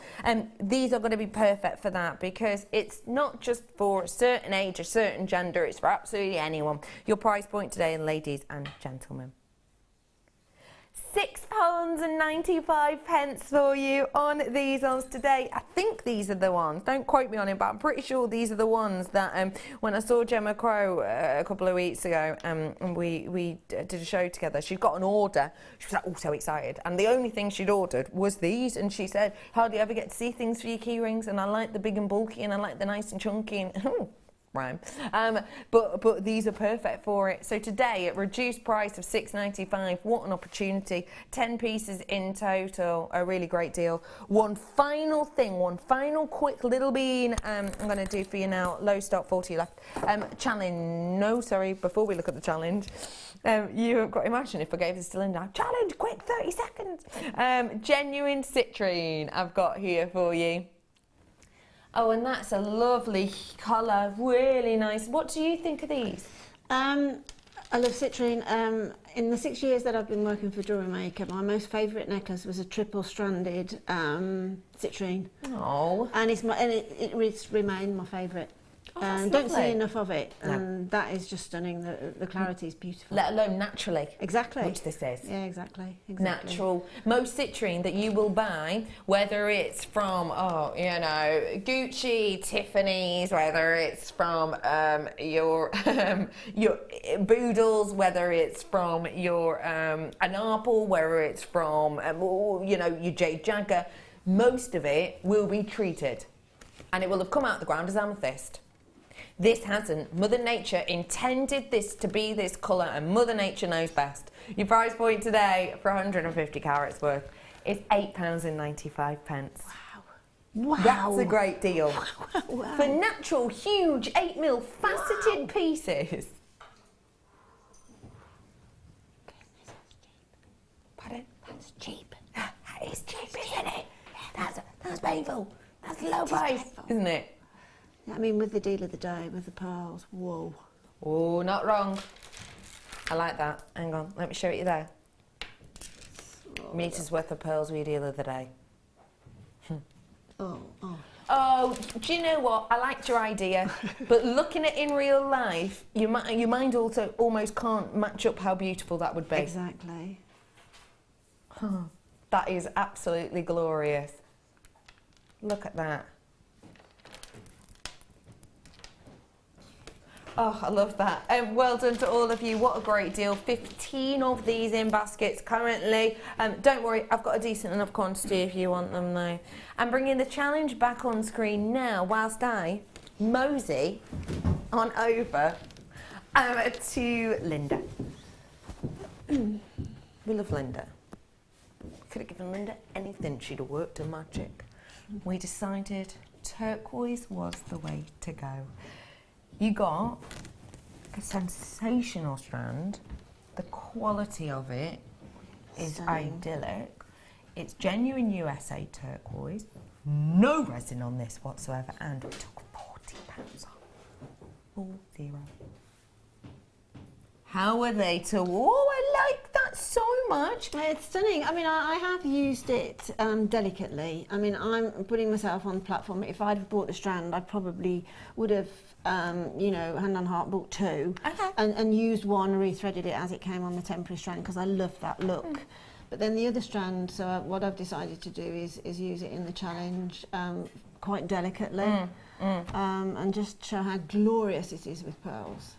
S4: These are going to be perfect for that, because it's not just for a certain age, a certain gender, it's for absolutely anyone. Your price point today, ladies and gentlemen, £6.95 for you on these ones today. I think these are the ones, don't quote me on it, but I'm pretty sure these are the ones that when I saw Gemma Crow a couple of weeks ago, and we did a show together, she'd got an order. She was like, oh, so excited, and the only thing she'd ordered was these, and she said, hardly ever get to see things for your key rings, and I like the big and bulky, and I like the nice and chunky, and rhyme. But these are perfect for it. So today, at reduced price of $6.95, what an opportunity. 10 pieces in total, a really great deal. One final thing, one final quick little bean I'm going to do for you now. Low stock, 40 left. Before we look at the challenge, you've got to imagine if I gave this to Linda. Challenge, quick, 30 seconds. Genuine citrine I've got here for you. Oh, and that's a lovely colour, really nice. What do you think of these?
S5: I love citrine. In the 6 years that I've been working for Jewellery Maker, my most favourite necklace was a triple-stranded citrine.
S4: Oh.
S5: And it's remained my favourite.
S4: Oh,
S5: don't see enough of it, and that is just stunning. The clarity is beautiful.
S4: Let alone naturally.
S5: Exactly.
S4: Which this is.
S5: Yeah, exactly.
S4: Natural. Most citrine that you will buy, whether it's from, Gucci, Tiffany's, whether it's from your Boodles, whether it's from your Anarple, whether it's from, your Jade Jagger, most of it will be treated. and it will have come out the ground as amethyst. This hasn't. Mother Nature intended this to be this colour, and Mother Nature knows best. Your price point today for 150 carats worth is £8.95.
S5: Wow.
S4: That's a great deal.
S5: Wow.
S4: For natural, huge 8mm faceted pieces. Pardon? That's cheap. That is cheap, isn't it? That's painful. That's low price, isn't it?
S5: I mean, with the deal of the day, with the pearls, whoa.
S4: Oh, not wrong. I like that. Hang on, let me show it you there. Meters worth of pearls with your deal of the day. Oh, do you know what? I liked your idea, but looking at it in real life, your mind also almost can't match up how beautiful that would be.
S5: Exactly.
S4: That is absolutely glorious. Look at that. Oh, I love that. Well done to all of you. What a great deal. 15 of these in baskets currently. Don't worry, I've got a decent enough quantity if you want them though. I'm bringing the challenge back on screen now whilst I mosey on over to Linda. We love Linda. Could have given Linda anything. She'd have worked her magic. We decided turquoise was the way to go. You got a sensational strand. The quality of it is idyllic. It's genuine USA turquoise. No resin on this whatsoever, and we took £40 off. 40. How are they to? Oh, I like that so much.
S5: It's stunning. I mean, I have used it delicately. I mean, I'm putting myself on the platform. If I'd bought the strand, I probably would have, you know, hand on heart, bought two, and used one, rethreaded it as it came on the temporary strand because I love that look. But then the other strand, so what I've decided to do is use it in the challenge quite delicately, and just show how glorious it is with pearls.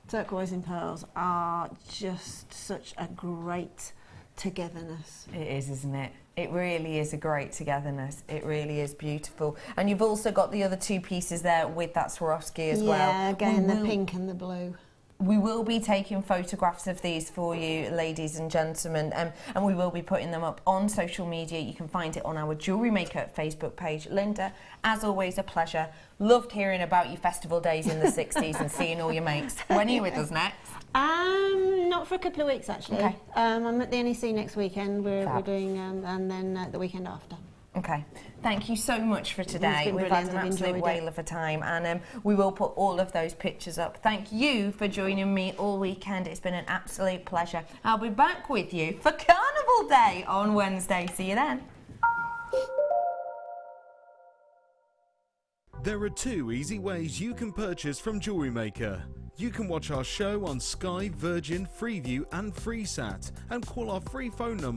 S5: Turquoise and pearls are just such a great togetherness.
S4: It is, isn't it? It really is a great togetherness. It really is beautiful. And you've also got the other two pieces there with that Swarovski as well.
S5: Yeah, again, the pink and the blue.
S4: We will be taking photographs of these for you, ladies and gentlemen, and we will be putting them up on social media. You can find it on our Jewellery Maker Facebook page. Linda, as always, a pleasure. Loved hearing about your festival days in the 60s and seeing all your mates. When are you with us next?
S5: Not for a couple of weeks, actually.
S4: Okay.
S5: I'm at the NEC next weekend. We're doing, and then the weekend after.
S4: Okay, thank you so much for today.
S5: We've
S4: had an absolute whale of a time, and we will put all of those pictures up. Thank you for joining me all weekend. It's been an absolute pleasure. I'll be back with you for Carnival Day on Wednesday. See you then.
S3: There are two easy ways you can purchase from Jewellery Maker. You can watch our show on Sky, Virgin, Freeview and Freesat and call our free phone number